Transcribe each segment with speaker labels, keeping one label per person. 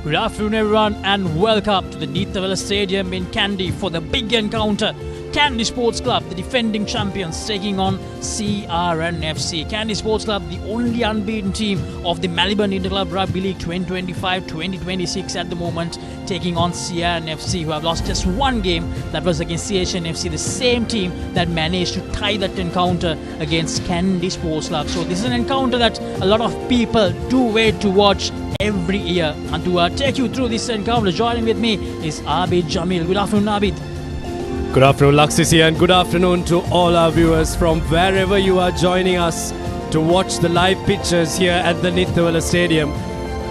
Speaker 1: Good afternoon everyone and welcome to the Nittawela Stadium in Kandy for the big encounter. Kandy Sports Club, the defending champions, taking on CRNFC. Kandy Sports Club, the only unbeaten team of the Maliban Inter-Club Rugby League 2025-2026 at the moment, taking on CRNFC, who have lost just one game. That was against CHNFC, the same team that managed to tie that encounter against Kandy Sports Club. So this is an encounter that a lot of people do wait to watch every year. And to take you through this encounter, joining with me is Abid Jamil. Good afternoon, Abid.
Speaker 2: Good afternoon, Laksisi, and good afternoon to all our viewers from wherever you are joining us to watch the live pictures here at the Nittawela Stadium.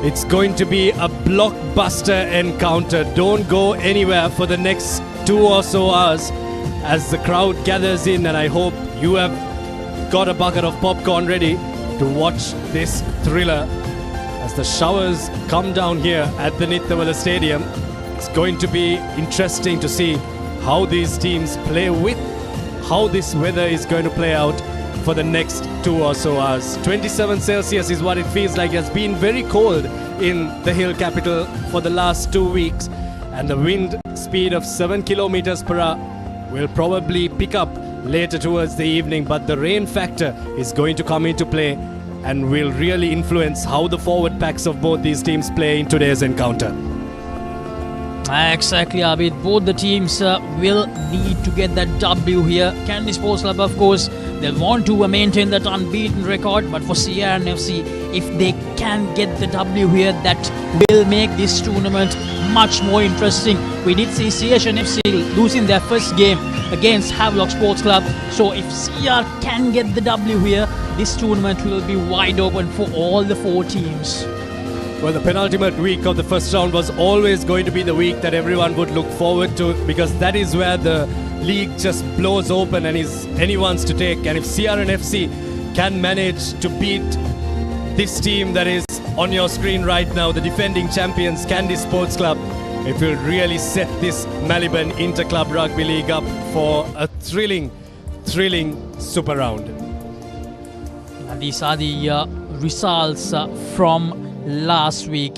Speaker 2: It's going to be a blockbuster encounter. Don't go anywhere for the next 2 or so hours as the crowd gathers in, and I hope you have got a bucket of popcorn ready to watch this thriller as the showers come down here at the Nittawela Stadium. It's going to be interesting to see how these teams play with, how this weather is going to play out for the next 2 or so hours. 27 Celsius is what it feels like. It has been very cold in the hill capital for the last 2 weeks, and the wind speed of 7 kilometers per hour will probably pick up later towards the evening, but the rain factor is going to come into play and will really influence how the forward packs of both these teams play in today's encounter.
Speaker 1: Exactly, Abid. Both the teams will need to get that W here. Kandy Sports Club, of course, they'll want to maintain that unbeaten record. But for CRNFC, if they can get the W here, that will make this tournament much more interesting. We did see CHNFC losing their first game against Havelock Sports Club. So if CR can get the W here, this tournament will be wide open for all the 4 teams.
Speaker 2: Well, the penultimate week of the first round was always going to be the week that everyone would look forward to, because that is where the league just blows open and is anyone's to take. And if CRNFC can manage to beat this team that is on your screen right now, the defending champions Kandy Sports Club, it will really set this Maliban Inter-Club Rugby League up for a thrilling super round.
Speaker 1: And these are the results from last week.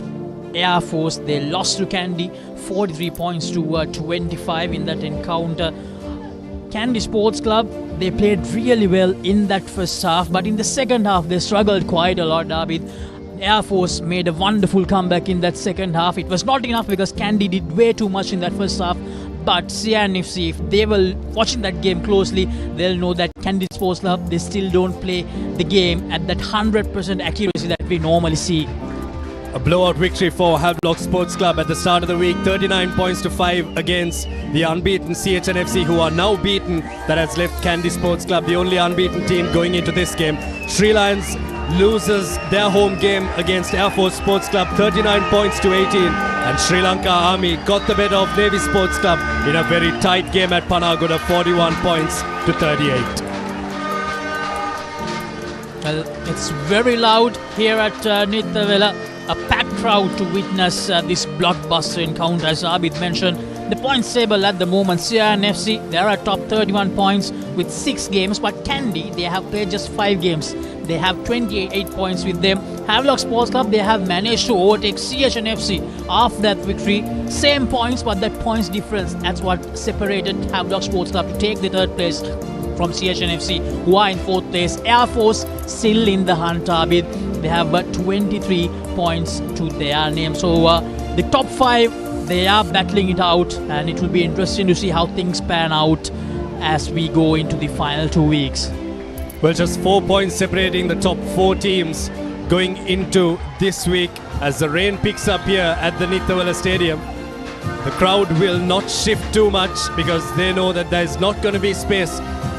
Speaker 1: Air Force, they lost to Kandy 43 points to 25 in that encounter. Kandy Sports Club, they played really well in that first half, but in the second half they struggled quite a lot, David. Air Force made a wonderful comeback in that second half. It was not enough because Kandy did way too much in that first half. But CRNFC, if they were watching that game closely, they'll know that Kandy Sports Club, they still don't play the game at that 100% accuracy that we normally see.
Speaker 2: A blowout victory for Havelock Sports Club at the start of the week, 39 points to 5 against the unbeaten CHNFC, who are now beaten. That has left Kandy Sports Club the only unbeaten team going into this game. Sri Lions loses their home game against Air Force Sports Club, 39 points to 18. And Sri Lanka Army got the better of Navy Sports Club in a very tight game at Panagoda, 41 points to 38.
Speaker 1: Well, it's very loud here at Nittawela. A packed crowd to witness this blockbuster encounter. As Abid mentioned, the points table at the moment, CRNFC, they are at top 31 points with 6 games, but Kandy, they have played just 5 games. They have 28 points with them. Havelock Sports Club, they have managed to overtake CHNFC after that victory. Same points, but that points difference, that's what separated Havelock Sports Club to take the 3rd place from CHNFC, who are in 4th place. Air Force still in the hunt, Abid. They have 23 points to their name. So the top 5, they are battling it out, and it will be interesting to see how things pan out as we go into the final 2 weeks.
Speaker 2: Well, just 4 points separating the top 4 teams going into this week as the rain picks up here at the Nittawela Stadium. The crowd will not shift too much because they know that there is not going to be space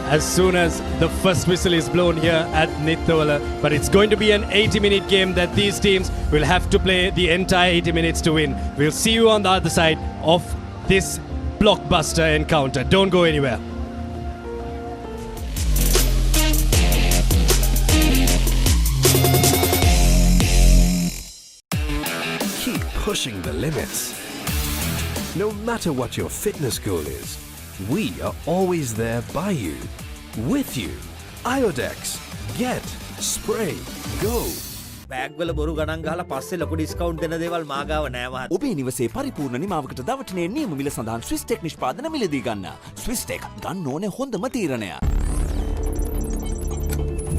Speaker 2: as soon as the first whistle is blown here at Nittawela. But it's going to be an 80-minute game that these teams will have to play the entire 80 minutes to win. We'll see you on the other side of this blockbuster encounter. Don't go anywhere.
Speaker 3: Keep pushing the limits. No matter what your fitness goal is, we are always there by you, with you. Iodex, get, spray, go.
Speaker 4: Bag වල බොරු ගණන් ගහලා පස්සේ ලොකු discount දෙන දේවල් මා ගාව නෑ මහත්තයා.
Speaker 5: ඔබේ නිවසේ පරිපූර්ණ නිමාවකට දවටනේ නියම මිල සඳහන් ස්විස් ටෙක් නිෂ්පාදන මිලදී ගන්න. ස්විස් ටෙක් ගන්න ඕනේ හොඳම තීරණය.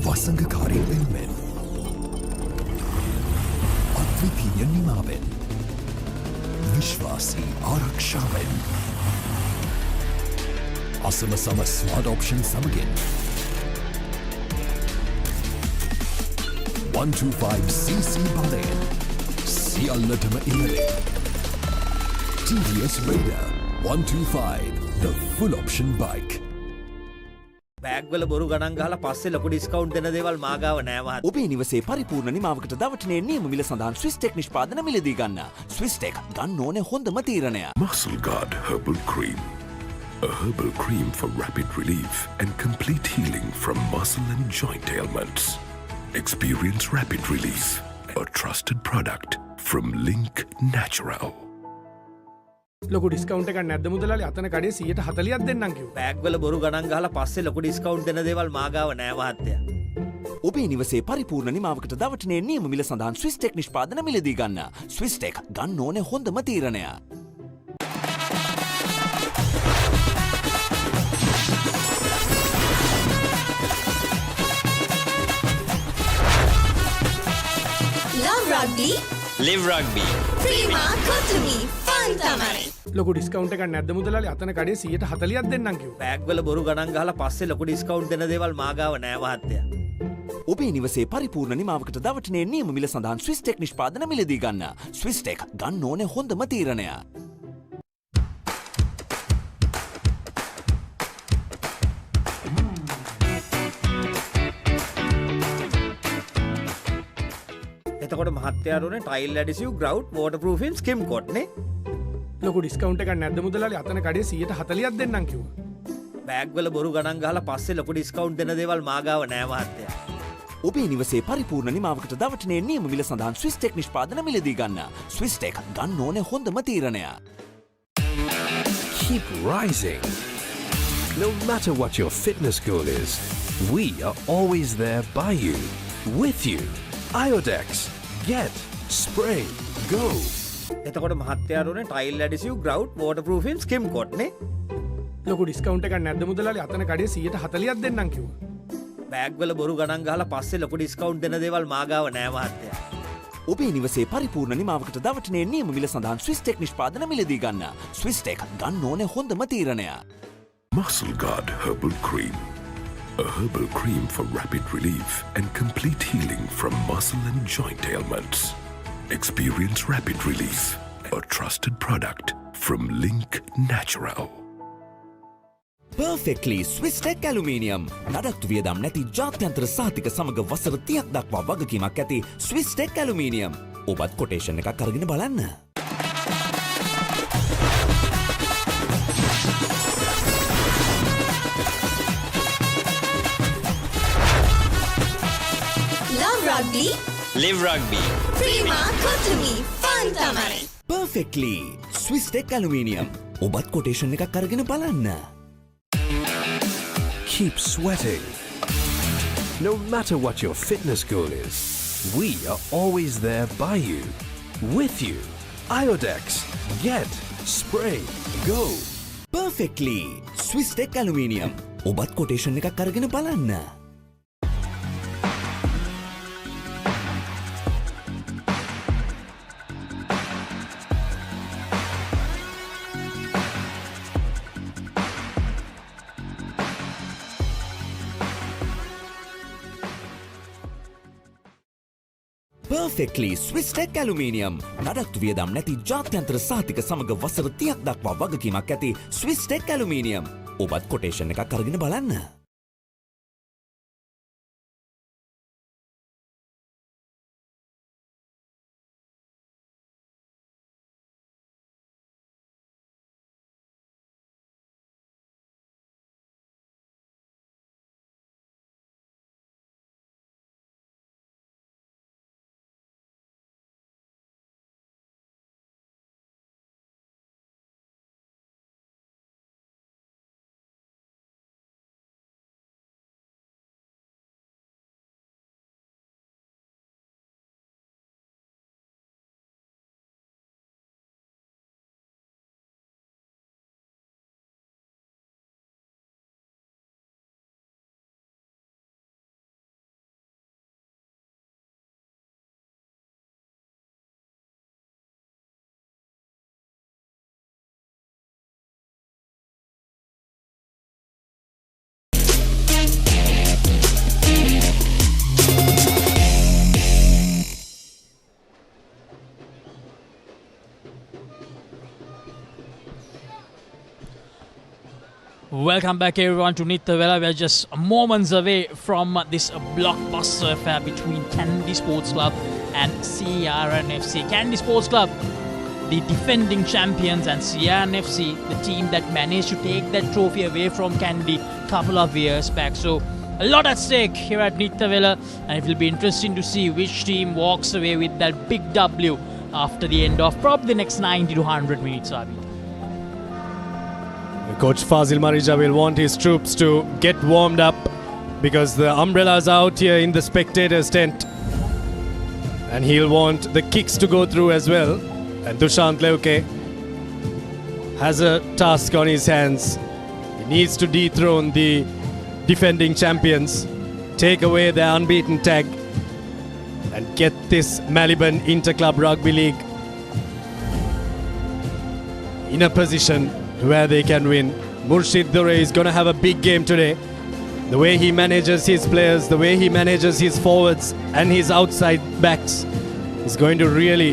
Speaker 3: වසංගකාරී වෙනුවෙන් අද්විතීය නිමාවෙන් විශ්වාසී ආරක්ෂාවෙන් අසමසම ස්මාර්ට් ඔප්ෂන් සමගින් 125cc බලයෙන් සියල්ලටම ඉහළින් TVS Raider 125 the full option bike.
Speaker 4: Bag වල බොරු ගණන් ගහලා පස්සේ ලොකු ඩිස්කවුන්ට් දෙන දේවල් මා ගාව නෑ මහත්තයා.
Speaker 5: ඔබේ නිවසේ පරිපූර්ණ නිමාවකට දවටනේ නියම මිල සඳහන් ස්විස් ටෙක් නිෂ්පාදන මිලදී ගන්න. ස්විස් ටෙක් ගන්න ඕනේ හොඳම තීරණය.
Speaker 6: Muscle Guard Herbal Cream. A herbal cream for rapid relief and complete healing from muscle and joint ailments. Experience rapid relief. A trusted product from Link Natural.
Speaker 7: ලොකු discount එකක් නැද්ද මුදලාලි? අතන කඩේ 140ක් දෙන්නම් කිව්වා.
Speaker 4: බෑග් වල බොරු ගණන් ගහලා පස්සේ ලොකු ඩිස්කවුන්ට් දෙන දේවල් මා ගාව නෑ මහත්තයා.
Speaker 5: ඔබේ නිවසේ පරිපූර්ණ නිමාවකට දවටනේ නියම මිල සඳහන් ස්විස් ටෙක් නිෂ්පාදන මිලදී ගන්න. ස්විස් ටෙක් ගන්න ඕනේ හොඳම තීරණය.
Speaker 8: Love rugby,
Speaker 9: live rugby.
Speaker 8: prima kotumi, fun tamai.
Speaker 7: ලොකු ඩිස්කවුන්ට් එකක් නැද්ද මුදලාලි? අතන කඩේ 140ක් දෙන්නම් කිව්වා.
Speaker 4: බෑග් වල බොරු ගණන් ගහලා පස්සේ ලොකු ඩිස්කවුන්ට් දෙන දේවල් මා ගාව නෑ මහත්තයා.
Speaker 5: ඔබේ නිවසේ පරිපූර්ණ නිමාවකට දවටනේ නියම මිල සඳහන් ස්විස් ටෙක් නිෂ්පාදන මිලදී ගන්න. ස්විස් ටෙක් ගන්න ඕනේ හොඳම තීරණය.
Speaker 4: එතකොට මහත්තයාට උනේ ටයිල් ඇඩිසිව් ග්‍රවුට් වෝටර්ප්‍රූෆින් ස්කිම් කොට් නේ.
Speaker 7: ලොකු ඩිස්කවුන්ට් එකක් නැද්ද මුදලාලි? අතන කඩේ 140ක් දෙන්නම් කිව්වා.
Speaker 4: බෑග් වල බොරු ගණන් ගහලා පස්සේ ලොකු ඩිස්කවුන්ට් දෙන දේවල් මා ගාව නෑ මහත්තයා.
Speaker 5: ඔබේ නිවසේ පරිපූර්ණ නිමාවකට දවටනේ නියම මිල සඳහන් ස්විස් ටෙක් නිෂ්පාදන මිලදී ගන්න. ස්විස් ටෙක් ගන්න ඕනේ හොඳම තීරණය.
Speaker 3: Keep rising. No matter what your fitness goal is, we are always there by you, with you. Iodex. Get. Spray. Go.
Speaker 4: එතකොට මහත්තයාට උනේ ටයිල් ඇඩිසිව් ග්‍රවුට් වෝටර්ප්‍රූෆින් ස්කිම් කොට් නේ.
Speaker 7: ලොකු ඩිස්කවුන්ට් එකක් නැද්ද මුදලාලි? අතන කඩේ 140ක් දෙන්නම් කිව්වා.
Speaker 4: බෑග් වල බොරු ගණන් ගහලා පස්සේ ලොකු ඩිස්කවුන්ට් දෙන දේවල් මා ගාව නෑ මහත්තයා.
Speaker 5: ඔබේ නිවසේ පරිපූර්ණ නිමාවකට දවටනේ නියම මිල සඳහන් ස්විස් ටෙක් නිෂ්පාදන මිලදී ගන්න. ස්විස් ටෙක් ගන්න ඕනේ හොඳම තීරණය.
Speaker 6: Muscle Guard Herbal Cream. A herbal cream for rapid relief and complete healing from muscle and joint ailments. Experience rapid relief. A trusted product from Link Natural.
Speaker 5: Perfectly Swiss Tech Aluminium. නඩත්තු වියදම් නැති ජාත්‍යන්තර සහතික සමග වසර 30ක් දක්වා වගකීමක් ඇති Swiss Tech Aluminium. ඔබත් කොටේෂන් එකක් අරගෙන බලන්න.
Speaker 8: Love rugby,
Speaker 9: Live rugby.
Speaker 8: prima kotumi, fun tamai.
Speaker 5: Perfectly Swiss Tech Aluminium. ඔබත් කොටේෂන් එකක් අරගෙන බලන්න.
Speaker 3: Keep sweating. No matter what your fitness goal is, we are always there by you, with you. Iodex. Get. Spray. Go.
Speaker 5: Perfectly Swiss Tech Aluminium. ඔබත් quotation එකක් අරගෙන බලන්න. Perfectly Swiss Tech Aluminium. නඩත්තු වියදම් නැති ජාත්‍යන්තර සහතික සමග වසර 30ක් දක්වා වගකීමක් ඇති Swiss Tech Aluminium. ඔබත් කොටේෂන් එකක් අරගෙන බලන්න.
Speaker 1: Welcome back everyone to Nittawela. We're just moments away from this blockbuster affair between Kandy Sports Club and CRNFC. Kandy Sports Club, the defending champions, and CRNFC, the team that managed to take that trophy away from Kandy a couple of years back. So a lot at stake here at Nittawela, and it will be interesting to see which team walks away with that big W after the end of probably the next 90 to 100 minutes, Abid.
Speaker 2: Coach Fazil Marija will want his troops to get warmed up because the umbrellas out here in the spectators' tent, and he'll want the kicks to go through as well. And Dushant Leuke has a task on his hands. He needs to dethrone the defending champions, take away their unbeaten tag, and get this Maliban Inter-Club Rugby League in a position where they can win. Murshid Dure is going to have a big game today. The way he manages his players, the way he manages his forwards and his outside backs is going to really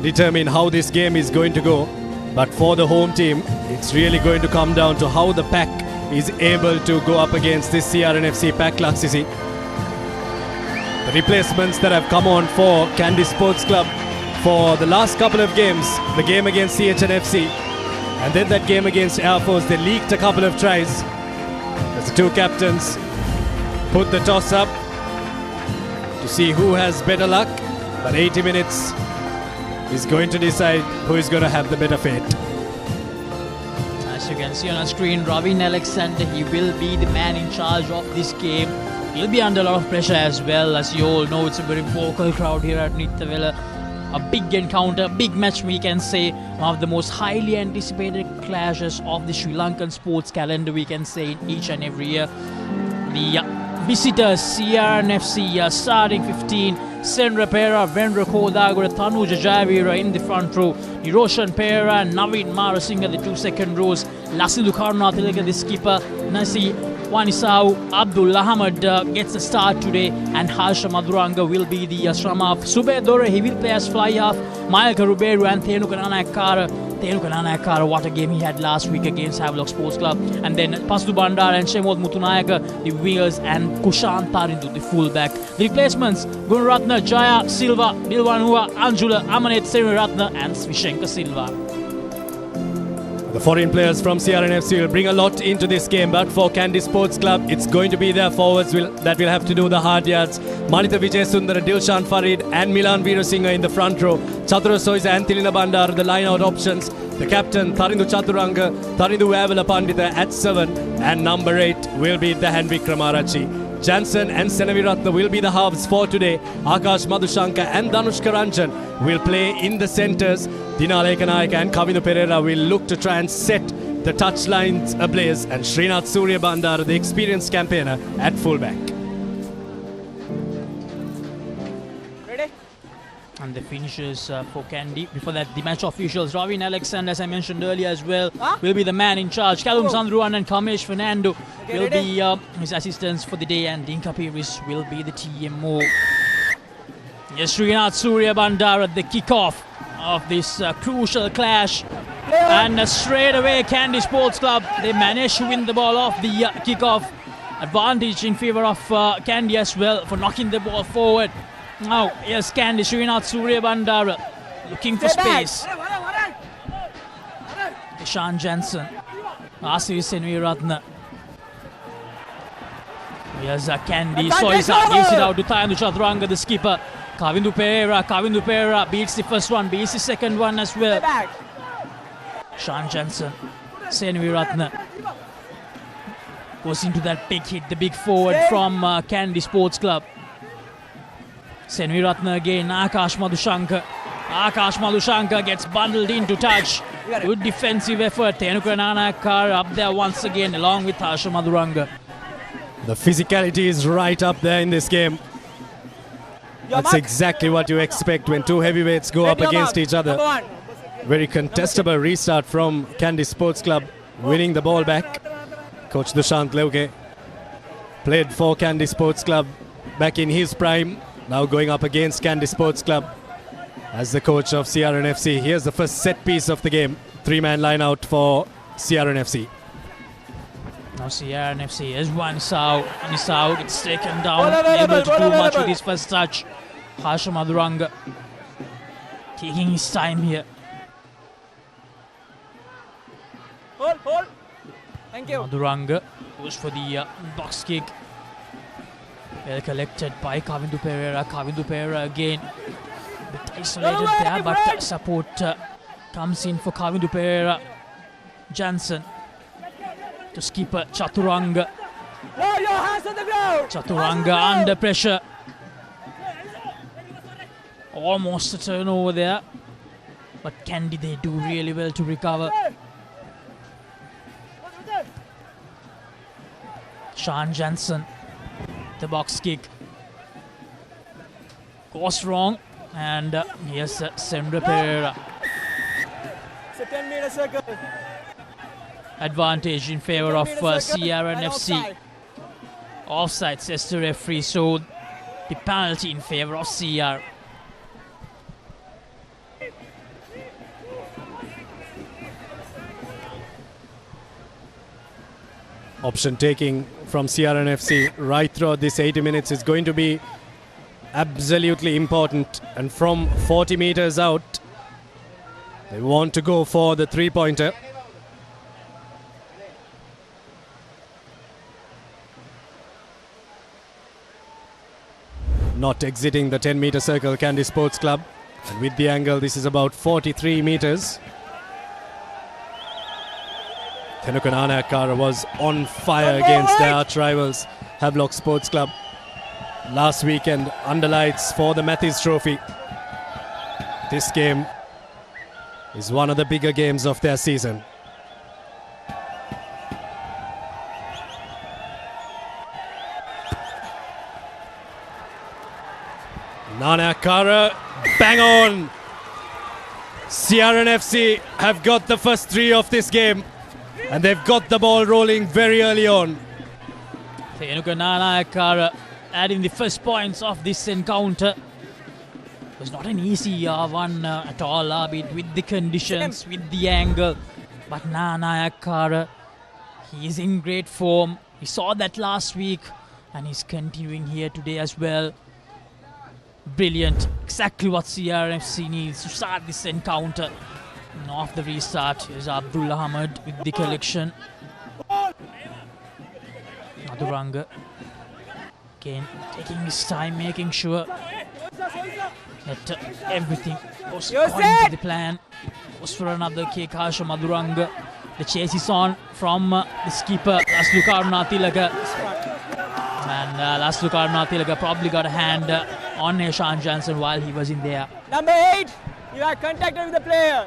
Speaker 2: determine how this game is going to go. But for the home team, it's really going to come down to how the pack is able to go up against this CRNFC pack Laksisi. The replacements that have come on for Kandy Sports Club for the last couple of games, the game against CHNFC and then that game against Air Force, they leaked a couple of tries as the two captains put the toss up to see who has better luck. But 80 minutes is going to decide who is going to have the better fate.
Speaker 1: As you can see on our screen, Ravin Alexander, he will be the man in charge of this game. He'll be under a lot of pressure as well. As you all know, it's a very vocal crowd here at Nittawela. A big encounter, big match we can say. One of the most highly anticipated clashes of the Sri Lankan sports calendar we can say in each and every year. The visitors, CRNFC, starting 15. Senra Pera, Vendra Kodagura, Tanuja Javira in the front row. Niroshan Pera and Naveen Marasinga, the two second rows. Lasidhu Karunatilaka, the skipper. Nasi Wanisau Abdul Ahmad gets the start today, and Harsha Maduranga will be the strum half. Sube Dore, he will play as fly half. Mayaka Ruberu and Thenuka Nanayakara, what a game he had last week against Havelock Sports Club. And then Pastu Bandar and Shemod Mutunayaka, the wingers, and Kushan Tarindu, the fullback. The replacements, Gunaratna, Jaya, Silva, Bilwanua, Anjula, Amanet, Semiratna, and Svishenka Silva.
Speaker 2: The foreign players from CRNFC will bring a lot into this game, but for Kandy Sports Club, it's going to be their forwards that will have to do the hard yards. Manita Vijay Sundara, Dilshan Farid and Milan Veerasinghe in the front row. Chatura Soisa and Tilina Bandar, the line-out options. The captain, Tharindu Chaturanga, Tharindu Avila Pandita at 7. And number 8 will be the Henrik Kramarachi. Jansen and Senaviratna will be the halves for today. Akash Madhushanka and Danushka Ranjan will play in the centres. Dinaleka Naik and Kavindu Pereira will look to try and set the touchlines ablaze. And Srinath Surya Bandar, the experienced campaigner, at fullback.
Speaker 1: And the finishers for Kandy. Before that, the match officials, Ravin Alexander, as I mentioned earlier as well, will be the man in charge. Callum Sandruan and Kamesh Fernando will be his assistants for the day, and Dinka Piris will be the TMO. Yes, Srinath Surya Bandar at the kickoff of this crucial clash. And straight away, Kandy Sports Club, they managed to win the ball off the kickoff. Advantage in favour of Kandy as well for knocking the ball forward. Now, yes, Kandy, Srinath Surya Bandara looking for space. Ishan Jensen, Asir Senviratna. Here's Kandy, Soisa gives it out to Thayandu Chaturanga, the skipper. Kavindu Pereira beats the first one, beats the second one as well. Ishan Jensen, Senviratna goes into that big hit, the big forward from Kandy Sports Club. Senviratna again, Akash Madhushanka gets bundled into touch. Good defensive effort. Thenuka Nanayakar up there once again along with Harsha Madhuranga.
Speaker 2: The physicality is right up there in this game. That's exactly what you expect when two heavyweights go up against each other. Very contestable restart from Kandy Sports Club, winning the ball back. Coach Dushant Leuke played for Kandy Sports Club back in his prime. Now going up against Kandy Sports Club as the coach of CRNFC. Here's the first set piece of the game. Three-man line out for CRNFC.
Speaker 1: Now CRNFC is one out, and it's out. It's taken down. Able to do much with his first touch. Harsha Maduranga taking his time here.
Speaker 10: Hold. Thank you.
Speaker 1: Maduranga goes for the box kick. Well collected by Kavindu Pereira. Kavindu Pereira again. A bit isolated there, but support comes in for Kavindu Pereira. Jansen to skipper Chaturanga.
Speaker 10: Lower your hands on the ground.
Speaker 1: Chaturanga under pressure. Almost a turnover there. But Kandy, they do really well to recover. Sean Jansen, the box kick. Goes wrong. And here's Sendra Pereira.
Speaker 10: It's a 10-meter circle.
Speaker 1: Advantage in favor of CRNFC. Offside, says the referee. So the penalty in favor of CR.
Speaker 2: Option taking from CRNFC right throughout this 80 minutes is going to be absolutely important. And from 40 meters out, they want to go for the three-pointer. Not exiting the 10-meter circle, Kandy Sports Club. And with the angle, this is about 43 meters. Thenuka Nanayakara was on fire against their arch rivals, Havelock Sports Club, last weekend under lights for the Matthews Trophy. This game is one of the bigger games of their season. Nanayakara, bang on! CRNFC have got the first three of this game. And they've got the ball rolling very early on.
Speaker 1: Thenuka Nanayakara adding the first points of this encounter. It was not an easy one at all, with the conditions, with the angle. But Nanayakara, he is in great form. We saw that last week and he's continuing here today as well. Brilliant. Exactly what CRFC needs to start this encounter. And off the restart, here's Abdul Ahmed with the collection. Maduranga again taking his time, making sure that everything goes according to the plan. Goes for another kick, Harsha Maduranga. The chase is on from the skipper, Laslu Karunathilaga. And Laslu Karunathilaga probably got a hand on Sean Jansen while he was in there.
Speaker 10: Number 8, you are contacted with the player.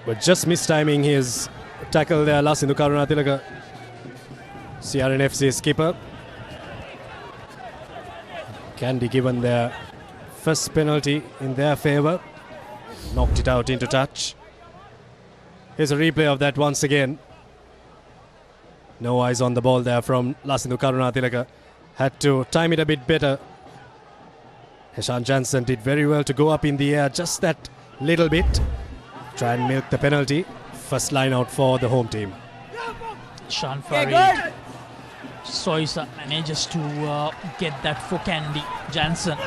Speaker 2: But just mistiming his tackle there, Laslu Karunathilaga, CRNFC skipper. Kandy given their first penalty in their favour. Knocked it out into touch. Here's a replay of that once again. No eyes on the ball there from Laslu Karunathilaga. Had to time it a bit better. Sean Jansen did very well to go up in the air just that little bit. Try and milk the penalty. First line out for the home team.
Speaker 1: Sean Farid. Soisa manages to get that for Kandy. Jansen.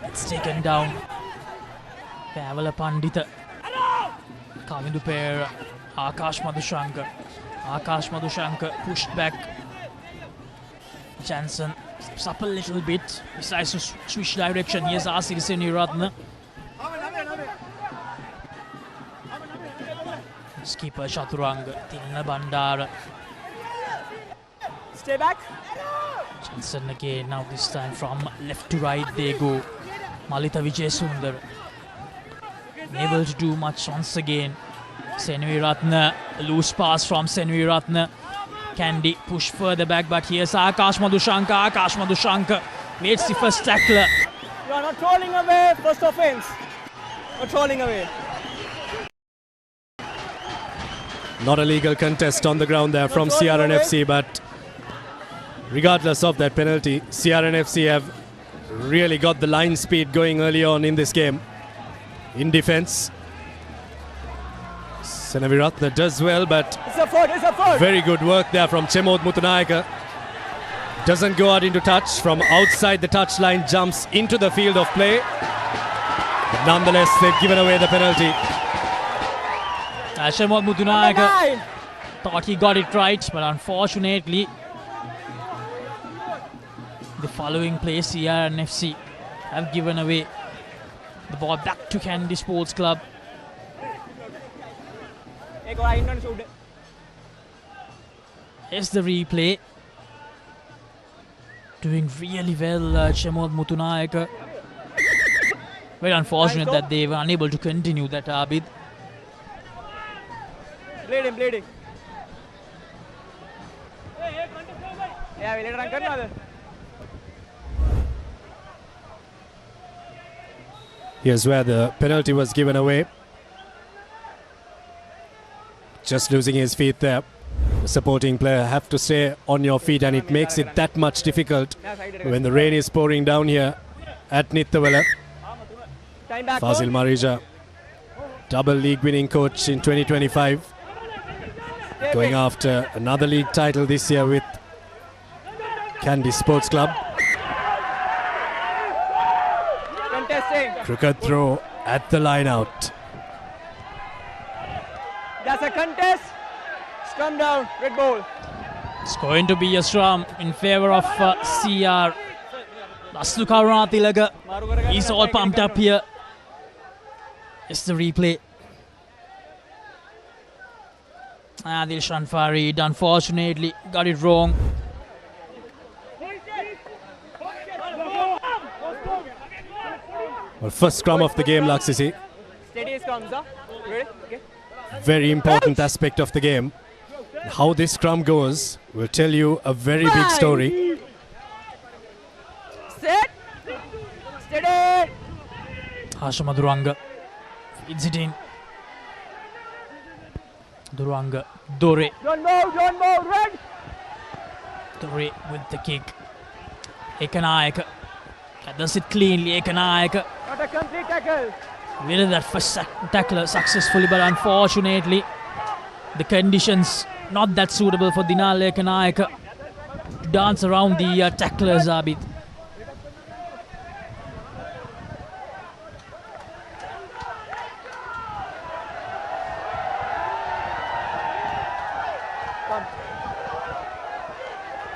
Speaker 1: It's taken down. Pavala Pandita. Kavindu Pereira. Akash Madhushankar. Akash Madhushankar pushed back. Jansen steps up a little bit. Decides to switch direction. Here's Asir Seniratna. Skipper Chaturanga, Tilna Bandara.
Speaker 10: Stay back.
Speaker 1: Jansen again, now this time from left to right they go. Malita Vijay Sundar. Unable to do much once again. Senvi Ratna, loose pass from Senvi Ratna. Kandy push further back, but here's Akash Madhushankar. Akash Madhushankar waits the first tackler.
Speaker 10: You are not trolling away, first offense. Not trolling away.
Speaker 2: Not a legal contest on the ground there from CRNFC, but regardless of that penalty, CRNFC have really got the line speed going early on in this game. In defense, Senaviratna does well, but
Speaker 10: It's a foot.
Speaker 2: very good work there from Chemod Mutunayaka. Doesn't go out into touch. From outside the touchline, jumps into the field of play. But nonetheless, they've given away the penalty.
Speaker 1: Shemod Mutunayaka thought he got it right, but unfortunately, the following play, CRNFC have given away the ball back to Kandy Sports Club. Here's the replay. Doing really well, Chemod Mutunayaka. Very unfortunate that they were unable to continue that, Abid.
Speaker 10: Bleeding. Yeah, we'll run another.
Speaker 2: Here's where the penalty was given away. Just losing his feet there. The supporting player have to stay on your feet, and it makes it that much difficult when the rain is pouring down here at Nittawela. Fazil Marija, double league winning coach in 2025, going after another league title this year with Kandy Sports Club. Crooked throw at the line out.
Speaker 10: That's a contest. Scrum down, red ball.
Speaker 1: It's going to be a scrum in favor of CR. Laslu Karunathilaga, he's all pumped up here. It's the replay. Dilshan Farid unfortunately got it wrong.
Speaker 2: Well, first scrum of the game, Laksisi.
Speaker 10: Steady scrums, huh? Ready? Okay.
Speaker 2: Very important aspect of the game. How this scrum goes will tell you a very big story.
Speaker 10: Set. Steady.
Speaker 1: Hashima Duranga feeds it in. Duranga, Dore.
Speaker 10: Don't move, red.
Speaker 1: Dore with the kick. Ekanayaka does it cleanly. Ekanayaka
Speaker 10: Not a complete tackle.
Speaker 1: winning that first tackler successfully, but unfortunately the conditions not that suitable for Dinale Ekanayaka to dance around the tacklers, Abid.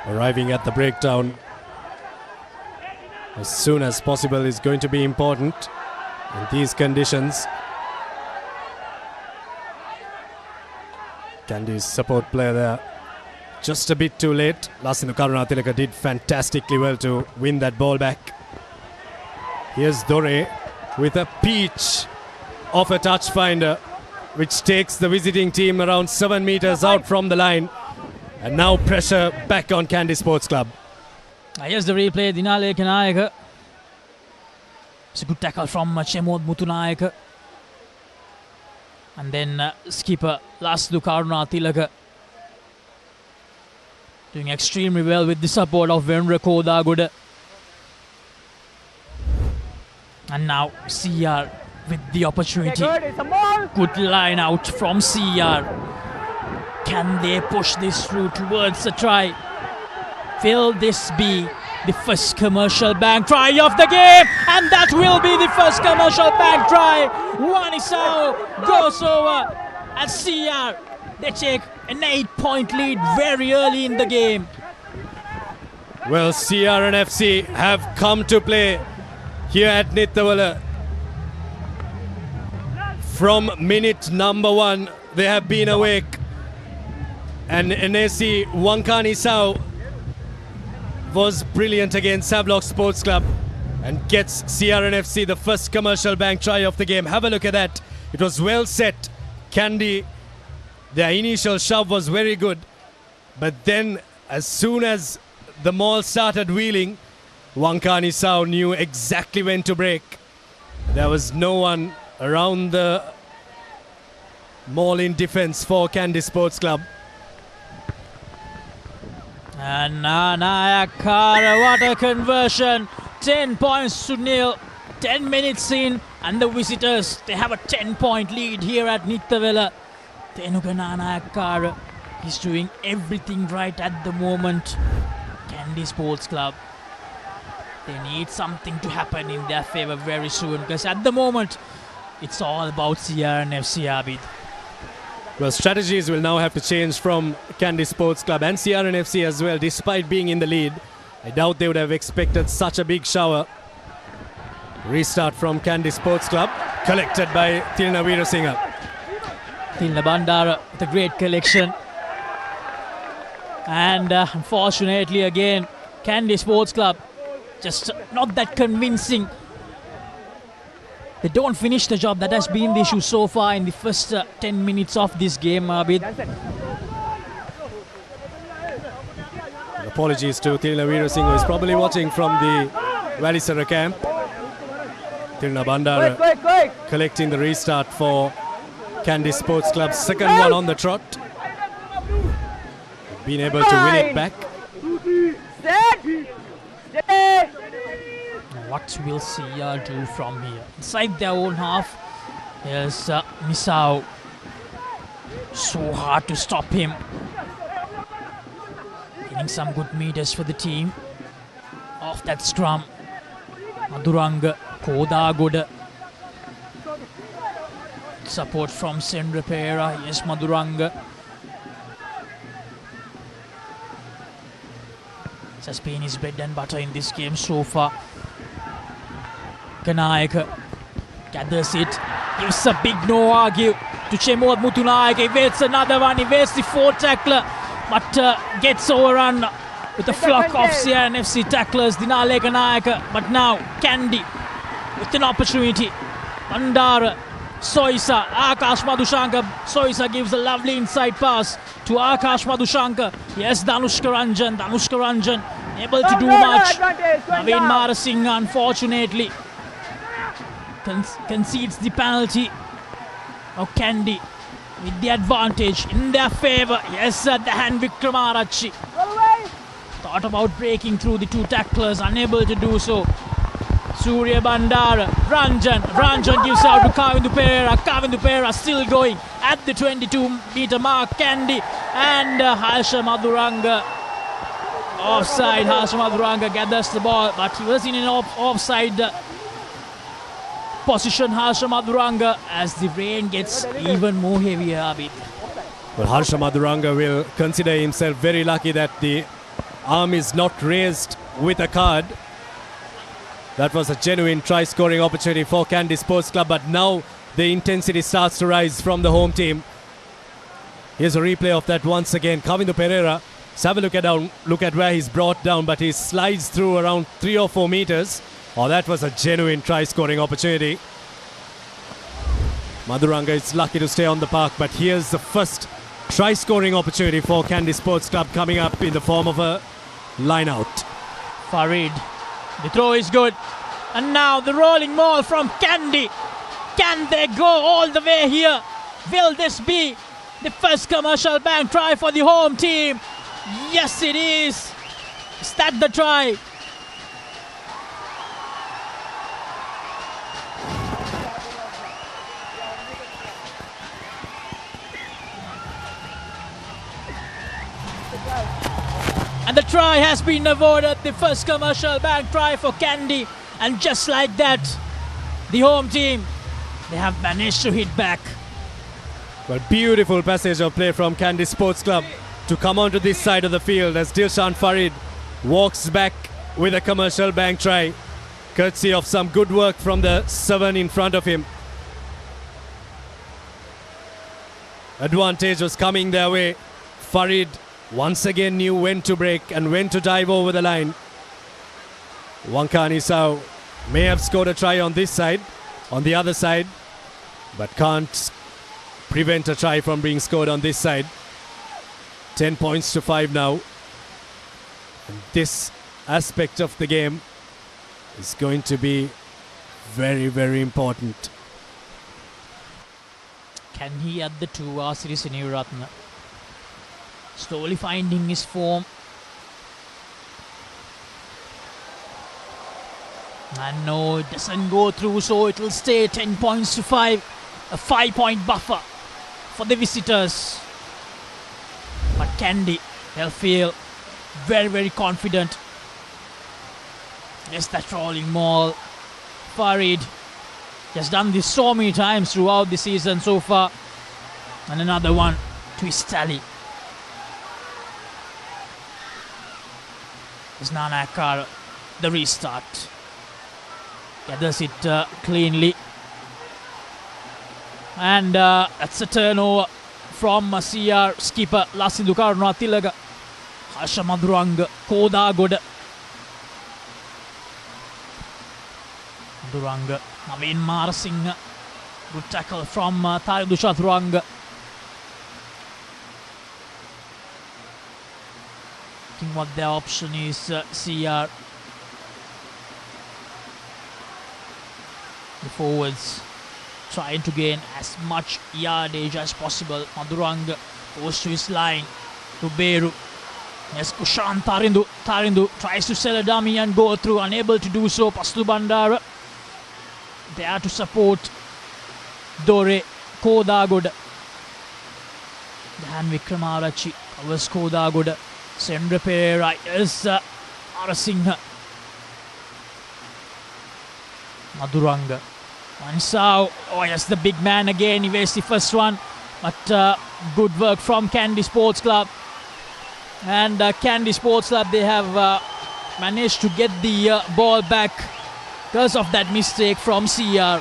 Speaker 2: Arriving at the breakdown as soon as possible is going to be important in these conditions. Kandy's support player there just a bit too late. Lasinu Karunathilaga did fantastically well to win that ball back. Here's Dore with a peach of a touch finder, which takes the visiting team around 7 meters out from the line. And now pressure back on Kandy Sports Club.
Speaker 1: Here's the replay. Dinale Ekanayaka. It's a good tackle from Chemod Mutunayaka. And then skipper Laslu Karunathilaga doing extremely well with the support of Venra Kodaguda. And now CR with the opportunity. Good line out from CR. Can they push this through towards a try? Will this be the first commercial bank try of the game? And that will be the first commercial bank try. Wanisau goes over at CR. They take an 8-point lead very early in the game.
Speaker 2: Well, CR and FC have come to play here at Nittawela. From minute number 1, they have been awake. And NSC Wankani Sau was brilliant against Savlok Sports Club and gets CRNFC the first commercial bank try of the game. Have a look at that. It was well set. Kandy, their initial shove was very good. But then as soon as the maul started wheeling, Wankani Sau knew exactly when to break. There was no one around the maul in defense for Kandy Sports Club.
Speaker 1: And Nanayakara, what a conversion. 10 points to nil. 10 minutes in, and the visitors, they have a 10-point lead here at Nittawela. Thenugananayakara is doing everything right at the moment. Kandy Sports Club, they need something to happen in their favour very soon, because at the moment it's all about CRN FC, Abid.
Speaker 2: Well, strategies will now have to change from Kandy Sports Club and CRN FC as well, despite being in the lead. I doubt they would have expected such a big shower. Restart from Kandy Sports Club, collected by Tilna Veerasinghe.
Speaker 1: Tilna Bandara with a great collection. And unfortunately again, Kandy Sports Club just not that convincing. They don't finish the job. That has been the issue so far in the first 10 minutes of this game, Abid.
Speaker 2: Apologies to Tilna Veerasinghe, who is probably watching from the Valisara camp. Tilna Bandara collecting the restart for Kandy Sports Club's second one on the trot. Been able to win it back.
Speaker 1: What will CR do from here? Inside their own half, here's Misao. So hard to stop him. Getting some good meters for the team. Off that scrum. Maduranga, Kodagoda. Support from Sendra Pera. Yes, Maduranga. This has been his bread and butter in this game so far. Kanayaka gathers it, gives a big no argue to Chemod Mutunayaka. He waits another one, he waits the fourth tackler, but gets overrun with a flock of CRN FC tacklers, Dinale Kanayaka. But now Kandy with an opportunity. Bandara, Soisa, Akash Madhushanka. Soisa gives a lovely inside pass to Akash Madhushanka. Yes, Danushka Ranjan able to do much. Naveen Marasinghe unfortunately concedes the penalty. Now Kandy with the advantage in their favour. Yes, the hand Vikramarachi thought about breaking through the two tacklers, unable to do so. Surya Bandara, Ranjan gives out to Kavindu Pereira still going at the 22-meter mark. Kandy and Harsha Madhuranga offside. Harsha Madhuranga gathers the ball, but he was in an offside position, Harsha Madhuranga, as the rain gets even more heavier, Abid.
Speaker 2: Well, Harsha Madhuranga will consider himself very lucky that the arm is not raised with a card. That was a genuine try-scoring opportunity for Kandy Sports Club, but now the intensity starts to rise from the home team. Here's a replay of that once again. Kavindu Pereira, let's have a look at where he's brought down, but he slides through around 3 or 4 meters. Oh, that was a genuine try-scoring opportunity. Madhuranga is lucky to stay on the park, but here's the first try-scoring opportunity for Kandy Sports Club coming up in the form of a line-out.
Speaker 1: Farid, the throw is good. And now the rolling maul from Kandy. Can they go all the way here? Will this be the first commercial bank try for the home team? Yes, it is. Is that the try? And the try has been avoided, the first commercial bank try for Kandy. And just like that, the home team, they have managed to hit back.
Speaker 2: Well, beautiful passage of play from Kandy Sports Club to come onto this side of the field as Dilshan Farid walks back with a commercial bank try, courtesy of some good work from the 7 in front of him. Advantage was coming their way. Farid once again knew when to break and when to dive over the line. Wankani Sao may have scored a try on this side, on the other side, but can't prevent a try from being scored on this side. 10 points to 5 now. And this aspect of the game is going to be very, very important.
Speaker 1: Can he add the 2 Asiri Siniratna? Slowly finding his form. And no, it doesn't go through, so it will stay 10 points to 5. A 5-point buffer for the visitors. But Kandy, they'll feel very, very confident. Yes, that rolling maul. Farid has done this so many times throughout the season so far. And another one to his tally. It's Nanakar, the restart. Gathers it cleanly. And that's a turnover from CR skipper Lasindu Karunathilaga. Harsha Maduranga, Koda Goda. Maduranga, Naveen Marasinghe. Good tackle from Taridu Chaturanga. Looking what their option is, CR. The forwards trying to gain as much yardage as possible. Maduranga goes to his line. Ruberu. Yes, Kushan Tarindu. Tarindu tries to sell a dummy and go through. Unable to do so. Pastu Bandara there to support Dore Kodagoda. Dan Vikramarachi covers Kodagoda. ThePapare is Arasinghe. Maduranga. Mansau. Oh yes, the big man again. He wastes the first one. But good work from Kandy Sports Club. And Kandy Sports Club, they have managed to get the ball back because of that mistake from CR.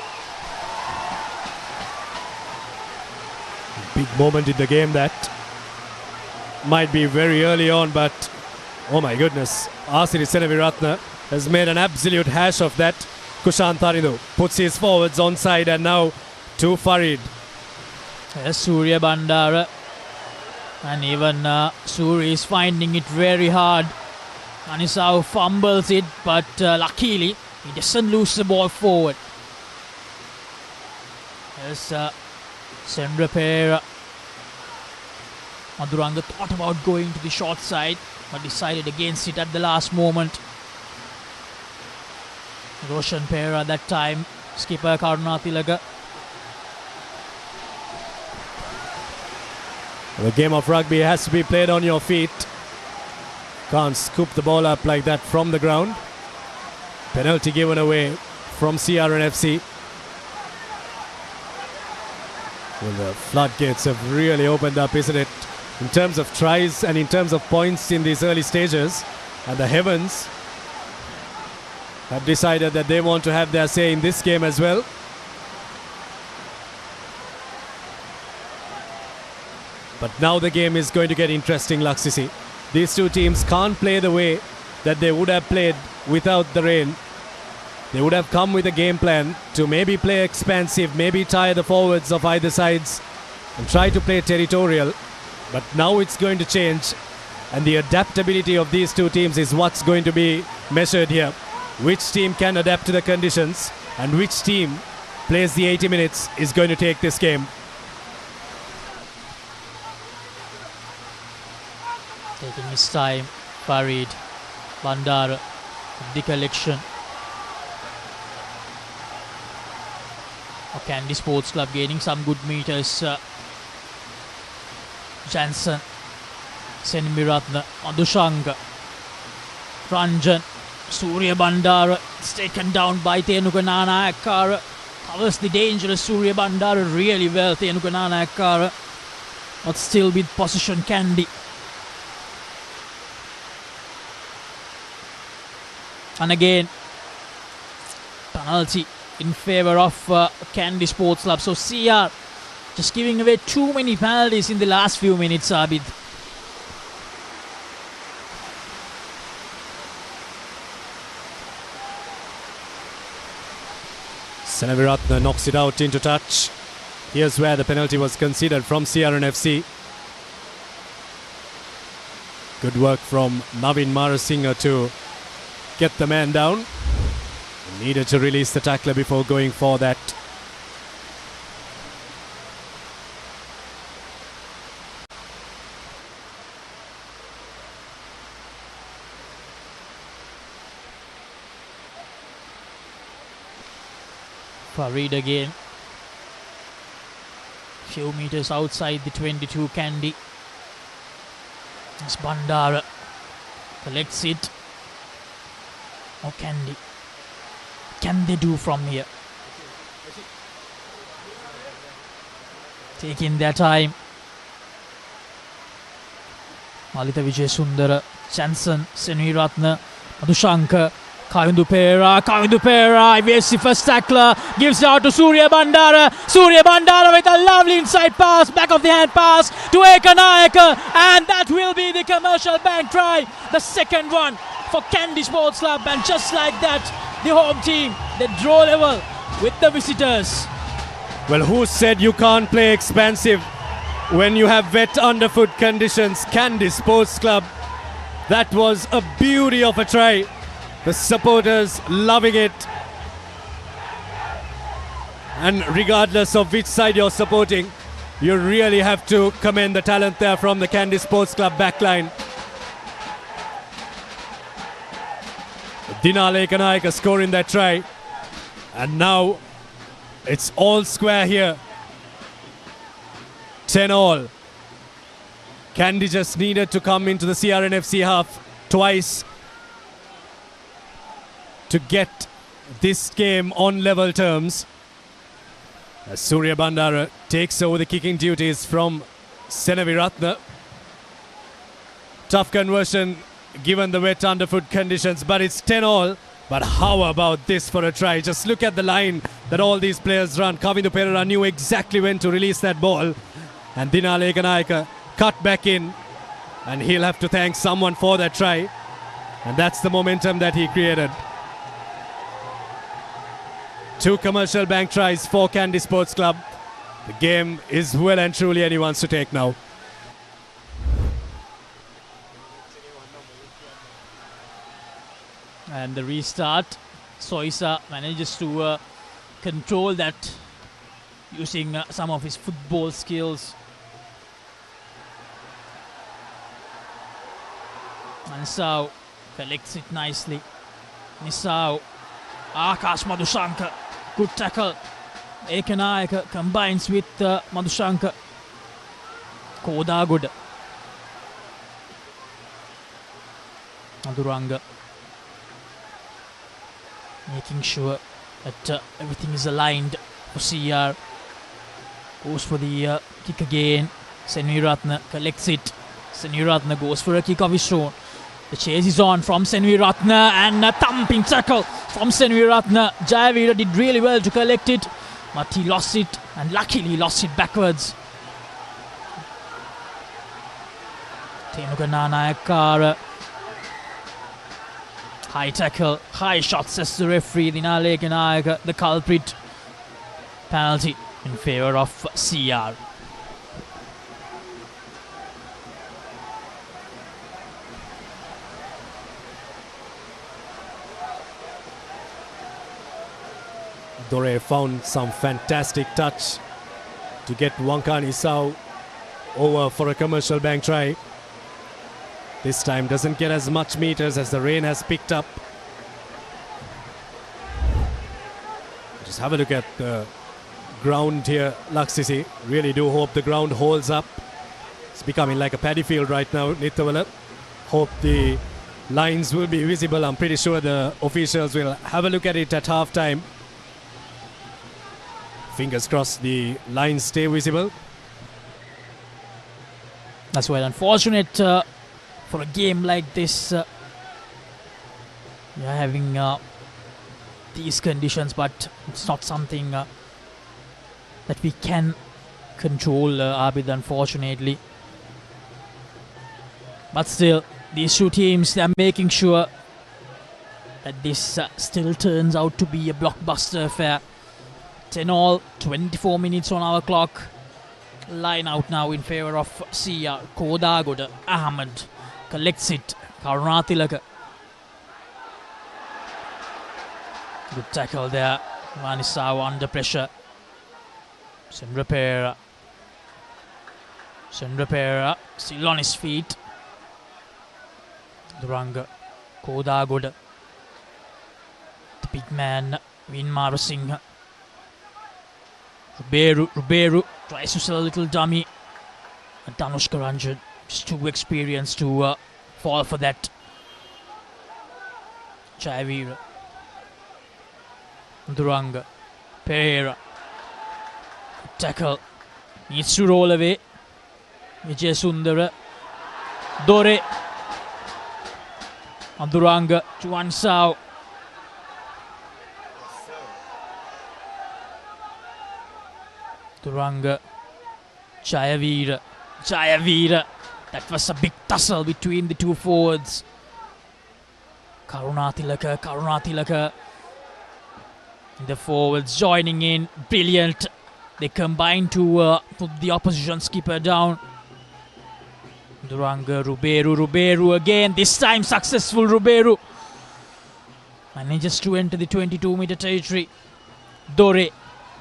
Speaker 2: Big moment in the game that might be very early on, but oh my goodness, Asiri Senaviratne has made an absolute hash of that. Kushan Tarindu puts his forwards onside and now to Farid.
Speaker 1: Yes, Surya Bandara. And even Suri is finding it very hard. Manisau fumbles it, but luckily he doesn't lose the ball forward. Yes, ThePapare. Maduranga thought about going to the short side, but decided against it at the last moment. Roshan Pera that time, skipper Karunathilaga.
Speaker 2: The game of rugby has to be played on your feet. Can't scoop the ball up like that from the ground. Penalty given away from CRNFC. Well, the floodgates have really opened up, isn't it? In terms of tries and in terms of points in these early stages. And the Heavens have decided that they want to have their say in this game as well. But now the game is going to get interesting, Laksisi. These two teams can't play the way that they would have played without the rain. They would have come with a game plan to maybe play expansive, maybe tire the forwards of either sides and try to play territorial. But now it's going to change, and the adaptability of these two teams is what's going to be measured here. Which team can adapt to the conditions and which team plays the 80 minutes is going to take this game.
Speaker 1: Taking his time, Farid Bandara, the collection. Kandy Sports Club gaining some good meters. Jansen, Senmiratne, Madushanka, Ranjan, Surya Bandara. It's taken down by Thenuka Nanayakara. Covers the dangerous Surya Bandara really well, Thenuka Nanayakara. But still with possession, Kandy. And again, penalty in favour of Kandy Sports Club. So CR just giving away too many penalties in the last few minutes, Abid.
Speaker 2: Senaviratne knocks it out into touch. Here's where the penalty was considered from CRNFC. Good work from Naveen Marasinghe to get the man down. Needed to release the tackler before going for that.
Speaker 1: Farid again. Few meters outside the 22 Kandy. It's Bandara. Collects it. Oh, Kandy. Can they do from here? Taking their time. Malita Vijayasundara, Chanson, Senviratna, Madhushanka, Kavindupera, evades the first tackler, gives it out to Surya Bandara. Surya Bandara with a lovely inside pass, back of the hand pass to Ekanayaka, and that will be the Commercial Bank try, the second one for Kandy Sports Club, and just like that, the home team, they draw level with the visitors.
Speaker 2: Well, who said you can't play expansive when you have wet underfoot conditions? Kandy Sports Club. That was a beauty of a try. The supporters loving it. And regardless of which side you're supporting, you really have to commend the talent there from the Kandy Sports Club backline. Dinale Kanayaka scoring that try. And now it's all square here. 10-all. Kandy just needed to come into the CRNFC half twice to get this game on level terms. As Surya Bandara takes over the kicking duties from Senaviratna. Tough conversion given the wet underfoot conditions, but it's 10-all. But how about this for a try? Just look at the line that all these players run. Kavindupera knew exactly when to release that ball. And Dinale Kanayaka cut back in. And he'll have to thank someone for that try. And that's the momentum that he created. 2 Commercial Bank tries for Kandy Sports Club. The game is well and truly anyone's to take now.
Speaker 1: And the restart, Soisa manages to control that using some of his football skills. Nisau collects it nicely. Nisau, Akash Madhushanka, good tackle. Ekanayaka combines with Madhushanka. Kodagud. Madhuranga. Making sure that everything is aligned for CR. Goes for the kick again. Senviratna collects it. Senviratna goes for a kick of his own. The chase is on from Senviratna, and a thumping tackle from Senviratna. Jayavira did really well to collect it, but he lost it, and luckily lost it backwards. Tenuka Nanayakara. High tackle, high shot, says the referee. Dinale Kanayaka, the culprit. Penalty in favour of CR.
Speaker 2: Dore found some fantastic touch to get Wankani Sau over for a Commercial Bank try. This time doesn't get as much meters as the rain has picked up. Just have a look at the ground here, Laksisi. Really do hope the ground holds up. It's becoming like a paddy field right now, Nittawela. Hope the lines will be visible. I'm pretty sure the officials will have a look at it at half time. Fingers crossed the lines stay visible.
Speaker 1: That's well unfortunate for a game like this. We are having these conditions, but it's not something that we can control, Abid, unfortunately. But still, these two teams, they are making sure that this still turns out to be a blockbuster affair. 10-all, 24 minutes on our clock. Line out now in favour of CR. Kodagod Ahmed collects it. Karunatilaka. Good tackle there. Vanisau under pressure. Sendrapera. Still on his feet. Duranga. Kodagod. The big man, Vinmar Singh. Ruberu tries to sell a little dummy. And Danushka Ranjan is too experienced to fall for that. Jayavira. Duranga. Pereira. Tackle. Needs to roll away. Vijay Sundara. Dore. And Duranga to one Sao. Duranga. Jayavira. That was a big tussle between the two forwards. Karunatilaka. The forwards joining in. Brilliant. They combine to put the opposition skipper down. Duranga, Ruberu again. This time successful Ruberu. Manages to enter the 22-meter territory. Dore.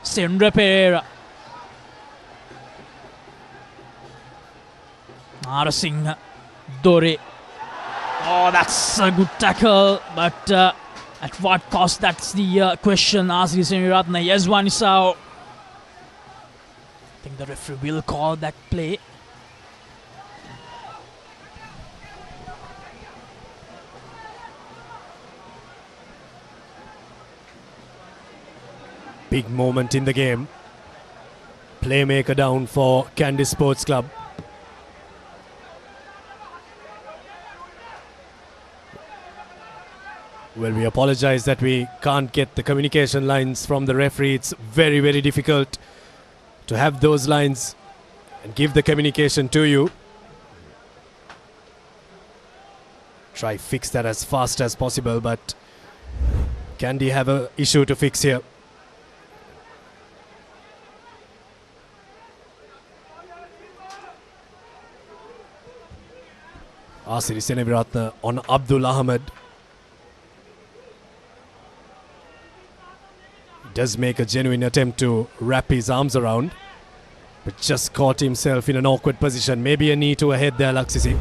Speaker 1: Sendra Pereira. Narasinghe. Dore. Oh, that's a good tackle. But at what cost? That's the question. Asri Semiratne. Yes, one is out. I think the referee will call that play.
Speaker 2: Big moment in the game. Playmaker down for Kandy Sports Club. Well, we apologize that we can't get the communication lines from the referee. It's very, very difficult to have those lines and give the communication to you. Try fix that as fast as possible, but Kandy have an issue to fix here. Asiri Seneviratne on Abdul Ahmed. Does make a genuine attempt to wrap his arms around, but just caught himself in an awkward position. Maybe a knee to a head there, Laksisi.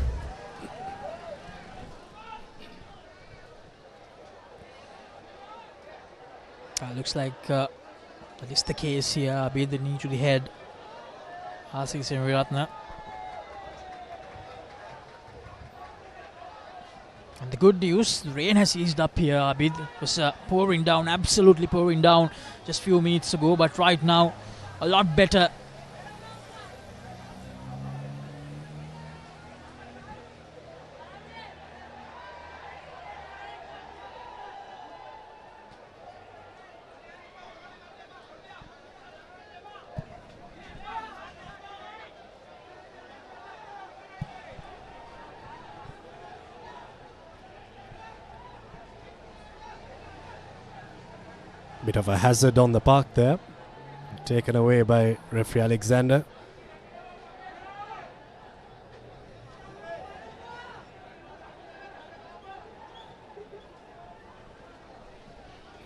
Speaker 1: Looks like that is the case here. Be the knee to the head. Asiri Seneviratne. And the good news, the rain has eased up here. Abid was pouring down, absolutely pouring down just a few minutes ago, but right now a lot better.
Speaker 2: Bit of a hazard on the park there. Taken away by referee Alexander.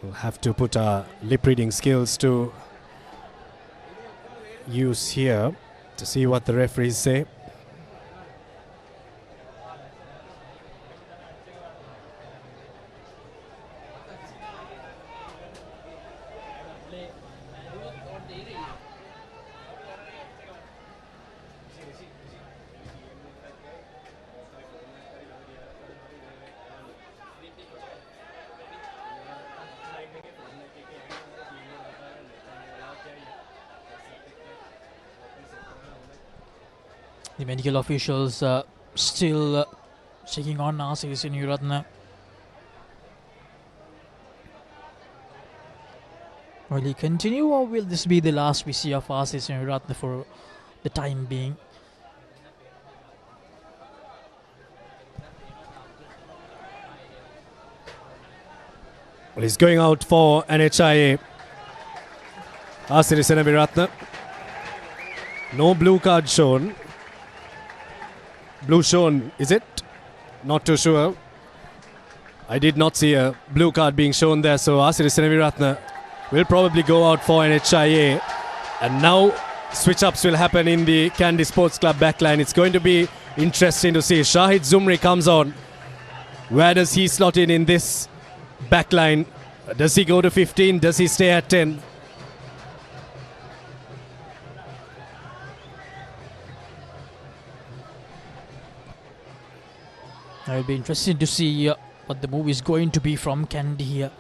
Speaker 2: We'll have to put our lip reading skills to use here to see what the referees say.
Speaker 1: The medical officials still checking on Asiri Seneviratne. Will he continue, or will this be the last we see of Asiri Seneviratne for the time being?
Speaker 2: Well, he's going out for NHIA. Asiri Seneviratne. No blue card shown. Blue shown, is it? Not too sure. I did not see a blue card being shown there, so Asiri Seneviratne will probably go out for NHIA. And now switch-ups will happen in the Kandy Sports Club backline. It's going to be interesting to see. Shahid Zumri comes on. Where does he slot in this backline? Does he go to 15? Does he stay at 10?
Speaker 1: It'll be interesting to see what the move is going to be from Kandy here.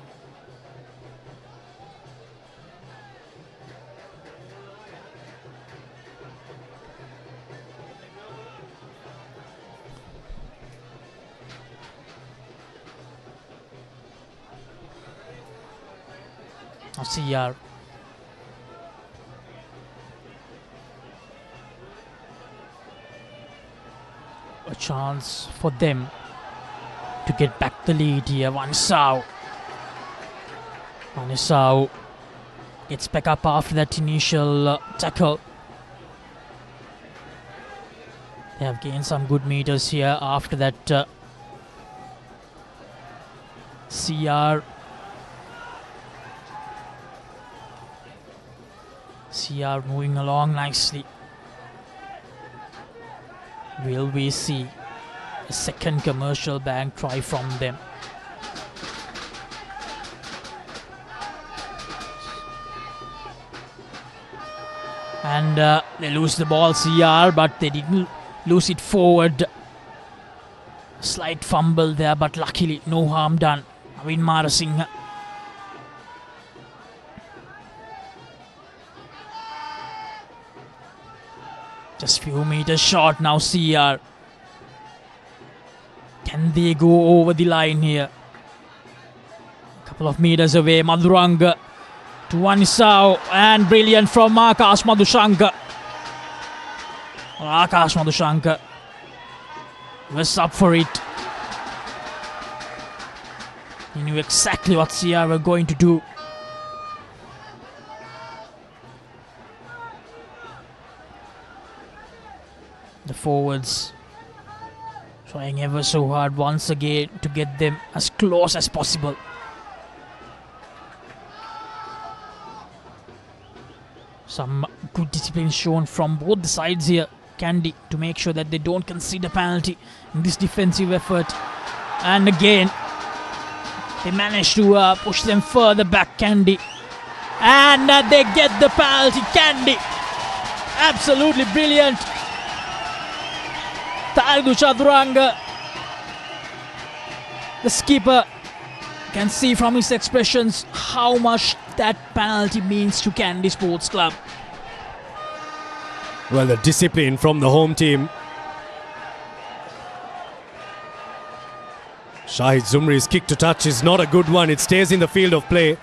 Speaker 1: CR. A chance for them to get back the lead here. Vanisau gets back up after that initial tackle. They have gained some good meters here after that. CR moving along nicely. Will we see a second commercial bank try from them? And they lose the ball, CR, but they didn't lose it forward. Slight fumble there, but luckily no harm done. Naveen Marasinghe. Just few meters short now, CR. Can they go over the line here? A couple of meters away, Madhuranga to Vanisau, and brilliant from Akash Madhushanka. Akash Madhushanka was up for it. He knew exactly what CR were going to do. The forwards trying ever so hard once again to get them as close as possible. Some good discipline shown from both the sides here. Kandy to make sure that they don't concede a penalty in this defensive effort. And again, they managed to push them further back, Kandy. And they get the penalty, Kandy. Absolutely brilliant. Taridu Chaduranga, the skipper, can see from his expressions how much that penalty means to Kandy Sports Club.
Speaker 2: Well, the discipline from the home team. Shahid Zumri's kick to touch is not a good one. It stays in the field of play.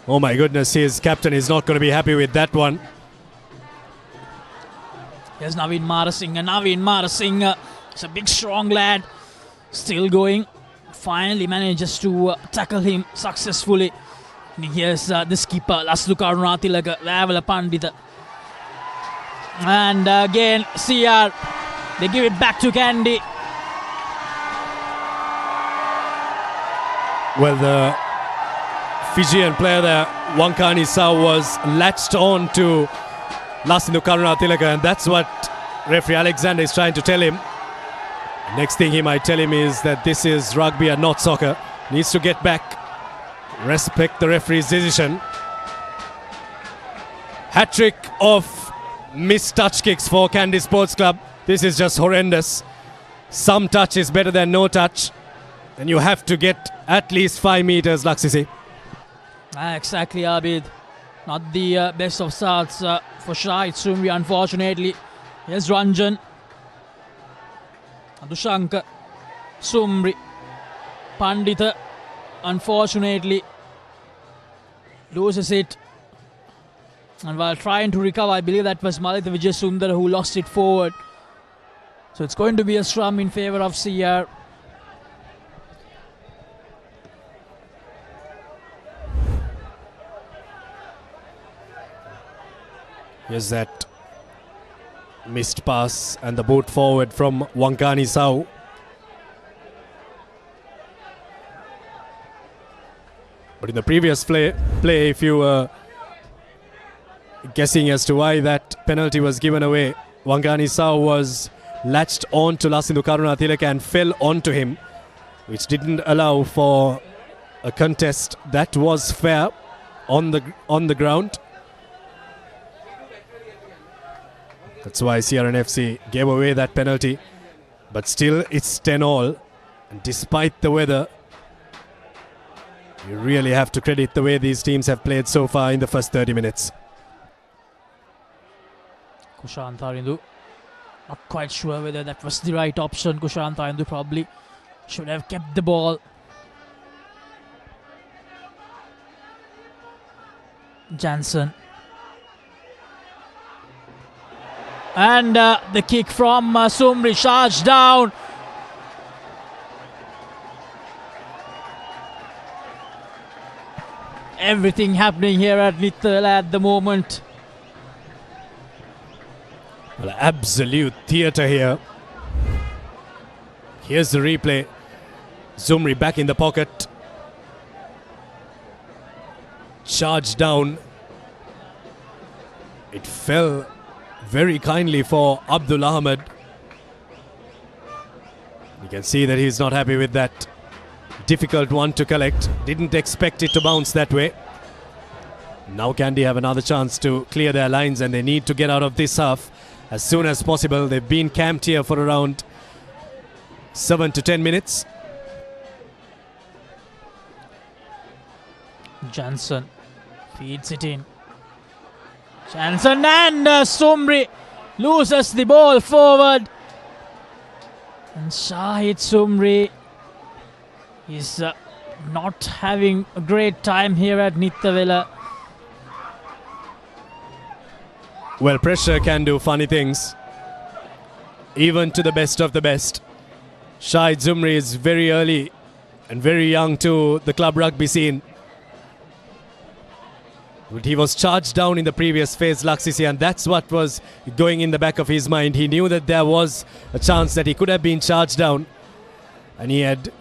Speaker 2: Oh my goodness, his captain is not going to be happy with that one.
Speaker 1: Here's Naveen Marasinghe. He's a big, strong lad. Still going. Finally manages to tackle him successfully. And here's the skipper, Laslu Karunatilaka, Nittawela Pandita. And again, CR. They give it back to Kandy.
Speaker 2: Well, the Fijian player there, Wankani Sau, was latched on to Laslu Karunatilaka, and that's what referee Alexander is trying to tell him. Next thing he might tell him is that this is rugby and not soccer. Needs to get back, respect the referee's decision. Hat-trick of missed touch kicks for Kandy Sports Club. This is just horrendous. Some touch is better than no touch, and you have to get at least 5 meters, Laksisi.
Speaker 1: Exactly, Abid. Not the best of starts for Shahid Zumri, unfortunately. Here's Ranjan. Madhushanka. Zumri. Pandita, unfortunately, loses it. And while trying to recover, I believe that was Malita Vijayasundara who lost it forward. So it's going to be a scrum in favour of CR.
Speaker 2: Here's that missed pass and the boot forward from Wankani Sau. But in the previous play, if you were guessing as to why that penalty was given away, Wankani Sau was latched on to Laslu Karunatilaka and fell onto him, which didn't allow for a contest that was fair on the ground. That's why CRN FC gave away that penalty. But still, it's 10-all. And despite the weather, you really have to credit the way these teams have played so far in the first 30 minutes.
Speaker 1: Kushan Tharindu, not quite sure whether that was the right option. Kushan Tharindu probably should have kept the ball. Jansen. And the kick from Sumri, charged down. Everything happening here at Nittawela at the moment.
Speaker 2: Well, absolute theatre here. Here's the replay. Sumri back in the pocket. Charged down. It fell very kindly for Abdul Ahmed. You can see that he's not happy with that. Difficult one to collect. Didn't expect it to bounce that way. Now Kandy have another chance to clear their lines, and they need to get out of this half as soon as possible. They've been camped here for around 7 to 10 minutes.
Speaker 1: Jansen feeds it in. Jansen and Sumri loses the ball forward. And Shahid Sumri is not having a great time here at Nittawela.
Speaker 2: Well, pressure can do funny things, even to the best of the best. Shahid Sumri is very early and very young to the club rugby scene. But he was charged down in the previous phase, Laksisi, and that's what was going in the back of his mind. He knew that there was a chance that he could have been charged down, and he had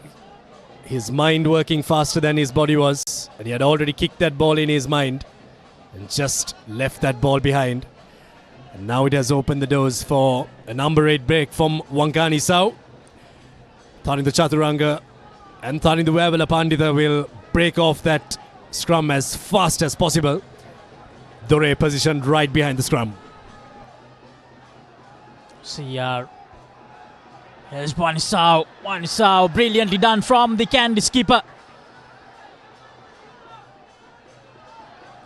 Speaker 2: his mind working faster than his body was, and he had already kicked that ball in his mind and just left that ball behind. And now it has opened the doors for a number 8 break from Wankani Sau. Tharindu Chaturanga and Tharindu Wavela Pandita will break off that scrum as fast as possible. Dore positioned right behind the scrum.
Speaker 1: CR. Here's Wanisau. Wanisau, brilliantly done from the Kandy skipper.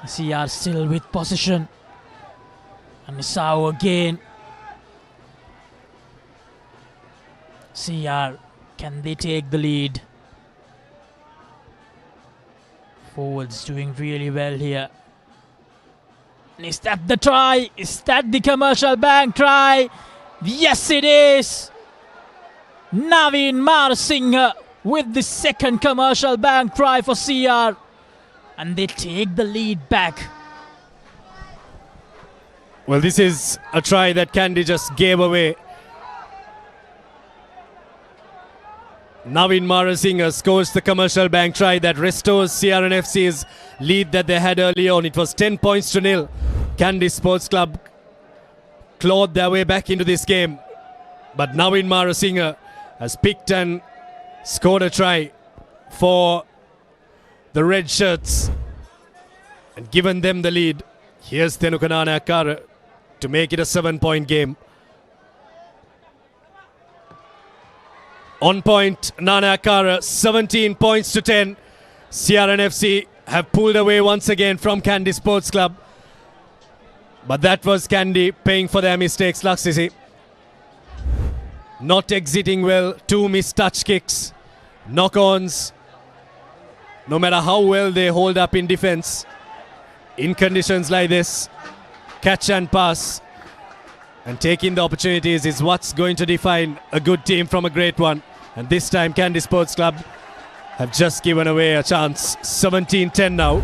Speaker 1: CR still with possession. Wanisau again. CR, can they take the lead? Forwards doing really well here. Is that the try? Is that the Commercial Bank try? Yes, it is. Naveen Marasinghe with the second Commercial Bank try for CR. And they take the lead back.
Speaker 2: Well, this is a try that Kandy just gave away. Naveen Marasinghe scores the Commercial Bank try that restores CRNFC's lead that they had early on. It was 10 points to nil. Kandy Sports Club clawed their way back into this game. But Naveen Marasinghe has picked and scored a try for the red shirts and given them the lead. Here's Tenuka Nanayakara to make it a 7-point game. On point, Nanayakara, 17 points to 10. CRNFC have pulled away once again from Kandy Sports Club. But that was Kandy paying for their mistakes, Laksisi. Not exiting well, 2 missed touch kicks, knock-ons. No matter how well they hold up in defense, in conditions like this, catch and pass and taking the opportunities is what's going to define a good team from a great one. And this time Kandy Sports Club have just given away a chance. 17-10 now.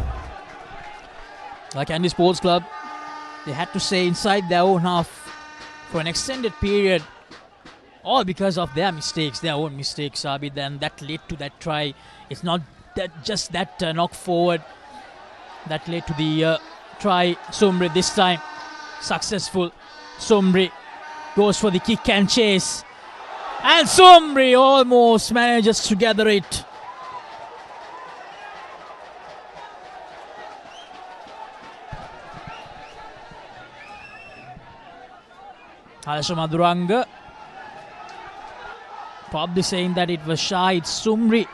Speaker 1: Like Kandy Sports Club, they had to stay inside their own half for an extended period, all because of their mistakes, their own mistakes, Abid, and that led to that try. It's not that just that knock forward that led to the try. Sumri this time successful. Sumri goes for the kick and chase, and Sumri almost manages to gather it. Harsha Maduranga probably saying that it was Shahid Sumri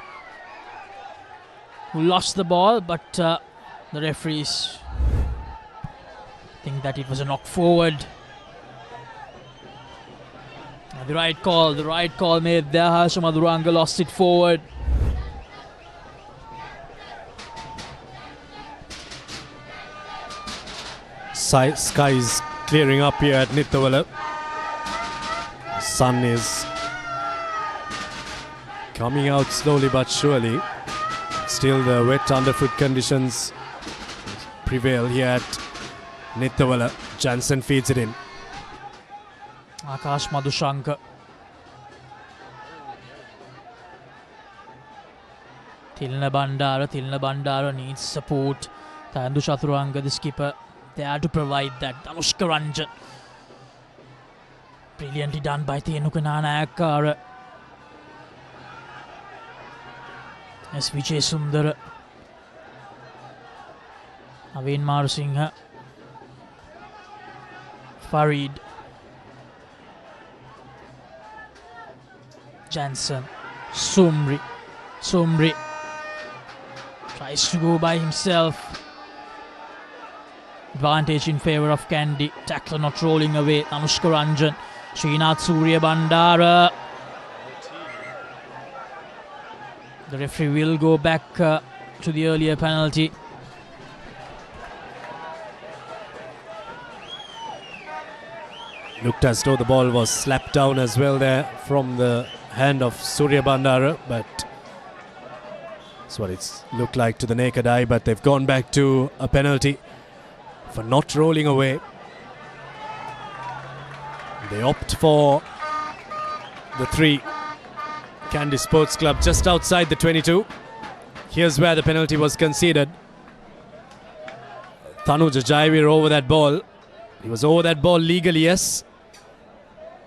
Speaker 1: who lost the ball, but the referees think that it was a knock forward. The right call made there. Hashim Aduranga lost it forward.
Speaker 2: Sky is clearing up here at Nittawela. Sun is coming out slowly but surely. Still the wet underfoot conditions prevail here at Nittawela. Jansen feeds it in.
Speaker 1: Akash Madhushankar. Tilna Bandara needs support. Thandu Chaturanga, the skipper, there to provide that. Danushka Ranjan. Brilliantly done by Thenuka Nanayakara. S. Vijay Sundara. Avin Marusingha. Farid. Jansen. Sumri tries to go by himself. Advantage in favour of Kandy. Tackler not rolling away. Anushka Ranjan. Srinath Surya Bandara. The referee will go back to the earlier penalty.
Speaker 2: Looked as though the ball was slapped down as well there from the hand of Surya Bandara, but that's what it's looked like to the naked eye. But they've gone back to a penalty for not rolling away. They opt for the 3. Kandy Sports Club just outside the 22. Here's where the penalty was conceded. Tanuja Jaivir over that ball. He was over that ball legally, yes.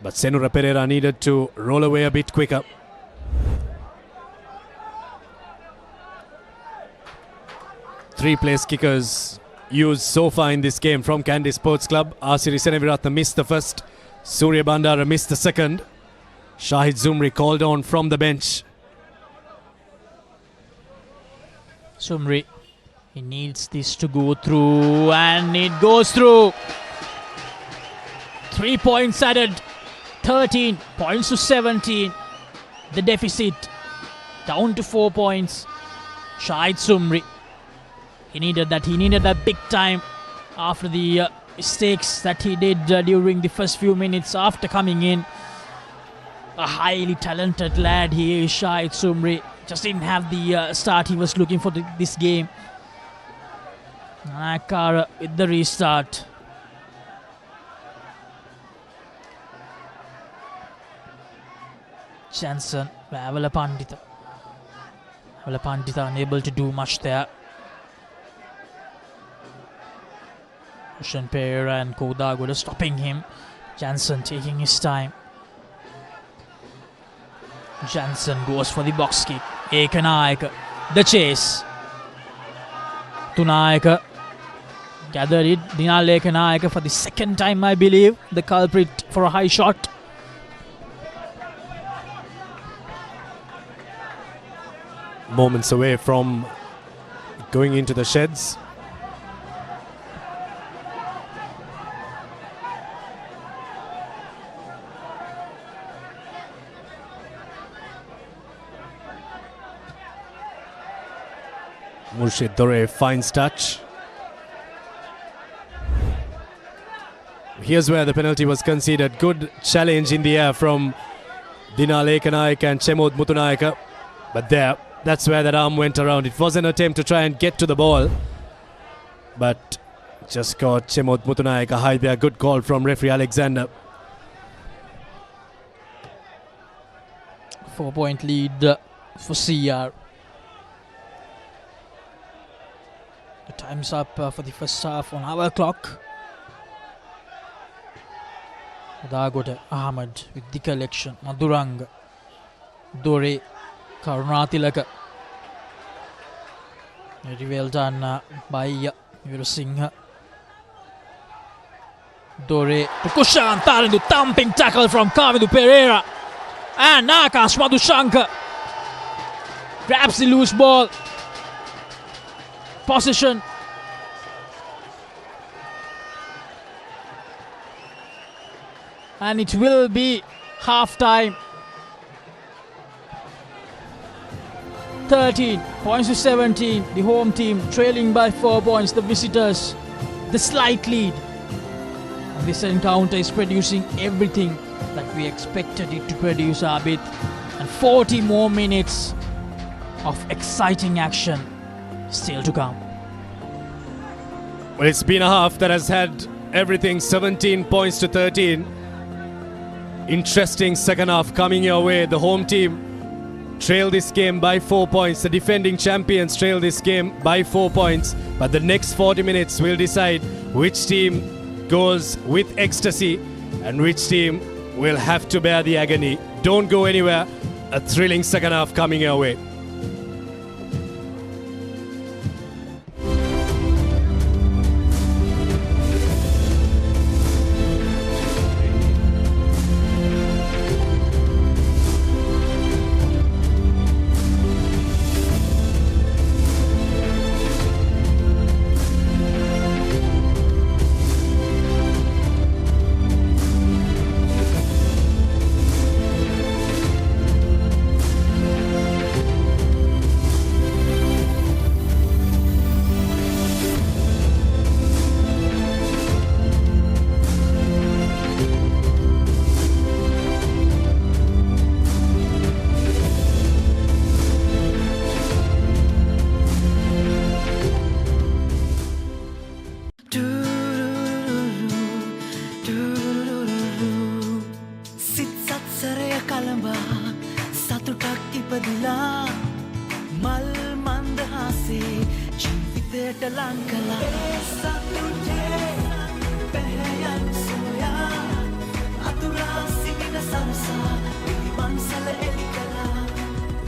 Speaker 2: But Senura Pereira needed to roll away a bit quicker. Three place kickers used so far in this game from Kandy Sports Club. Asiri Seneviratna missed the first. Surya Bandara missed the second. Shahid Zumri called on from the bench.
Speaker 1: Sumri, he needs this to go through, and it goes through. 3 points added. 13 points to 17. The deficit down to 4 points. Shahid Sumri. He needed that big time after the mistakes that he did during the first few minutes after coming in. A highly talented lad he is, Shahid Sumri. Just didn't have the start he was looking for this game. Nanayakara with the restart. Jansen, Nittawela Pandita. Nittawela Pandita unable to do much there. Ushan Pereira and Kodagoda stopping him. Jansen taking his time. Jansen goes for the box kick. Ekanayaka, the chase. Tunayaka gathered it. Dinal Ekanayaka for the second time, I believe. The culprit for a high shot.
Speaker 2: Moments away from going into the sheds. Murshid Dore finds touch. Here's where the penalty was conceded. Good challenge in the air from Dinal Ekanayaka and Chemod Mutunayaka. But that's where that arm went around. It was an attempt to try and get to the ball, but just got Chemod Mutunayaka high there. Good call from referee Alexander.
Speaker 1: 4 point lead for CR. The time's up for the first half on our clock. Dagoda Ahmad with the collection. Maduranga, Dore, Karunatilaka. Very well done by Virusingha. Dore to Kushan Tarandu, thumping tackle from Kavidu Pereira. And Nakas Madhushankar grabs the loose ball. Possession. And it will be half time. 13 points to 17. The home team trailing by 4 points. The visitors, the slight lead. And this encounter is producing everything that we expected it to produce, Abid. And 40 more minutes of exciting action still to come.
Speaker 2: Well, it's been a half that has had everything 17 points to 13. Interesting second half coming your way. The home team trail this game by 4 points. The defending champions trail this game by 4 points. But the next 40 minutes will decide which team goes with ecstasy and which team will have to bear the agony. Don't go anywhere. A thrilling second half coming your way.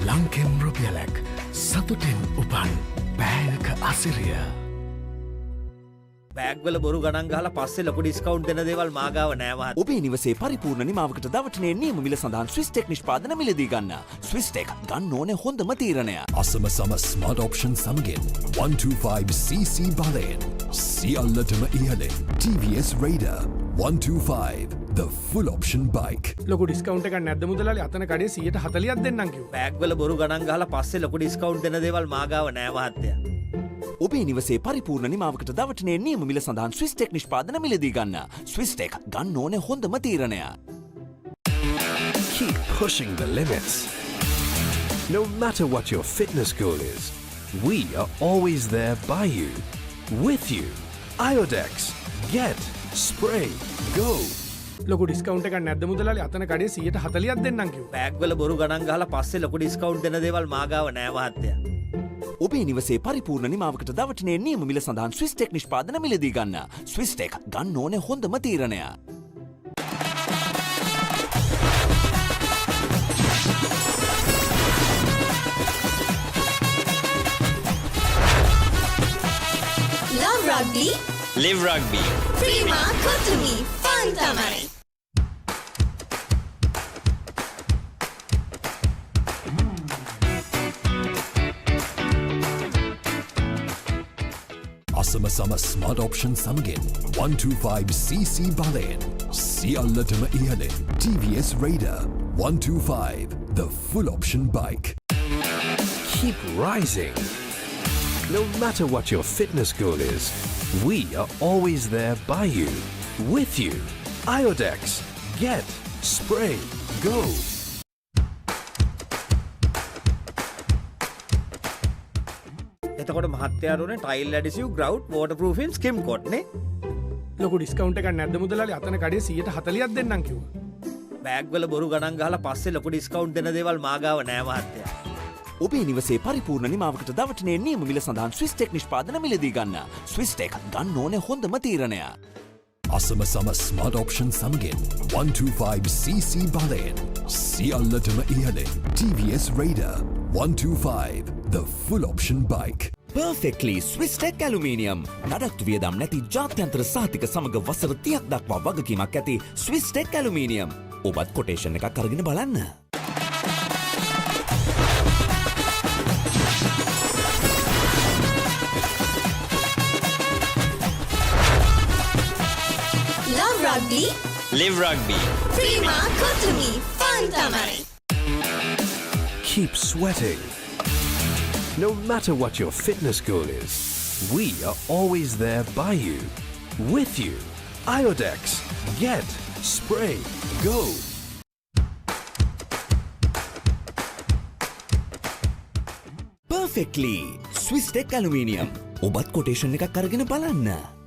Speaker 3: ලංකෙම් රුපියලක් සතුටෙන් උපන් බෑයක අසිරිය.
Speaker 4: බෑග්වල බොරු ගණන් ගහලා පස්සේ ලොකු discount දෙන දේවල් මාගාව නෑ මහත්තයා.
Speaker 5: ඔබේ නිවසේ පරිපූර්ණ නිමාවකට දවටනේ නියම මිල සඳහන් ස්විස් ටෙක් නිෂ්පාදන මිලදී ගන්න. ස්විස් ටෙක් ගන්න ඕනේ හොඳම තීරණය.
Speaker 3: අසම සම ස්මාර්ට් ඔප්ෂන් සමගින් 125cc බලයෙන් සියල්ලටම ඉහළින් TVS Raider 125 the full option bike.
Speaker 7: ලොකු ඩිස්කවුන්ට් එකක් නැද්ද මුදලාලි? අතන කඩේ 140ක් දෙන්නම් කිව්වා.
Speaker 4: බෑග්වල බොරු ගණන් ගහලා පස්සේ ලොකු ඩිස්කවුන්ට් දෙන දේවල් මාගාව නෑ මහත්තයා.
Speaker 5: ඔබේ නිවසේ පරිපූර්ණ නිමාවකට දවටනේ නියම මිල සඳහන් ස්විස් ටෙක් නිෂ්පාදන මිලදී ගන්න. ස්විස් ටෙක් ගන්න ඕනේ හොඳම තීරණය.
Speaker 3: Keep pushing the limits. No matter what your fitness goal is, we are always there by you, with you. Iodex. Get, spray, go.
Speaker 7: ලොකු ඩිස්කවුන්ට් එකක් නැද්ද මුදලාලි? අතන කඩේ 140ක් දෙන්නම් කිව්වා.
Speaker 4: බෑග්වල බොරු ගණන් ගහලා පස්සේ ලොකු ඩිස්කවුන්ට් දෙන දේවල් මාගාව නෑ මහත්තයා.
Speaker 5: ඔබේ නිවසේ පරිපූර්ණ නිමාවකට දවටනේ නියම මිල සඳහන් ස්විස් ටෙක් නිෂ්පාදන මිලදී ගන්න. ස්විස් ටෙක් ගන්න ඕනේ හොඳම තීරණය.
Speaker 8: Love rugby.
Speaker 9: Live rugby.
Speaker 8: Prima Kotumi. Fun tamari.
Speaker 3: අසම සම ස්මාර්ට් ඔප්ෂන් සමගින් 125cc බලයෙන් සියල්ලටම ඉහළින් TVS Raider 125 the full option bike. Keep rising. No matter what your fitness goal is, we are always there by you, with you. Iodex. Get, spray, go.
Speaker 4: එතකොට මහත්තයාට උනේ tile ඇඩිසිව් ග්‍රවුට් වෝටර්ප්‍රූෆින් ස්කිම් කොට් නේ.
Speaker 7: ලොකු discount එකක් නැද්ද මුදලාලි? අතන කඩේ 140ක් දෙන්නම් කිව්වා.
Speaker 4: බෑග්වල බොරු ගණන් ගහලා පස්සේ ලොකු ඩිස්කවුන්ට් දෙන දේවල් මාගාව නෑ මහත්තයා.
Speaker 5: ඔබේ නිවසේ පරිපූර්ණ නිමාවකට දවටනේ නියම මිල සඳහන් ස්විස් ටෙක් නිෂ්පාදන මිලදී ගන්න. ස්විස් ටෙක් ගන්න ඕනේ හොඳම තීරණය.
Speaker 3: අසම සම ස්මාර්ට් ඔප්ෂන් සමගින් 125cc බලයෙන් සියල්ලටම ඉහළින් TVS Raider 125 the full option bike.
Speaker 5: Perfectly Swiss Tech Aluminium. නඩත්තු වියදම් නැති ජාත්‍යන්තර සහතික සමග වසර 30ක් දක්වා වගකීමක් ඇති Swiss Tech Aluminium. ඔබත් කොටේෂන් එකක් අරගෙන බලන්න.
Speaker 8: Rugby.
Speaker 9: Live rugby.
Speaker 8: Prima Kotumi Fun Tamari.
Speaker 3: Keep sweating. No matter what your fitness goal is, we are always there by you, with you. Iodex. Get. Spray. Go.
Speaker 5: Perfectly. Swiss Tech Aluminium. ඔබත් quotation එකක් අරගෙන බලන්න.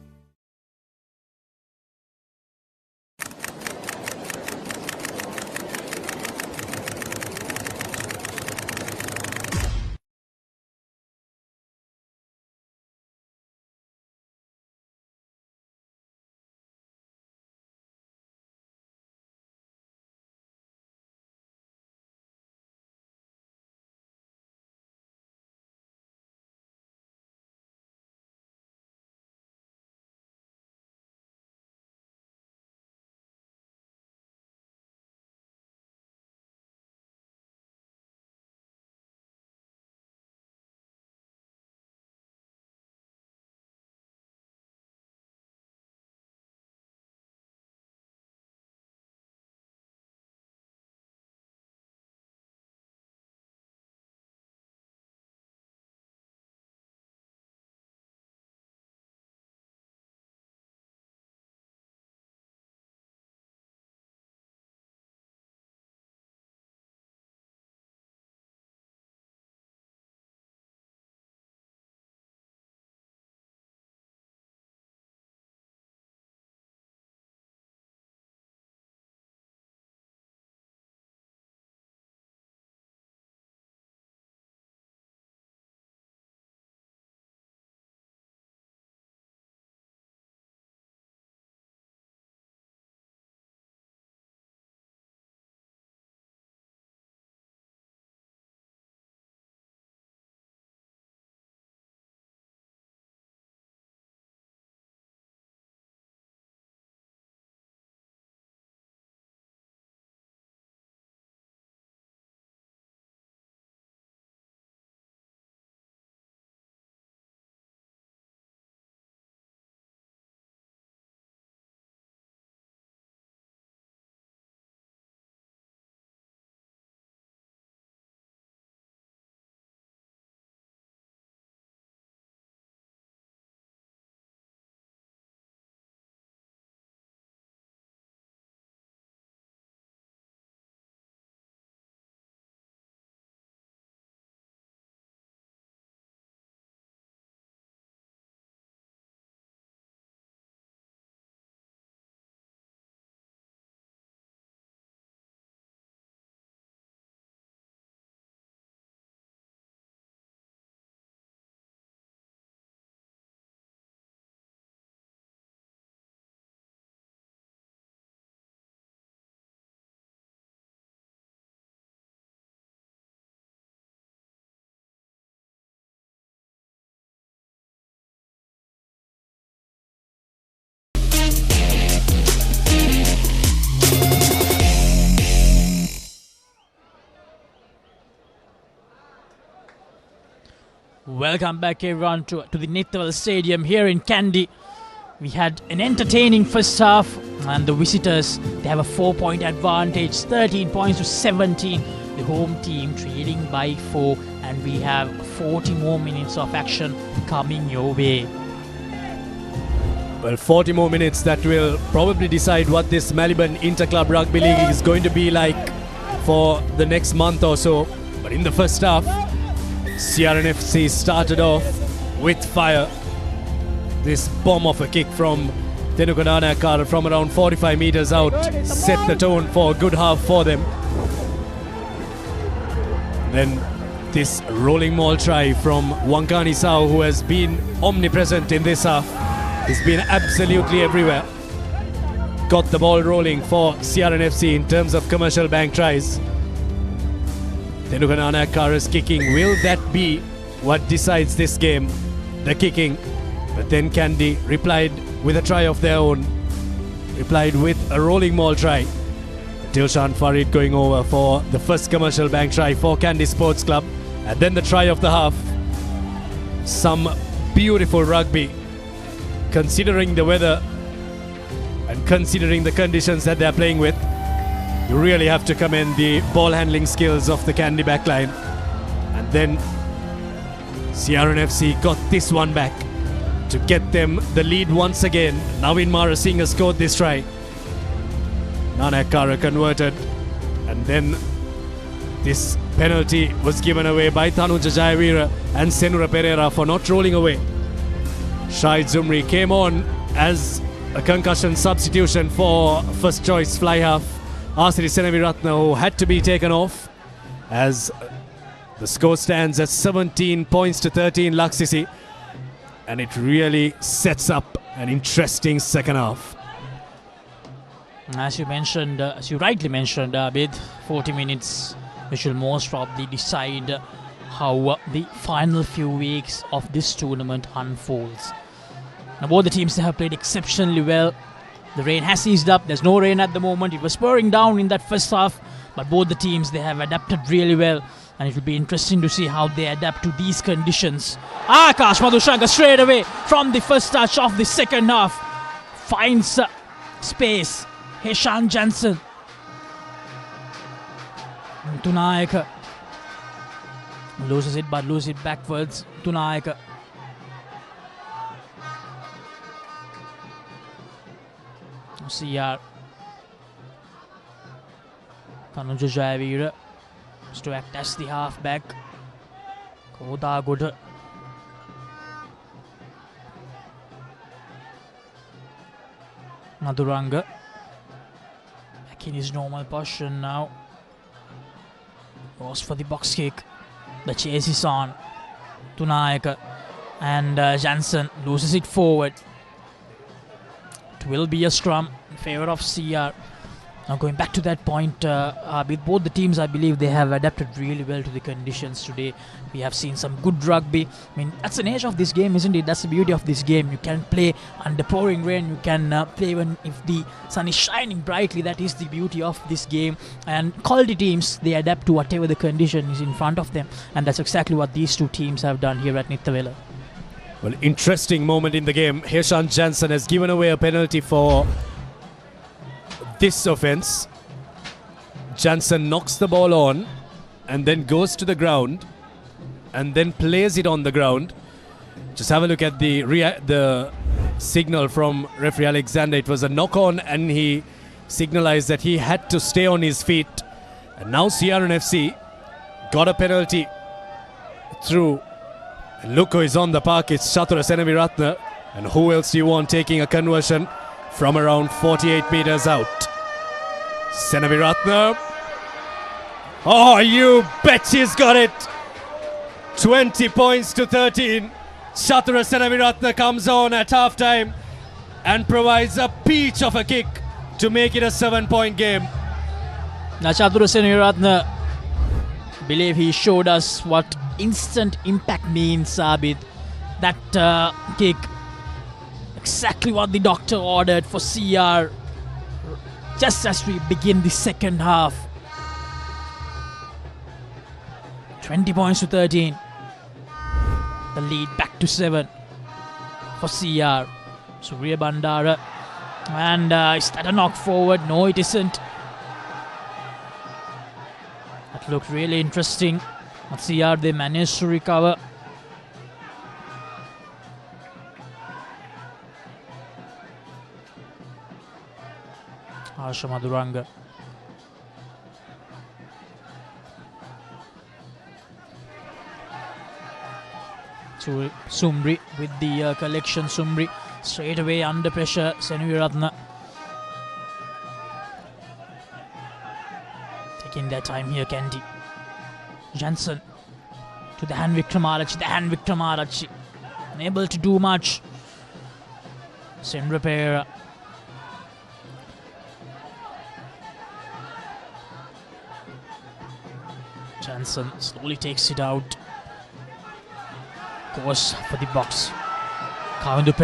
Speaker 1: Welcome back everyone to the Nittawela Stadium here in Kandy. We had an entertaining first half and the visitors, they have a 4-point advantage, 13 points to 17. The home team trailing by 4 and we have 40 more minutes of action coming your way.
Speaker 2: Well, 40 more minutes that will probably decide what this Maliban Inter-Club Rugby League is going to be like for the next month or so. But in the first half, CRNFC started off with fire. This bomb of a kick from Dialog from around 45 meters out set the tone for a good half for them. Then this rolling maul try from Wankani Sao, who has been omnipresent in this half. He's been absolutely everywhere. Got the ball rolling for CRNFC in terms of commercial bank tries. Dialog kicking. Will that be what decides this game? The kicking. But then Kandy replied with a try of their own. Replied with a rolling maul try. Dilshan Farid going over for the first commercial bank try for Kandy Sports Club. And then the try of the half. Some beautiful rugby. Considering the weather, And considering the conditions that they're playing with, you really have to commend the ball handling skills of the Kandy backline. And then CRNFC got this one back to get them the lead once again. Navin Marasinghe scored this try. Nanakara converted, and then this penalty was given away by Tanuja Jayavira and Senura Pereira for not rolling away. Shahid Zumri came on as a concussion substitution for first choice fly half Asiri Senaviratne, who had to be taken off, as the score stands at 17 points to 13 Laksisi, and it really sets up an interesting second half.
Speaker 1: As you mentioned, as you rightly mentioned, Abid, 40 minutes which will most probably decide how the final few weeks of this tournament unfolds. Now both the teams, they have played exceptionally well. The rain has eased up. There's no rain at the moment. It was pouring down in that first half, but both the teams, they have adapted really well, and it will be interesting to see how they adapt to these conditions. Akash Madhushanka straight away from the first touch of the second half finds space. Heshan Jansen. Tunayaka loses it, but loses it backwards. Tunayaka. CR. Tanuja Jayavira is to act as the halfback. Koda good. Madhuranga back in his normal position now. Goes for the box kick. The chase is on. Tunayaka and Jansen loses it forward. It will be a scrum in favor of CR. Now going back to that point, with both the teams, I believe they have adapted really well to the conditions today. We have seen some good rugby. I mean, that's the nature of this game, isn't it? That's the beauty of this game. You can play under pouring rain. You can play when if the sun is shining brightly. That is the beauty of this game. And quality teams, they adapt to whatever the condition is in front of them. And that's exactly what these two teams have done here at Nittawela.
Speaker 2: Well, interesting moment in the game. Heshan Jansen has given away a penalty for this offense. Jansen knocks the ball on and then goes to the ground and then plays it on the ground. Just have a look at the signal from referee Alexander. It was a knock on, and he signalized that he had to stay on his feet. And now CRNFC got a penalty through. And look who is on the park. It's Chatura Senaviratne. And who else do you want taking a conversion from around 48 meters out? Senaviratne. Oh, you bet she's got it. 20 points to 13. Chatura Senaviratne comes on at halftime and provides a peach of a kick to make it a 7-point game.
Speaker 1: Now Chatura Senaviratne, believe he showed us what instant impact means, Abid. That kick, exactly what the doctor ordered for CR just as we begin the second half. 20 points to 13. The lead back to 7 for CR. Surya Bandara. And is that a knock forward? No, it isn't. That looked really interesting. But CR, they managed to recover. Harsha Madhuranga. To Sumri with the collection. Sumri straight away under pressure. Senaviratne taking their time here. Kandy. Jansen to the hand Vikramarachi. Unable to do much. Senra Pereira. Jansen slowly takes it out. Goes for the box. Kavindu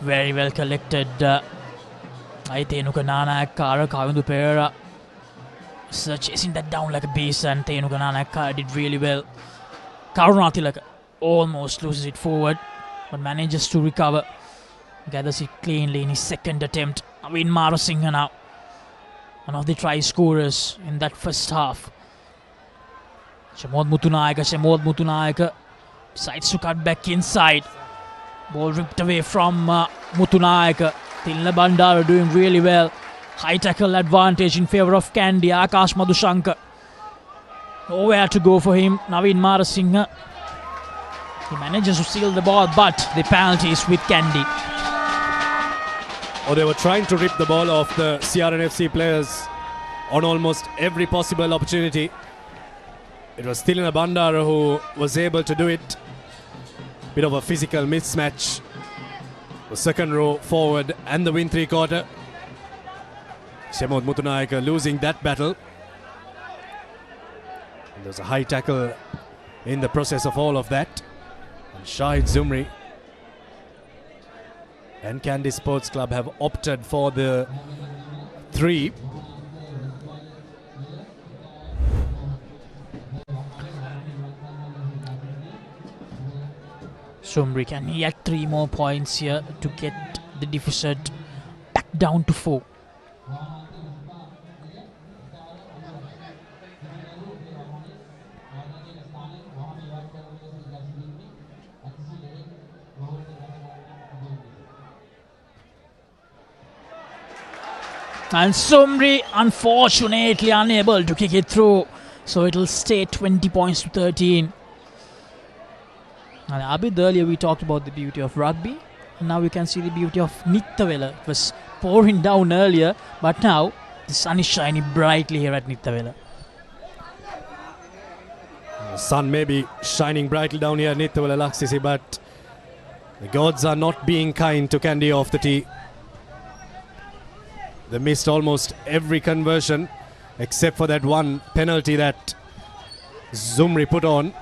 Speaker 1: very well collected. Tenuka Nanakara, Kavindu Pereira chasing that down like a beast, and Tenuka Nanakara did really well. Karunathilaka almost loses it forward, but manages to recover. gathers it cleanly in his second attempt. Naveen Marasinghe now, one of the try scorers in that first half. Shamoth Muttunayaka decides to cut back inside. Ball ripped away from Muttunayaka. Tilna Bandara doing really well. High tackle advantage in favour of Kandy. Akash Madhushankar. Nowhere to go for him. Naveen Marasinghe. He manages to steal the ball, but the penalty is with Kandy.
Speaker 2: They were trying to rip the ball off the CRNFC players on almost every possible opportunity. It was Tilna Bandara who was able to do it. Bit of a physical mismatch. The second row forward and the wing three-quarter. Shamoth Muttunayaka losing that battle. And there's a high tackle in the process of all of that. And Shahid Zumri and Kandy Sports Club have opted for the 3.
Speaker 1: Zumri, can he add 3 more points here to get the deficit back down to 4? And Zumri unfortunately unable to kick it through, so it'll stay 20 points to 13. And Abid, earlier we talked about the beauty of rugby, and now we can see the beauty of Nittawela. It was pouring down earlier, but now the sun is shining brightly here at Nittawela.
Speaker 2: The sun may be shining brightly down here at Nittawela Laksisi, but the gods are not being kind to Kandy off the tee. They missed almost every conversion except for that one penalty that Zumri put on.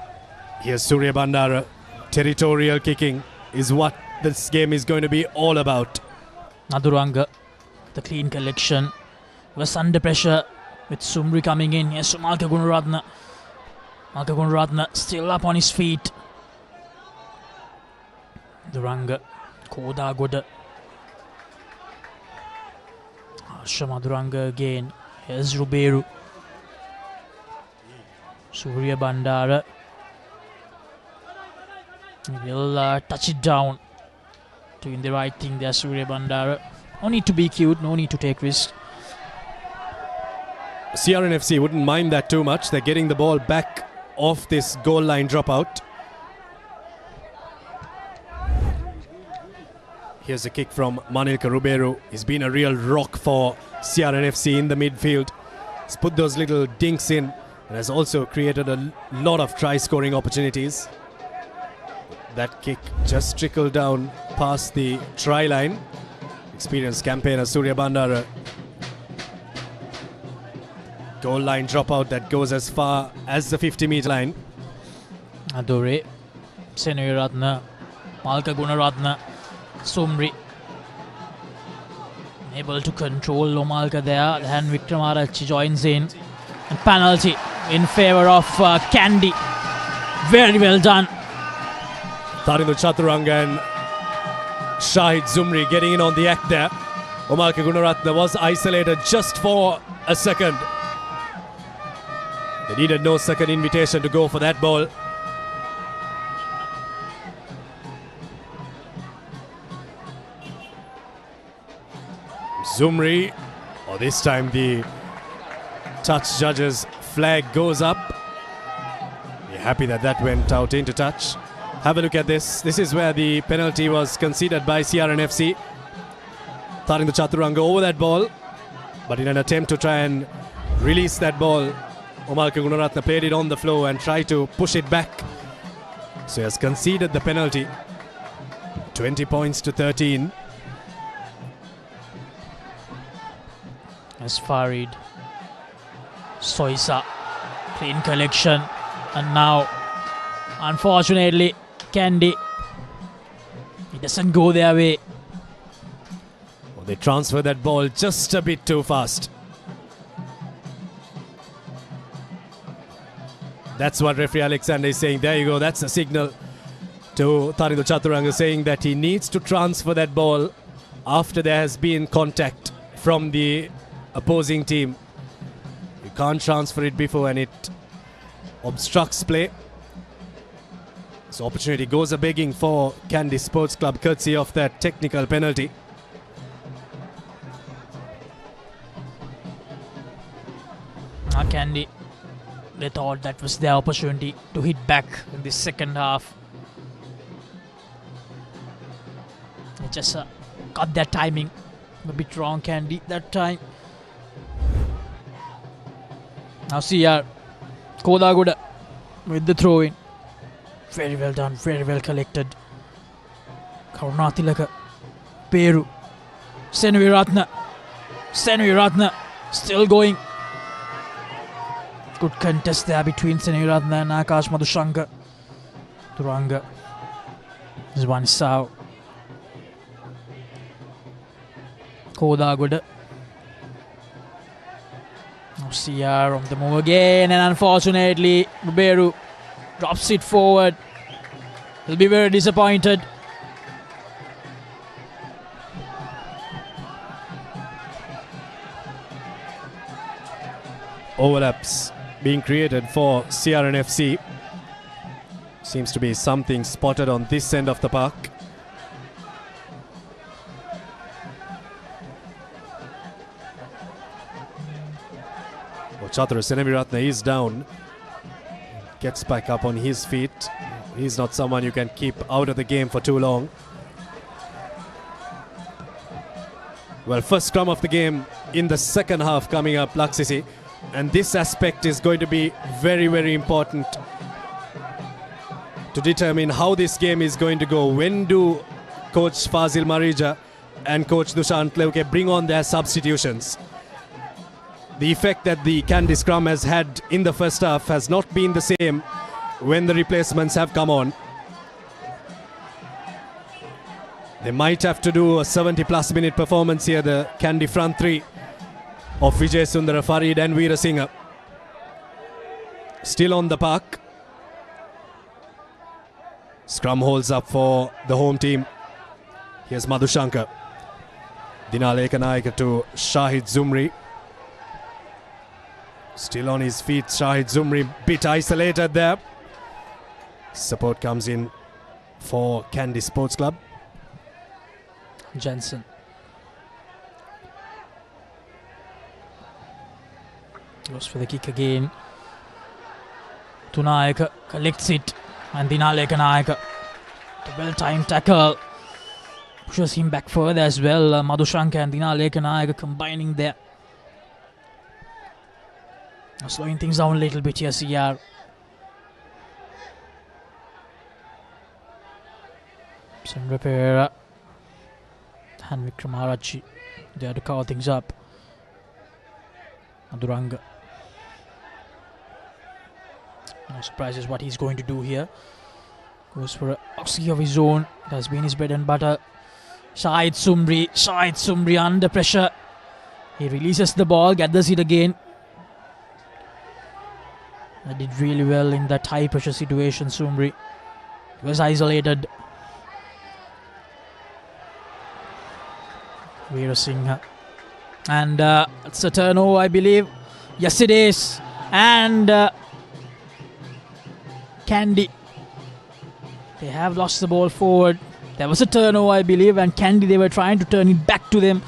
Speaker 2: Here's Surya Bandara. Territorial kicking is what this game is going to be all about.
Speaker 1: Naduranga, the clean collection, was under pressure with Zumri coming in. Here's Malka Gunaratne. Malka Gunaratne still up on his feet. Duranga, Koda Goda. Harsha Maduranga again. Here's Ruberu. Surya Bandara. He will touch it down. Doing the right thing there, Surya Bandara. No need to be cute, no need to take risks.
Speaker 2: CRNFC wouldn't mind that too much. They're getting the ball back off this goal line dropout. Here's a kick from Manilka Ruberu. He's been a real rock for CRNFC in the midfield. He's put those little dinks in and has also created a lot of try-scoring opportunities. That kick just trickled down past the try line. Experienced campaigner Surya Bandara. Goal line dropout that goes as far as the 50-meter line.
Speaker 1: Adore, Senayaratne, Malka Gunaratne, Zumri. Able to control Lomalka there. Then Vikramarachchi joins in. And penalty in favour of Kandy. Very well done.
Speaker 2: Tharindu Chaturanga and Shahid Zumri getting in on the act there. Omalka Gunaratne was isolated just for a second. They needed no second invitation to go for that ball. Zumri, this time the touch judge's flag goes up. We're happy that that went out into touch. Have a look at this. This is where the penalty was conceded by CRNFC. Tharindu Chaturanga over that ball, but in an attempt to try and release that ball, Omalka Gunaratne played it on the floor and tried to push it back. So he has conceded the penalty. 20 points to 13.
Speaker 1: As Farid, Soisa, clean collection, and now, unfortunately, Kandy, it doesn't go their way.
Speaker 2: They transfer that ball just a bit too fast. That's what referee Alexander is saying. There you go, that's a signal. to Tharidu Chaturanga, saying that he needs to transfer that ball after there has been contact from the opposing team. You can't transfer it before and it obstructs play. So opportunity goes a begging for Kandy Sports Club, courtesy of that technical penalty.
Speaker 1: Kandy, they thought that was their opportunity to hit back in the second half. They just got their timing a bit wrong, Kandy, that time. Now CR Kodaguda with the throw in. Very well done, very well collected. Karunatilaka, Peru, Senviratna, still going. Good contest there between Senviratna and Akash Madhushanka. Duranga. This one is out. Kodaguda. Now CR on the move again, and unfortunately Ruberu drops it forward. He'll be very disappointed.
Speaker 2: Overlaps being created for CRNFC. Seems to be something spotted on this end of the park. Chatru Senviratna is down. Gets back up on his feet. He's not someone you can keep out of the game for too long. Well, first scrum of the game in the second half coming up, Laksisi. And this aspect is going to be very, very important to determine how this game is going to go. When do Coach Fazil Marija and Coach Dushant Leuke bring on their substitutions? The effect that the Kandy scrum has had in the first half has not been the same when the replacements have come on. They might have to do a 70+ minute performance here, the Kandy front three of Vijay Sundara, Farid and Veera Singh. Still on the park. Scrum holds up for the home team. Here's Madhushanka. Dinaleka Naika to Shahid Zumri. Still on his feet, Shahid Zumri, bit isolated there. Support comes in for Kandy Sports Club.
Speaker 1: Jensen. Goes for the kick again. Tunayaka collects it, and Dinaleka Naika, the well-timed tackle, pushes him back further as well. Madhushanka and Dinaleka Naika combining there. Slowing things down a little bit here, CR. Sandra Pereira and Vikram Harachi there to cover things up. Aduranga. No surprises what he's going to do here. Goes for a oxy of his own. That's been his bread and butter. Shahid Sumri under pressure. He releases the ball, gathers it again. I did really well in that high pressure situation, Sumri. He was isolated. Veera Singh. And it's a turnover, I believe. Yes, it is. And Kandy. They have lost the ball forward. There was a turnover, I believe, and Kandy, they were trying to turn it back to them.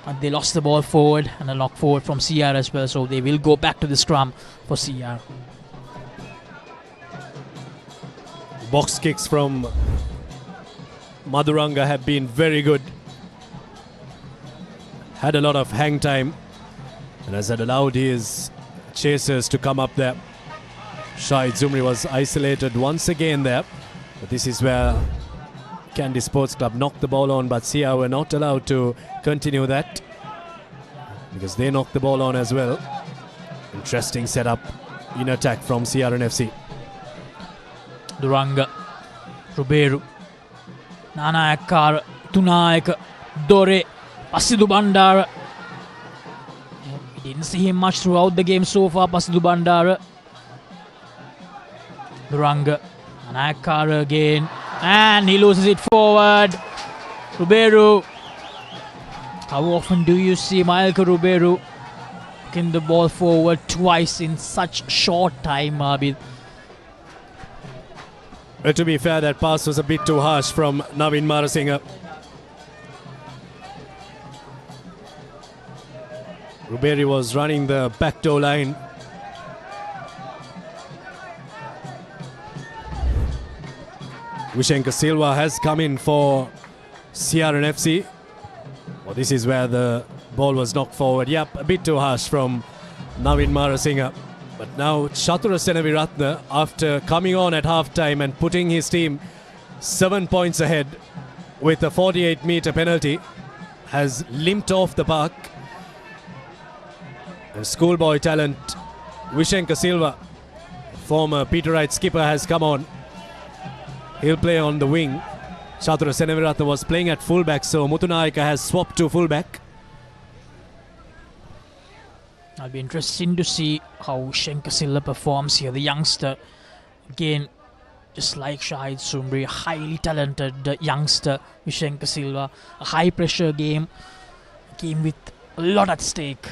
Speaker 1: But they lost the ball forward and a knock forward from CR as well. So they will go back to the scrum for CR.
Speaker 2: Box kicks from Madhuranga have been very good. Had a lot of hang time and has allowed his chasers to come up there. Shahid Zumri was isolated once again there. But this is where Kandy Sports Club knocked the ball on, but CR were not allowed to continue that because they knocked the ball on as well. Interesting setup in attack from CRNFC.
Speaker 1: Duranga, Ruberu, Nanayakar, Tunayaka, Dore, Pasidu Bandara. We didn't see him much throughout the game so far, Pasidu Bandara. Duranga, Nanayakar again, And he loses it forward. Ruberu. How often do you see Mailka Ruberu kicking the ball forward twice in such short time, Abid?
Speaker 2: To be fair, that pass was a bit too harsh from Navin Marasinga. Ruberu was running the backdoor line. Vishenka Silva has come in for CRNFC. Well, this is where the ball was knocked forward. Yep, a bit too harsh from Navin Marasinga. But now Chatura Senaviratne, after coming on at half-time and putting his team 7 points ahead with a 48-meter penalty, has limped off the park. And schoolboy talent Vishenka Silva, former Peter Wright skipper, has come on. He'll play on the wing. Chatura Senaviratne was playing at fullback, so Mutunayaka has swapped to fullback.
Speaker 1: It'll be interesting to see how Vishenka Silva performs here. The youngster, again, just like Shahid Sumri, highly talented youngster Vishenka Silva. A high pressure game, a game with a lot at stake.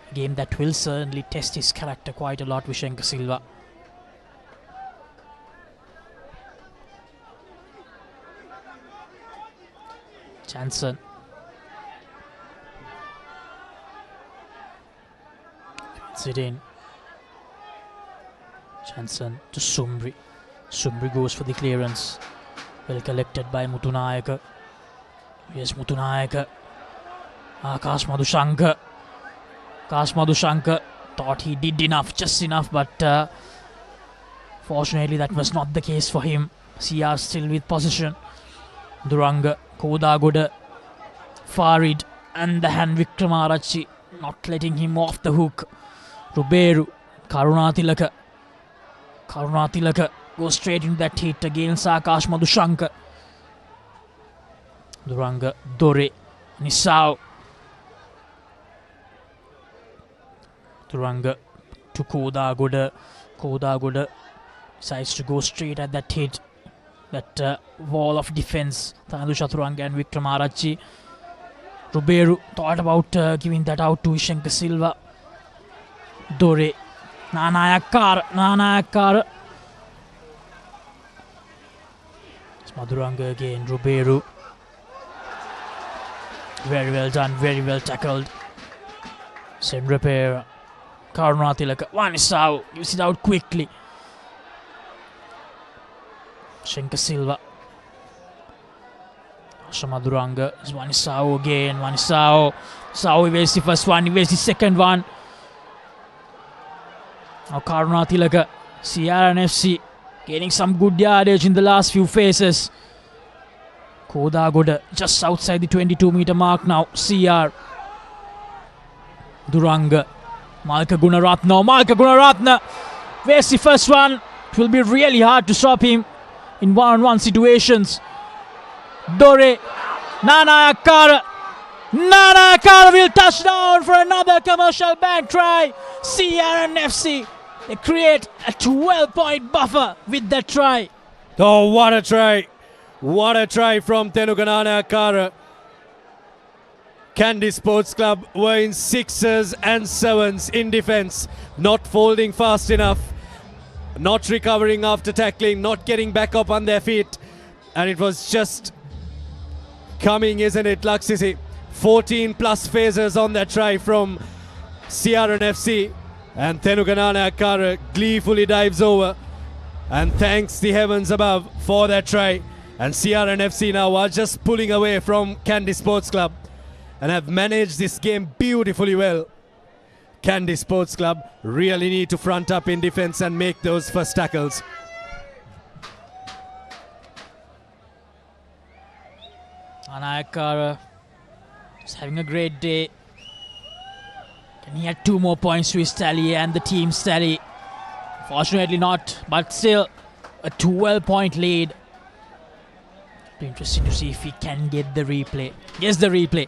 Speaker 1: A game that will certainly test his character quite a lot, Vishenka Silva. Jansen. It in. Jansen to Sumri. Sumri goes for the clearance. Well collected by Mutunayaka. Yes, Mutunayaka. Akash Madhushankar. Akash Madhushankar thought he did enough, just enough, but fortunately that was not the case for him. CR still with possession. Duranga, Kodagoda, Farid, and the hand Vikramarachi not letting him off the hook. Ruberu, Karunatilaka. Karunatilaka goes straight into that hit against Akash Madhushankar. Duranga, Dore, Nisao. Duranga to Kodagoda. Kodagoda decides to go straight at that hit. That wall of defense. Thandu Chaturanga and Vikramarachi. Ruberu thought about giving that out to Vishenka Silva. Dore. Nanayakar. It's Madhuranga again. Ruberu. Very well done. Very well tackled. Same repair. Karunatilaka. Vanisau gives it out quickly. Vishenka Silva. Madhuranga. Vanisau again. Vanisau. Sau evades the first one. Evades the second one. Now Karunatilaka. CRNFC gaining some good yardage in the last few phases. Kodagoda just outside the 22-meter mark now. CR. Duranga. Malka Gunaratna. Where's the first one? It will be really hard to stop him in one-on-one situations. Dore. Nanayakar will touch down for another commercial bank try. CRNFC, they create a 12-point buffer with that try.
Speaker 2: Oh, what a try. What a try from Tenuganana Akara. Kandy Sports Club were in 6s and 7s in defense, not folding fast enough, not recovering after tackling, not getting back up on their feet. And it was just coming, isn't it, Laksisi? 14 plus phases on that try from CRNFC. And Tenuganana Akara gleefully dives over and thanks the heavens above for that try. And CRNFC now are just pulling away from Kandy Sports Club and have managed this game beautifully well. Kandy Sports Club really need to front up in defense and make those first tackles.
Speaker 1: Anayakara is having a great day. Can he add 2 more points to his tally and the team's tally? Fortunately not, but still a 12-point lead. Be interesting to see if he can get the replay. Yes, the replay.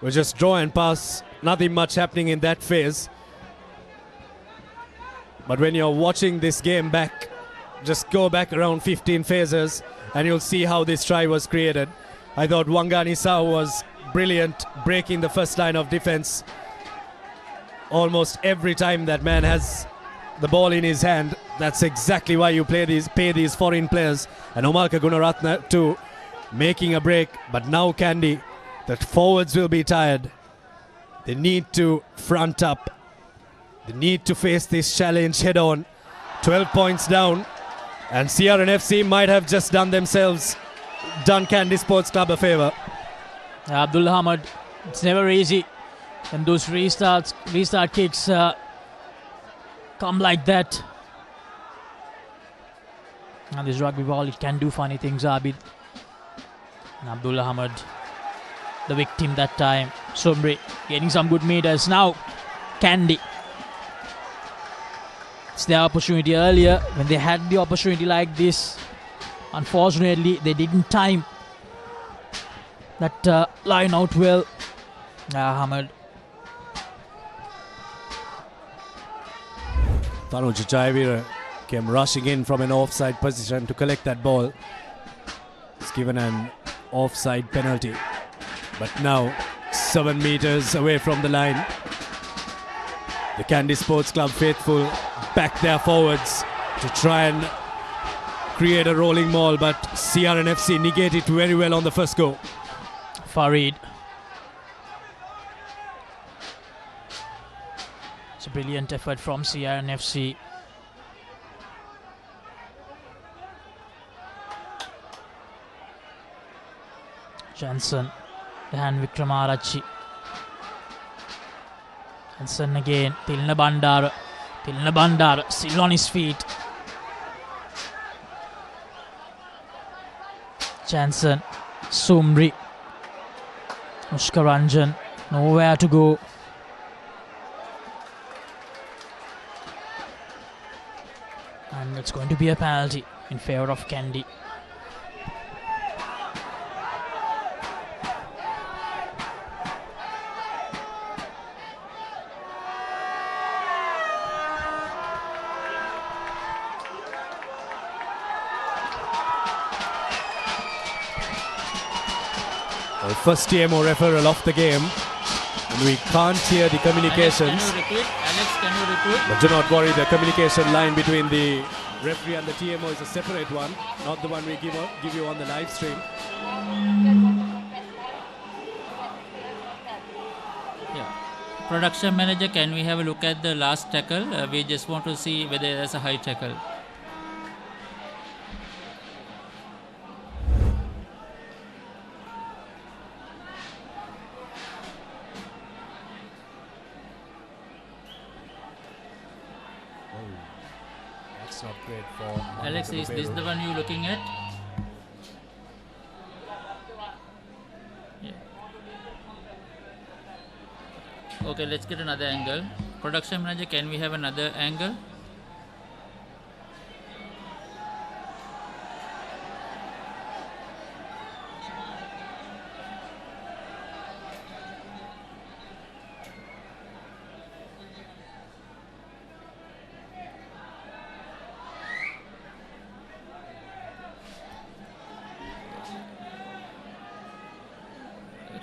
Speaker 2: We'll just draw and pass. Nothing much happening in that phase. But when you're watching this game back, just go back around 15 phases and you'll see how this try was created. I thought Wangani Sao was brilliant breaking the first line of defense. Almost every time that man has the ball in his hand, that's exactly why you pay these foreign players. And Omarka Gunaratna too, making a break. But now Kandy, the forwards will be tired. They need to front up. They need to face this challenge head on. 12 points down. And CRNFC might have just done Kandy Sports Club a favour.
Speaker 1: Abdul Hamad, it's never easy when those restart kicks come like that. And this rugby ball, it can do funny things, Abid. And Abdul Hamad, the victim that time. Somri getting some good meters. Now, Kandy. It's their opportunity earlier when they had the opportunity like this. Unfortunately, they didn't time that line out well. Hamad.
Speaker 2: Tanuj Jayavira came rushing in from an offside position to collect that ball. He's given an offside penalty. But now, 7 meters away from the line. The Kandy Sports Club faithful back their forwards to try and create a rolling maul, but CRNFC negate it very well on the first go.
Speaker 1: Farid. It's a brilliant effort from CRNFC. Jensen, Dan Vikramarachi. Jensen again, Tilna Bandar still on his feet. Jensen, Sumri, Mushkaranjan, nowhere to go. And it's going to be a penalty in favor of Kandy.
Speaker 2: Well, first TMO referral of the game. And we can't hear the communications.
Speaker 1: Alex, can you repeat?
Speaker 2: But do not worry, the communication line between the referee and the TMO is a separate one, not the one we give you on the live stream.
Speaker 11: Yeah. Production manager, can we have a look at the last tackle? We just want to see whether there's a high tackle.
Speaker 2: That's not great for
Speaker 11: Alex, is this the one you're looking at? Yeah. Okay, let's get another angle. Production manager, can we have another angle?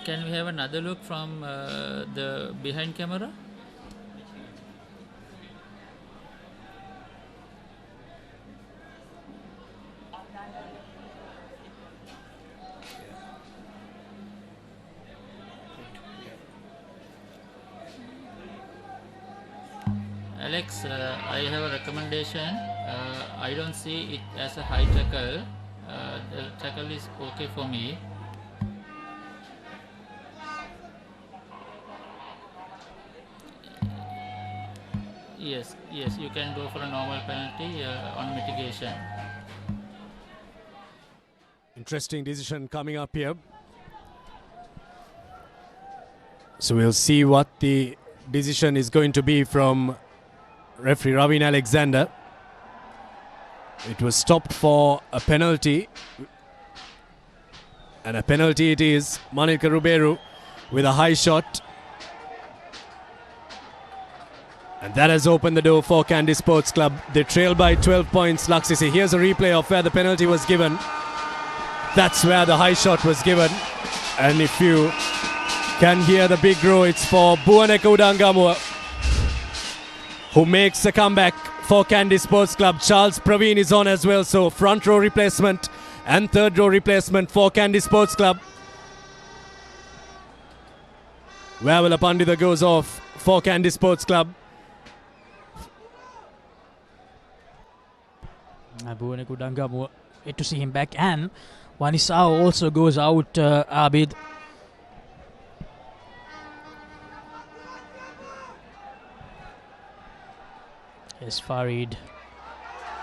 Speaker 11: Can we have another look from the behind camera? Alex, I have a recommendation. I don't see it as a high tackle. The tackle is okay for me. Yes, you can go for a normal penalty on mitigation.
Speaker 2: Interesting decision coming up here. So we'll see what the decision is going to be from referee Ravin Alexander. It was stopped for a penalty. And a penalty it is. Manika Ruberu with a high shot. And that has opened the door for Kandy Sports Club. They trail by 12 points, Laksisi. Here's a replay of where the penalty was given. That's where the high shot was given. And if you can hear the big row, it's for Buaneka Udangamua, who makes a comeback for Kandy Sports Club. Charles Praveen is on as well, so front row replacement and third row replacement for Kandy Sports Club. Wawala Pandita goes off for Kandy Sports Club.
Speaker 1: Buaneka Udangamua, great to see him back, and Wanisao also goes out, Abid. Here's Farid.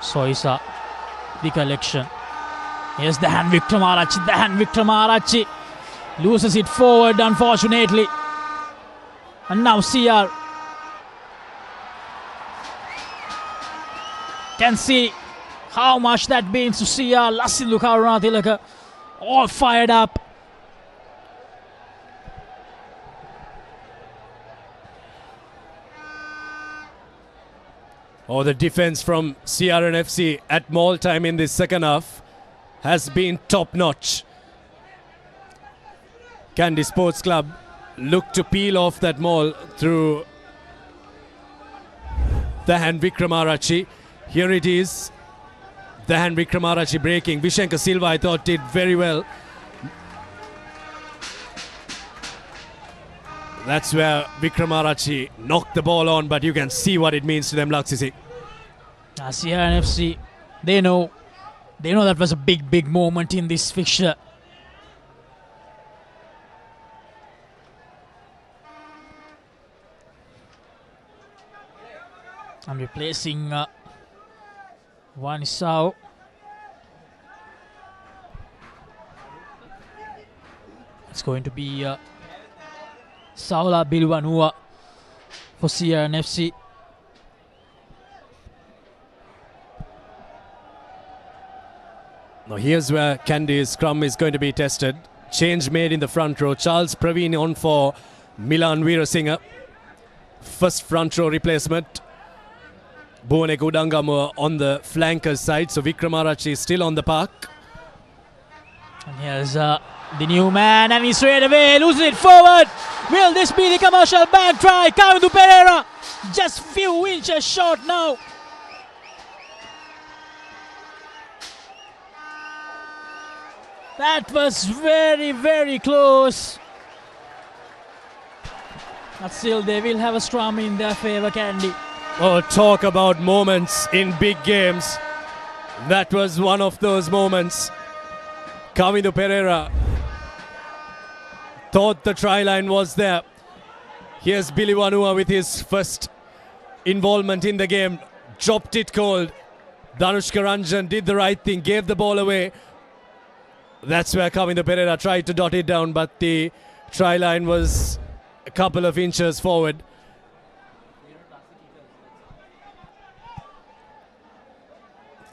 Speaker 1: Soisa, the collection. Here's the hand Vikramarachi. Loses it forward, unfortunately. And now CR can see how much that means to CR. Lassindu Karunatilaka all fired up.
Speaker 2: Oh, the defense from CRNFC at Mall time in this second half has been top-notch. Kandy Sports Club look to peel off that Mall through the hand Vikramarachi. Here it is. The hand Vikramarachi breaking. Vishenka Silva, I thought, did very well. That's where Vikramarachi knocked the ball on, but you can see what it means to them, Laksisi.
Speaker 1: CRNFC, they know that was a big moment in this fixture. I'm replacing Wanisao. It's going to be Saula Bilwanua for CRNFC.
Speaker 2: Now here's where Kandy's scrum is going to be tested. Change made in the front row. Charles Praveen on for Milan Veerasinghe. First front row replacement. Buaneka Udangamua on the flankers side. So Vikramarachi is still on the park.
Speaker 1: And here's the new man, and he straight away loses it forward. Will this be the commercial bag try? Kavindu Pereira just few inches short now. That was very close. But still, they will have a scrum in their favour, Kandy.
Speaker 2: Oh, talk about moments in big games. That was one of those moments. Kavindu Pereira thought the try line was there. Here's Billy Wanua with his first involvement in the game. Dropped it cold. Dhanushka Ranjan did the right thing, gave the ball away. That's where Kavindu Pereira tried to dot it down, but the try line was a couple of inches forward.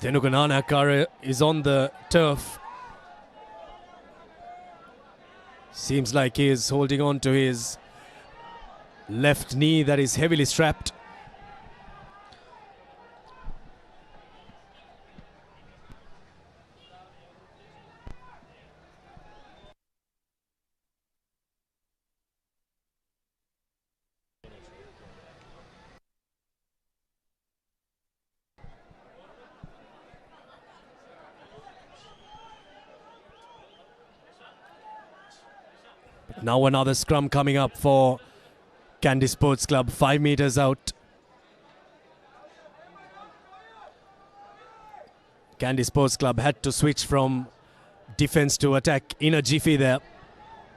Speaker 2: Tenuka Nanakara is on the turf. Seems like he is holding on to his left knee that is heavily strapped. Now another scrum coming up for Kandy Sports Club, 5 meters out. Kandy Sports Club had to switch from defense to attack in a jiffy there.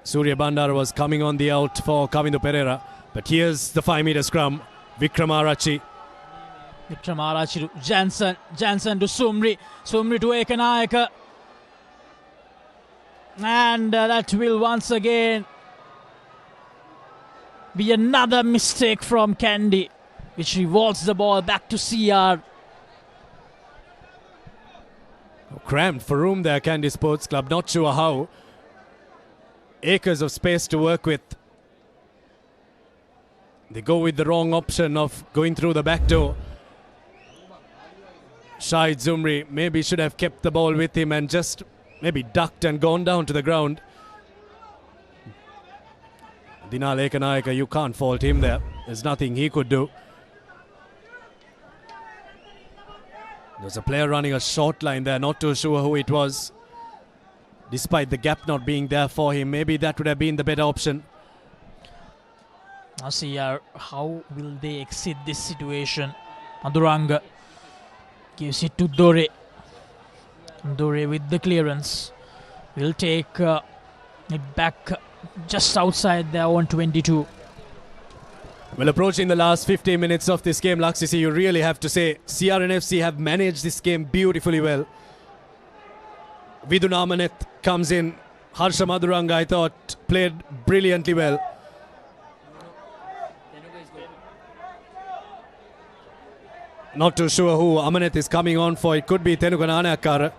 Speaker 2: Surya Bandar was coming on the out for Kavindu Pereira. But here's the 5 meter scrum. Vikramarachi.
Speaker 1: Vikramarachi to Jansen. Jansen to Sumri. Sumri to Ekanayaka. And that will once again be another mistake from Kandy, which revolves the ball back to CR.
Speaker 2: Crammed for room there, Kandy Sports Club. Not sure how. Acres of space to work with. They go with the wrong option of going through the back door. Shahid Zumri maybe should have kept the ball with him and just maybe ducked and gone down to the ground. Dialog ViU, you can't fault him there. There's nothing he could do. There's a player running a short line there, not too sure who it was. Despite the gap not being there for him, maybe that would have been the better option.
Speaker 1: Now see how will they exit this situation. Maduranga gives it to Dore. Dore with the clearance will take it back just outside their own 22.
Speaker 2: Well, approaching the last 15 minutes of this game, Laksisi, you really have to say CRNFC have managed this game beautifully well. Vidun Amanet comes in. Harsha Maduranga, I thought, played brilliantly well. Not too sure who Amanet is coming on for. It could be Tenuka Nanayakara.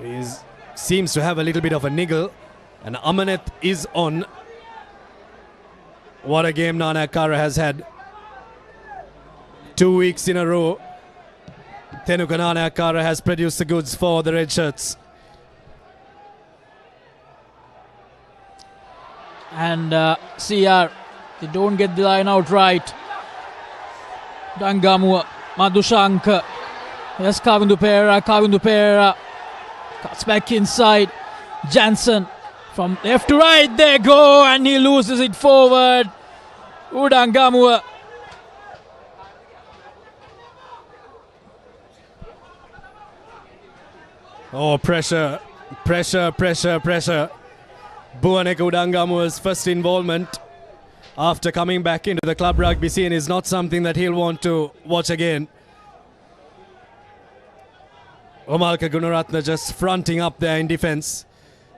Speaker 2: He seems to have a little bit of a niggle. And Amanet is on. What a game Nanayakara has had. 2 weeks in a row, Tenuka Nanayakara has produced the goods for the red shirts.
Speaker 1: And CR, they don't get the line out right. Dangamua, Madushanka. Yes, Kavindu Pera. Cuts back inside. Jansen from left to right. They go and he loses it forward. Udangamua.
Speaker 2: Oh, pressure. Buaneka Udangamua's first involvement after coming back into the club rugby scene is not something that he'll want to watch again. Omalka Gunaratna just fronting up there in defence.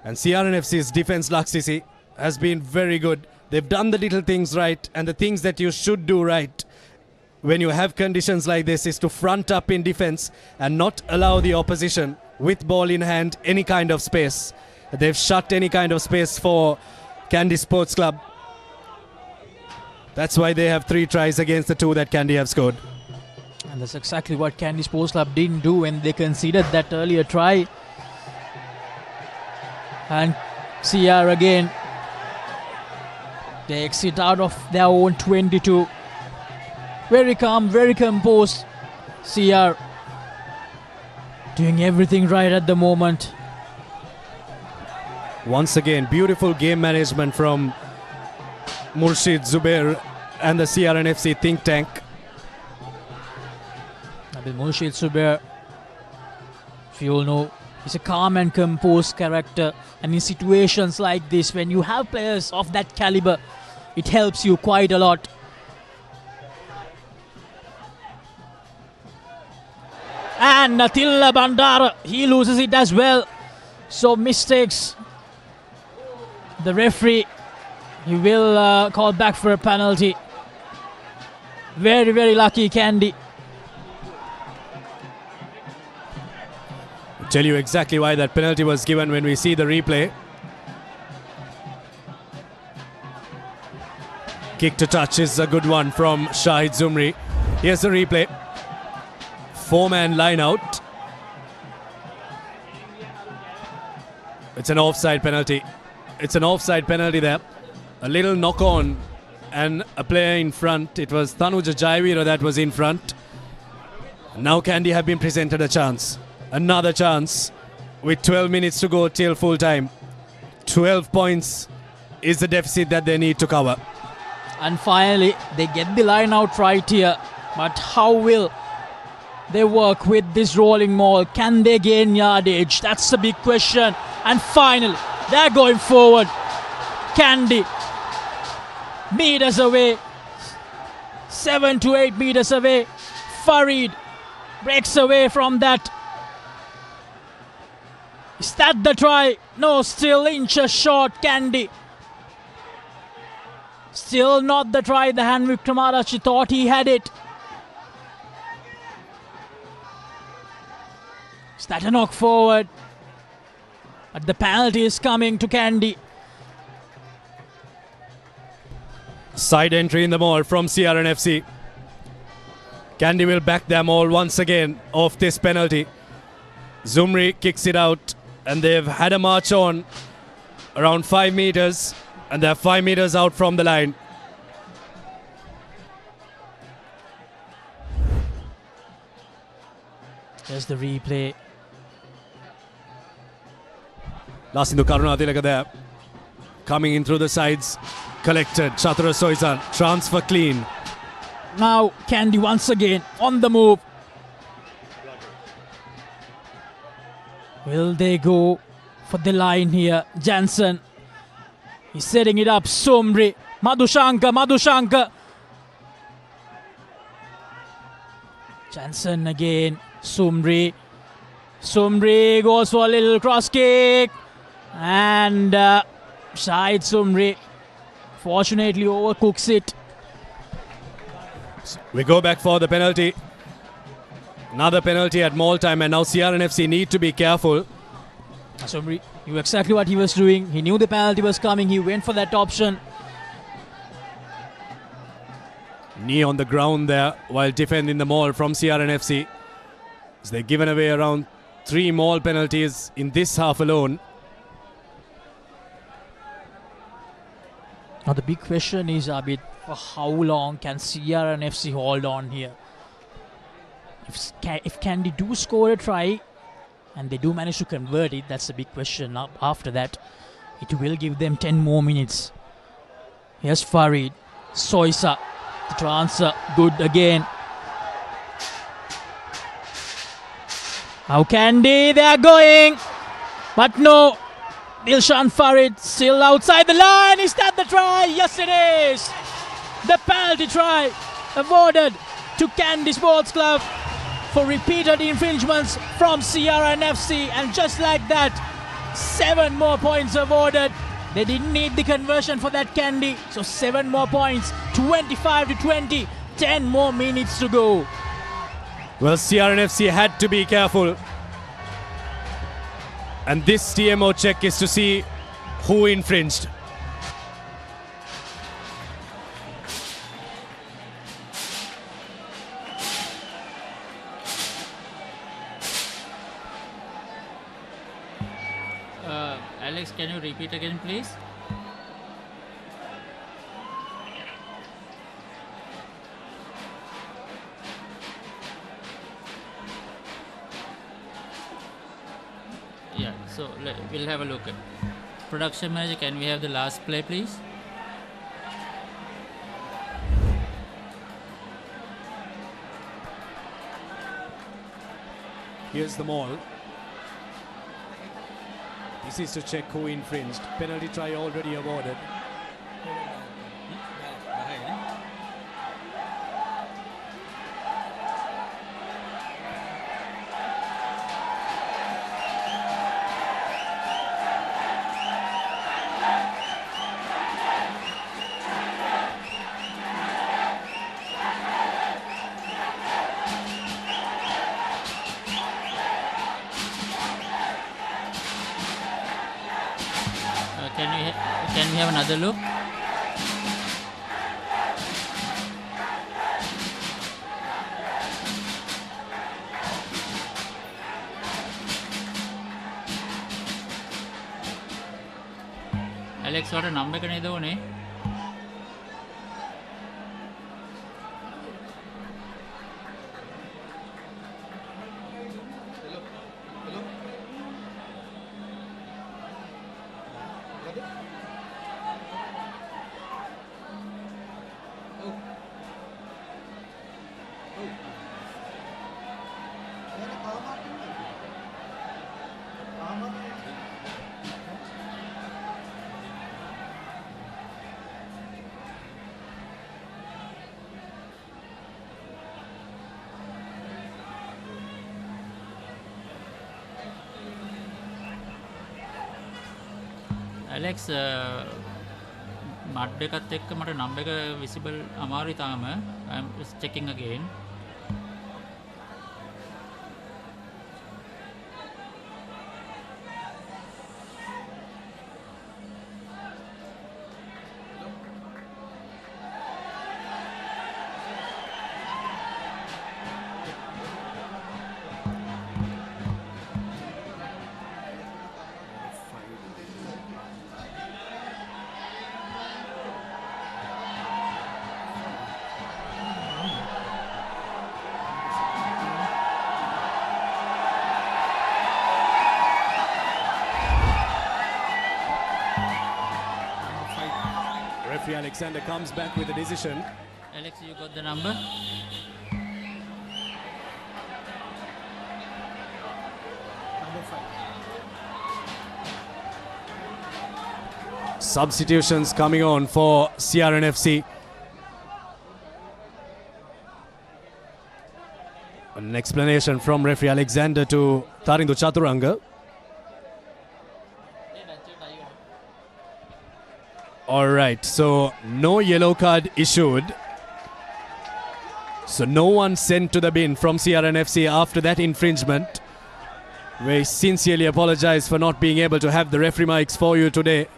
Speaker 2: And CRNFC's defence, Laksisi, has been very good. They've done the little things right, and the things that you should do right when you have conditions like this is to front up in defence and not allow the opposition with ball in hand any kind of space. They've shut any kind of space for Kandy Sports Club. That's why they have 3 tries against the 2 that Kandy have scored.
Speaker 1: And that's exactly what Kandy Sports Club didn't do when they conceded that earlier try. And CR again. They exit out of their own 22. Very calm, very composed. CR doing everything right at the moment.
Speaker 2: Once again, beautiful game management from Murshid Zubair and the CRNFC think tank.
Speaker 1: Murshid Zubair, if you all know, he's a calm and composed character, and in situations like this, when you have players of that caliber, it helps you quite a lot. And Natilla Bandara, he loses it as well. So mistakes. The referee, he will call back for a penalty. Very, very lucky Kandy.
Speaker 2: I'll tell you exactly why that penalty was given when we see the replay. Kick to touch is a good one from Shahid Zumri. Here's the replay. 4-man line out. It's an offside penalty. It's an offside penalty there. A little knock on and a player in front. It was Tanuja Jaivira that was in front. Now Kandy have been presented a chance. Another chance with 12 minutes to go till full time. 12 points is the deficit that they need to cover.
Speaker 1: And finally, they get the line out right here. But how will they work with this rolling maul? Can they gain yardage? That's the big question. And finally, they're going forward. Kandy, meters away. 7 to 8 meters away. Farid breaks away from that. Is that the try? No, still inches short, Kandy. Still not the try. The hand Vikramarachi thought he had it. Is that a knock forward? But the penalty is coming to Kandy.
Speaker 2: Side entry in the maul from CRNFC. Kandy will back them all once again off this penalty. Zumri kicks it out and they've had a march on around 5 meters and they're 5 meters out from the line.
Speaker 1: There's the replay.
Speaker 2: Lasindu Karunatilaka there. Coming in through the sides. Collected. Chatura Soizan. Transfer clean.
Speaker 1: Now Kandy once again on the move. Will they go for the line here? Jansen. He's setting it up. Somri. Madhushanka. Jansen again. Sumri goes for a little cross kick. And Shahid Sumri fortunately overcooks it.
Speaker 2: We go back for the penalty. Another penalty at maul time, and now CRNFC need to be careful.
Speaker 1: Sumri knew exactly what he was doing. He knew the penalty was coming. He went for that option.
Speaker 2: Knee on the ground there while defending the maul from CRNFC. So they've given away around 3 maul penalties in this half alone.
Speaker 1: Now the big question is, Abid, for how long can CRNFC hold on here? If Kandy do score a try and they do manage to convert it, that's the big question. After that, it will give them 10 more minutes. Here's Farid. Soisa. The transfer. Good again. Now Kandy, they are going. But no. Dilshan Farid still outside the line. Is that the try? Yes, it is. The penalty try awarded to Kandy Sports Club for repeated infringements from CRNFC, and just like that, 7 more points awarded. They didn't need the conversion for that, Kandy, so 7 more points, 25-20, 10 more minutes to go.
Speaker 2: Well, CRNFC had to be careful, and this TMO check is to see who infringed.
Speaker 11: Alex, can you repeat again, please? Yeah, so we'll have a look. Production manager, can we have the last play, please?
Speaker 2: Here's the maul. This is to check who infringed. Penalty try already awarded.
Speaker 11: Can we have another look? Alex, what a number can I do? Alex, mud එකත් එක්ක මට number එක visible අමාරුයි තාම. I'm just checking again.
Speaker 2: Referee Alexander comes back with a decision.
Speaker 11: Alex, you got the number?
Speaker 2: Substitutions coming on for CRNFC. An explanation from referee Alexander to Tarindu Chaturanga. Alright, so no yellow card issued. So no one sent to the bin from CRNFC after that infringement. We sincerely apologize for not being able to have the referee mics for you today.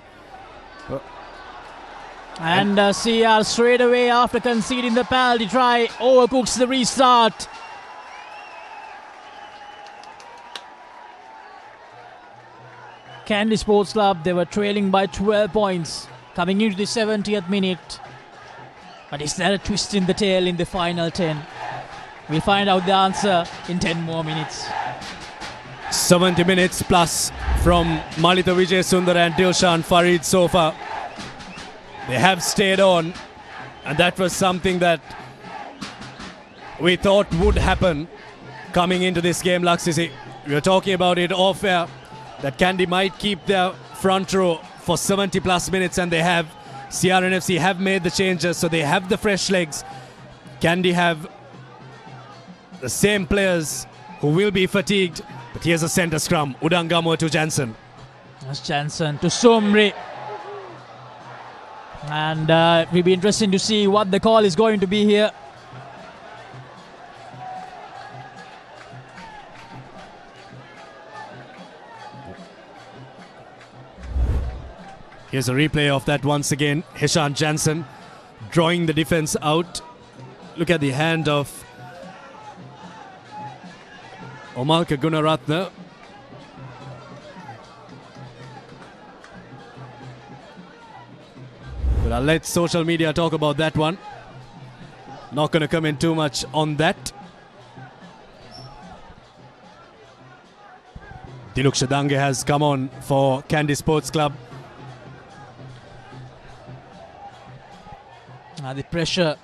Speaker 1: And CR straight away after conceding the penalty try overcooks the restart. Kandy Sports Club, they were trailing by 12 points coming into the 70th minute. But is there a twist in the tail in the final 10? We'll find out the answer in 10 more minutes.
Speaker 2: 70 minutes plus from Malita Vijay Sundar and Dilshan Farid so far. They have stayed on, and that was something that we thought would happen coming into this game, Laksisi. We were talking about it off air, that Kandy might keep their front row for 70 plus minutes, and they have. CRNFC have made the changes, so they have the fresh legs. Kandy have the same players who will be fatigued, but here's a centre scrum. Udangamo to Jansen.
Speaker 1: That's Jansen to Sumri. And it will be interesting to see what the call is going to be here.
Speaker 2: Here's a replay of that once again. Hishan Jansen drawing the defense out. Look at the hand of Omalka Gunaratne. But I'll let social media talk about that one. Not going to comment too much on that. Diluk Shadange has come on for Kandy Sports Club.
Speaker 1: The pressure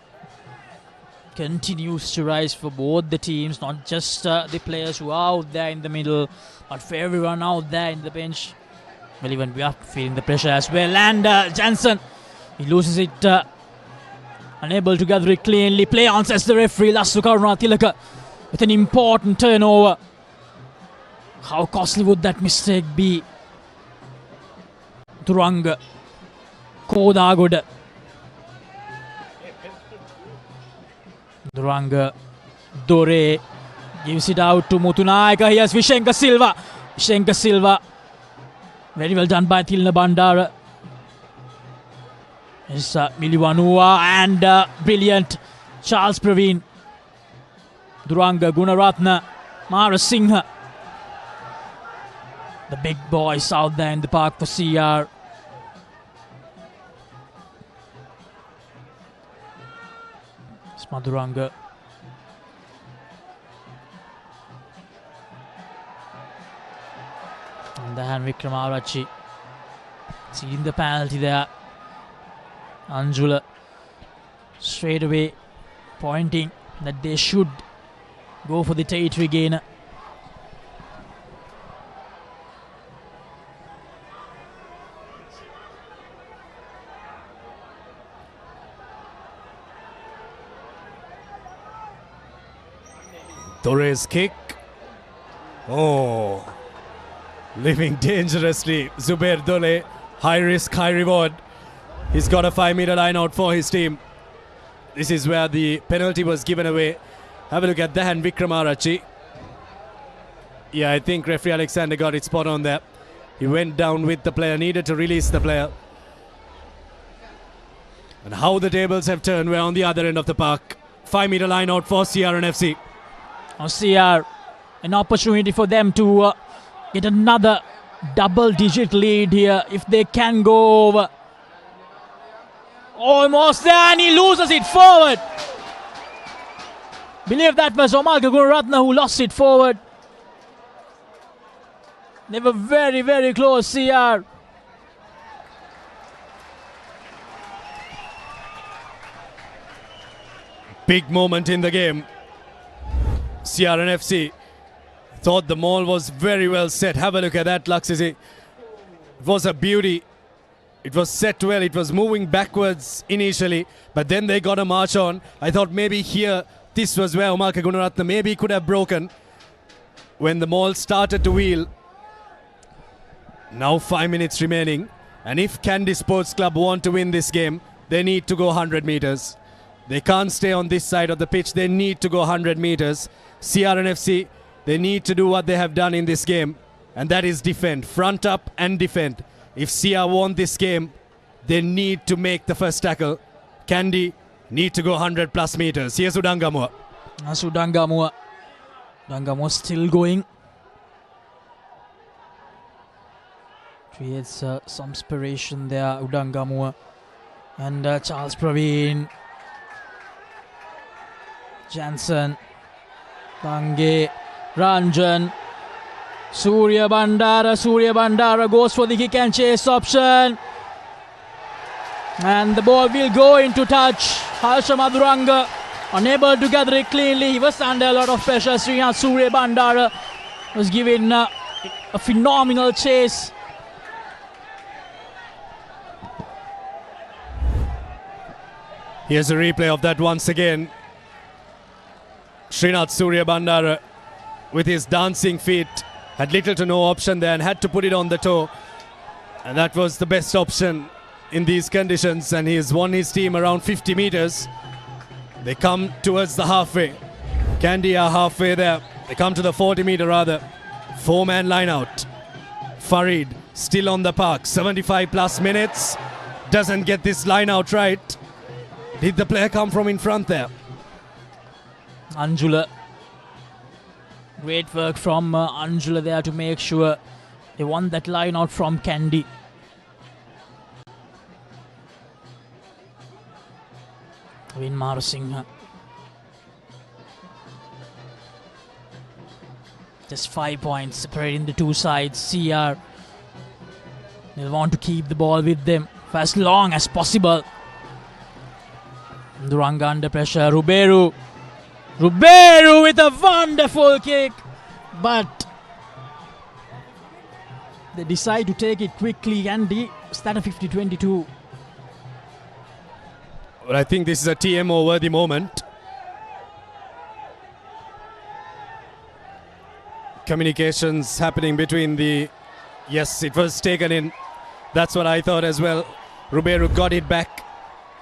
Speaker 1: continues to rise for both the teams, not just the players who are out there in the middle, but for everyone out there in the bench. Well, even we are feeling the pressure as well. And Jansen, he loses it, unable to gather it cleanly. Play on, says the referee, Lassu Karuna Tilaka, with an important turnover. How costly would that mistake be? Duranga, Kodagoda. Duranga, Dore gives it out to Mutunaika. Here's Vishenka Silva. Vishenka Silva. Very well done by Tilna Bandara. It's Milivanua and brilliant Charles Praveen. Duranga, Gunaratna, Mara Singha. The big boys out there in the park for CR. Maduranga. And the hand Vikramarachi. Seeing the penalty there. Anjula straight away pointing that they should go for the territory gainer.
Speaker 2: Torres kick. Oh, living dangerously. Zubair Dole, high risk, high reward. He's got a 5-meter line out for his team. This is where the penalty was given away. Have a look at the hand, Vikramarachi. Yeah, I think referee Alexander got it spot on there. He went down with the player, needed to release the player. And how the tables have turned, we're on the other end of the park. 5-meter line out for CRNFC.
Speaker 1: CR, an opportunity for them to get another double-digit lead here if they can go over. Almost there, and he loses it forward. Believe that was Omalka Gunaratne who lost it forward. They were very, very close, CR.
Speaker 2: Big moment in the game. CRNFC thought the maul was very well set. Have a look at that, Laksisi. It was a beauty. It was set well. It was moving backwards initially, but then they got a march on. I thought maybe here, this was where Omaka Gunaratna maybe could have broken when the maul started to wheel. Now 5 minutes remaining, and if Kandy Sports Club want to win this game, they need to go 100 meters. They can't stay on this side of the pitch. They need to go 100 meters. CRNFC, they need to do what they have done in this game, and that is defend. Front up and defend. If CR want this game, they need to make the first tackle. Kandy need to go 100 plus meters. Here's Udangamua.
Speaker 1: That's Udangamua. Udangamua still going. Creates some inspiration there, Udangamua. And Charles Praveen. Jansen. Bange. Ranjan. Surya Bandara goes for the kick and chase option. And the ball will go into touch. Harsha Maduranga unable to gather it cleanly. He was under a lot of pressure. Surya Bandara was given a phenomenal chase.
Speaker 2: Here's a replay of that once again. Srinath Surya Bandara with his dancing feet had little to no option there and had to put it on the toe. And that was the best option in these conditions, and he has won his team around 50 meters. They come towards the halfway. Kandy are halfway there. They come to the 40 meter rather. 4-man line out. Farid still on the park. 75 plus minutes. Doesn't get this line out right. Did the player come from in front there?
Speaker 1: Anjula. Great work from Anjula there to make sure they won that line out from Kandy. Naveen Marasinghe. Just 5 points separating the two sides. CR, they'll want to keep the ball with them for as long as possible. Duranga under pressure. Ruberu with a wonderful kick, but they decide to take it quickly, and they start a 50-22.
Speaker 2: Well, I think this is a TMO worthy moment. Communications happening between the... Yes, it was taken in. That's what I thought as well. Ruberu got it back.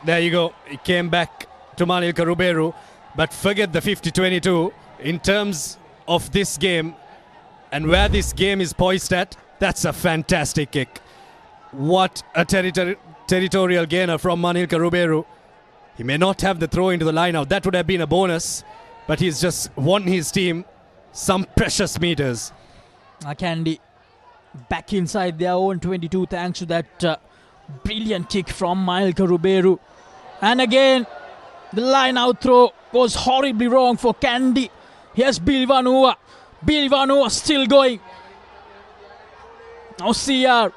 Speaker 2: There you go. It came back to Manilka Ruberu. But forget the 50-22. In terms of this game and where this game is poised at, that's a fantastic kick. What a territorial gainer from Manilka Ruberu. He may not have the throw into the line out. That would have been a bonus. But he's just won his team some precious meters.
Speaker 1: Kandy back inside their own 22 thanks to that brilliant kick from Manilka Ruberu. And again, the line out throw goes horribly wrong for Kandy. Here's Bilvanua. Bilvanua still going. Now CR.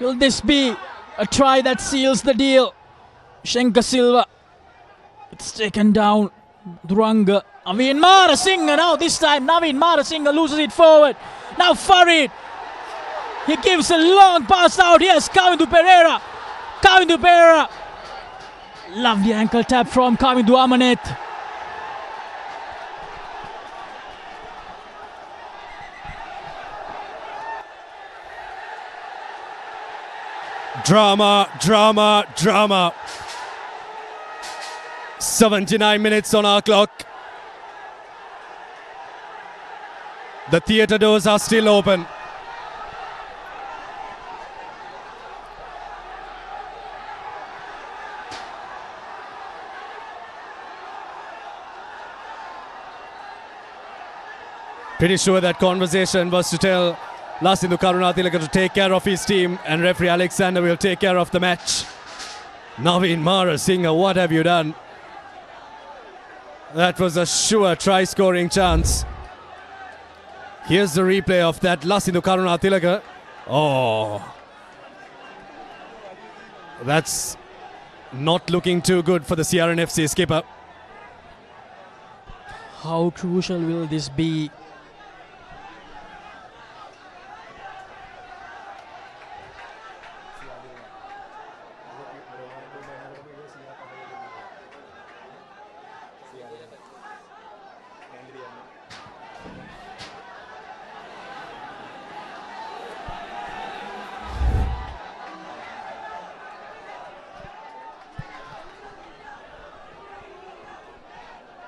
Speaker 1: Will this be a try that seals the deal? Shenka Silva. It's taken down. Duranga. Naveen Marasinghe now. This time Naveen Marasinghe loses it forward. Now Farid. He gives a long pass out. Here's Kavindu Pereira. Kavindu Pereira. Lovely ankle tap from Kavindu Amanet.
Speaker 2: Drama, drama, drama. 79 minutes on our clock. The theatre doors are still open. Pretty sure that conversation was to tell Lasindu Karunathilaka to take care of his team, and referee Alexander will take care of the match. Naveen Marasinghe, what have you done? That was a sure try-scoring chance. Here's the replay of that Lasindu Karunathilaka. Oh. That's not looking too good for the CRNFC skipper.
Speaker 1: How crucial will this be?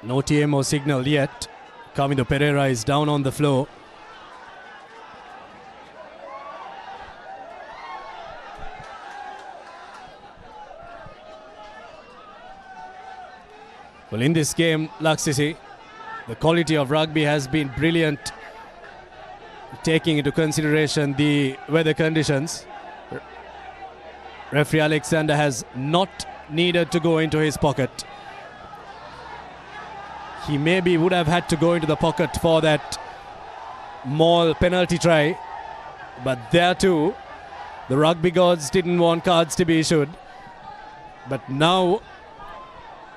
Speaker 2: No TMO signal yet. Camilo Pereira is down on the floor. Well, in this game, Laksisi, the quality of rugby has been brilliant, taking into consideration the weather conditions. Referee Alexander has not needed to go into his pocket. He maybe would have had to go into the pocket for that Maul penalty try, but there too, the rugby gods didn't want cards to be issued. But now,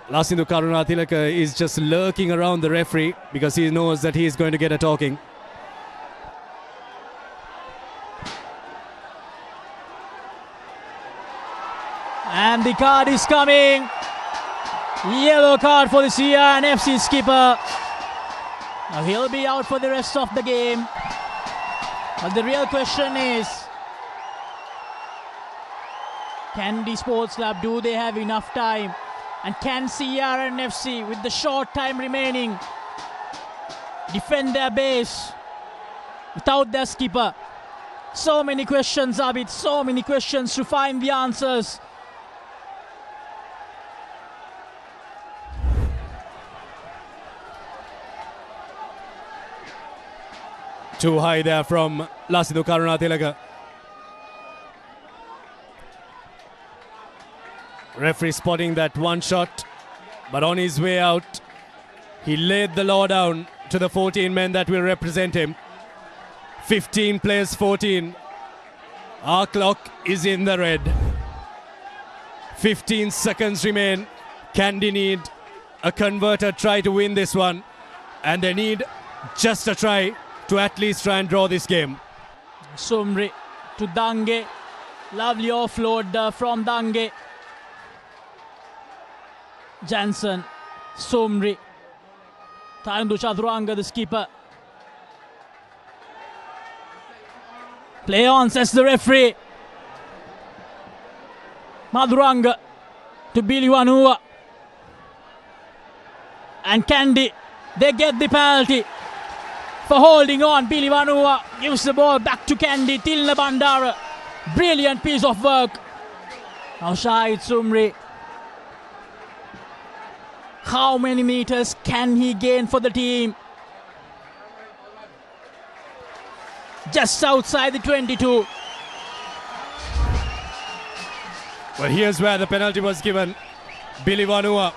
Speaker 2: Lasindu Karunatilaka is just lurking around the referee because he knows that he is going to get a talking.
Speaker 1: And the card is coming. Yellow card for the CRNFC skipper. Now he'll be out for the rest of the game. But the real question is, Kandy Sports Club, do they have enough time? And can CRNFC, with the short time remaining, defend their base without their skipper? So many questions, Abid, so many questions to find the answers.
Speaker 2: Too high there from Lasindu Karunatilaka. Referee spotting that one shot, but on his way out, he laid the law down to the 14 men that will represent him. 15 plays 14. Our clock is in the red. 15 seconds remain. Kandy need a converted try to win this one, and they need just a try to at least try and draw this game.
Speaker 1: Sumri to Dange. Lovely offload from Dange. Jansen, Sumri. Tarandu Chaturanga, the skipper. Play on, says the referee. Madhuranga to Billy Wanua. And Kandy, they get the penalty for holding on. Billy Wanua gives the ball back to Kandy. Tilna Bandara. Brilliant piece of work. Now Shahid Sumri. How many meters can he gain for the team? Just outside the 22.
Speaker 2: Well, here's where the penalty was given. Billy Wanua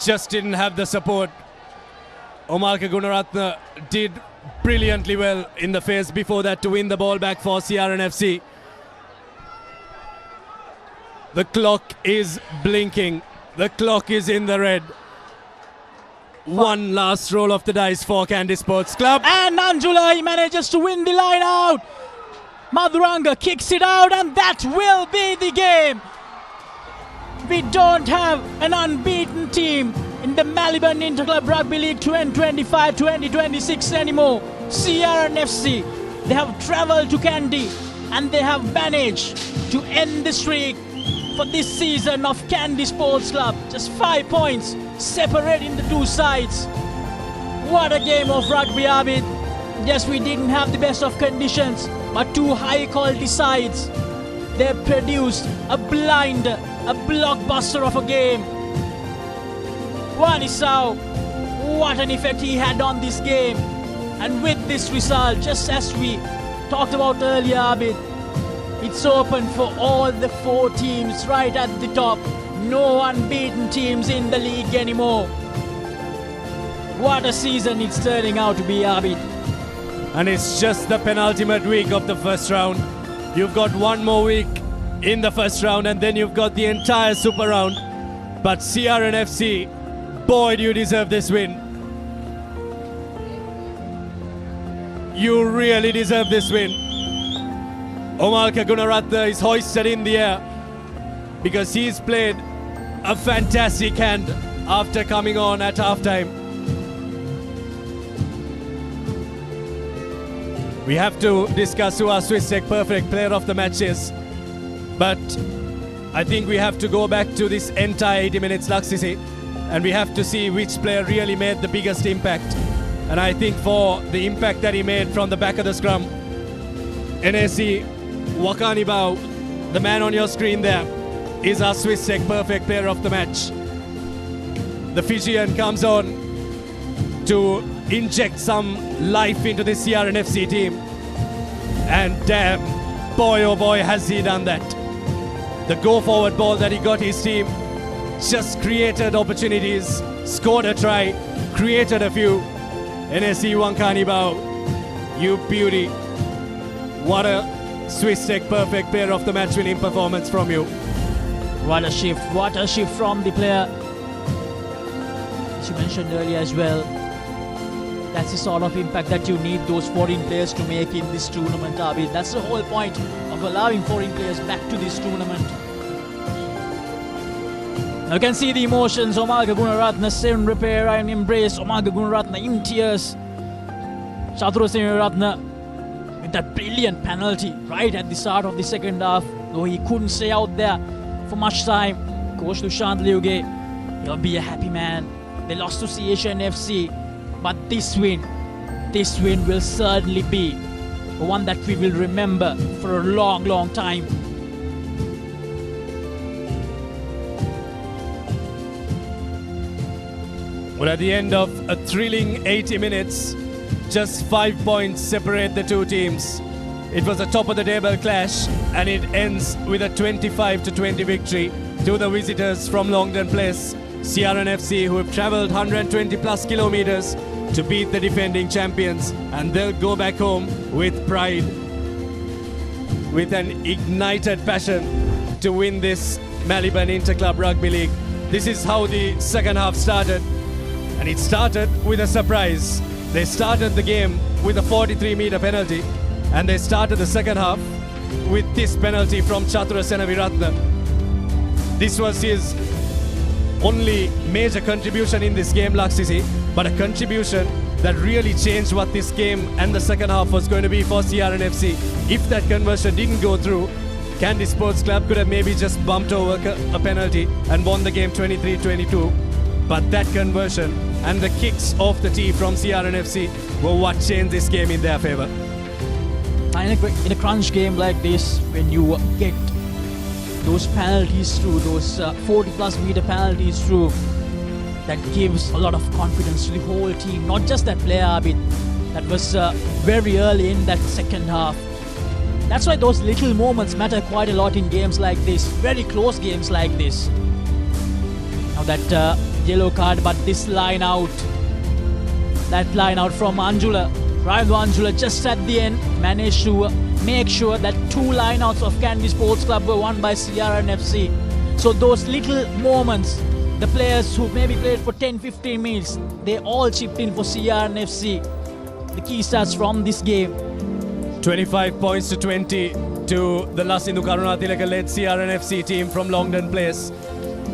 Speaker 2: just didn't have the support. Omarka Gunaratne did brilliantly well in the phase before that to win the ball back for CRNFC. The clock is blinking. The clock is in the red. One last roll of the dice for Kandy Sports Club.
Speaker 1: And Nanjula, he manages to win the line out. Madhuranga kicks it out, and that will be the game. We don't have an unbeaten team in the Maliban Inter-Club Rugby League 2025-2026 anymore. CRNFC, they have travelled to Kandy and they have managed to end the streak for this season of Kandy Sports Club. Just 5 points separating the two sides. What a game of rugby, Abid. Yes, we didn't have the best of conditions, but two high quality sides. They produced a blinder, a blockbuster of a game. Wanisau, what an effect he had on this game. And with this result, just as we talked about earlier, Abid, it's open for all the 4 teams right at the top. No unbeaten teams in the league anymore. What a season it's turning out to be, Abid.
Speaker 2: And it's just the penultimate week of the first round. You've got one more week in the first round, and then you've got the entire super round. But CRNFC, boy, do you deserve this win. You really deserve this win. Omalka Gunaratne is hoisted in the air because he's played a fantastic hand after coming on at halftime. We have to discuss who our Swiss Tech Perfect Player of the Match is, but I think we have to go back to this entire 80 minutes Laksisi, and we have to see which player really made the biggest impact. And I think for the impact that he made from the back of the scrum, NSC Wakanibau, the man on your screen there, is our Swiss Tech Perfect Player of the Match. The Fijian comes on to inject some life into this CRNFC team. And damn, boy oh boy has he done that. The go-forward ball that he got his team just created opportunities, scored a try, created a few. NSC Wakanibau, you beauty. What a Swiss Tech Perfect Player of the Match winning performance from you.
Speaker 1: What a shift from the player. As you mentioned earlier as well, that's the sort of impact that you need those foreign players to make in this tournament, Abid. That's the whole point of allowing foreign players back to this tournament. Now you can see the emotions. Omalka Gunaratne, Sen repair and embrace. Omalka Gunaratne in tears. Chathura Senaratne with that brilliant penalty right at the start of the second half. Though he couldn't stay out there for much time. Coach Dushant Liuge, he'll be a happy man. They lost to CHNFC, but this win will certainly be one that we will remember for a long, long time.
Speaker 2: Well, at the end of a thrilling 80 minutes, just 5 points separate the two teams. It was a top of the table clash, and it ends with a 25-20 victory to the visitors from Longden Place, CRNFC, who have travelled 120 plus kilometers to beat the defending champions, and they'll go back home with pride, with an ignited passion to win this Maliban Inter-Club Rugby League. This is how the second half started, and it started with a surprise. They started the game with a 43-meter penalty, and they started the second half with this penalty from Chathura Senaviratne. This was his only major contribution in this game, Laksisi, but a contribution that really changed what this game and the second half was going to be for CRNFC. If that conversion didn't go through, Kandy Sports Club could have maybe just bumped over a penalty and won the game 23-22. But that conversion and the kicks off the tee from CRNFC were what changed this game in their favour.
Speaker 1: In a crunch game like this, when you get those penalties through, those 40-plus meter penalties through, that gives a lot of confidence to the whole team, not just that player, Abid. That was very early in that second half. That's why those little moments matter quite a lot in games like this, very close games like this. Now that yellow card, but this line out, that line out from Anjula, Rival Anjula just at the end managed to make sure that 2 lineouts of Kandy Sports Club were won by CRNFC. So those little moments, the players who maybe played for 10-15 minutes, they all chipped in for CRNFC. The key stats from this game.
Speaker 2: 25 points to 20 to the Lasindu Karunatilaka-led CRNFC team from Longden Place.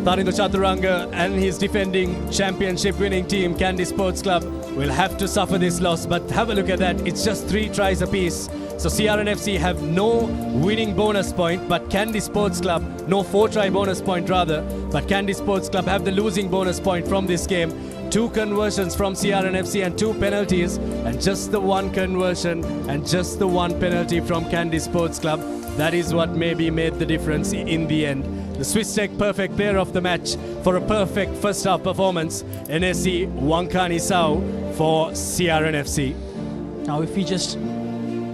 Speaker 2: Tarindu Chaturanga and his defending championship winning team, Kandy Sports Club, will have to suffer this loss. But have a look at that. It's just 3 tries apiece. So CRNFC have no winning bonus point, but Kandy Sports Club, no 4-try bonus point rather, but Kandy Sports Club have the losing bonus point from this game. 2 conversions from CRNFC and 2 penalties, and just the 1 conversion and just the 1 penalty from Kandy Sports Club. That is what maybe made the difference in the end. The Swiss Tech Perfect Player of the Match for a perfect first half performance, NSC Wankani Sau for CRNFC.
Speaker 1: Now if we just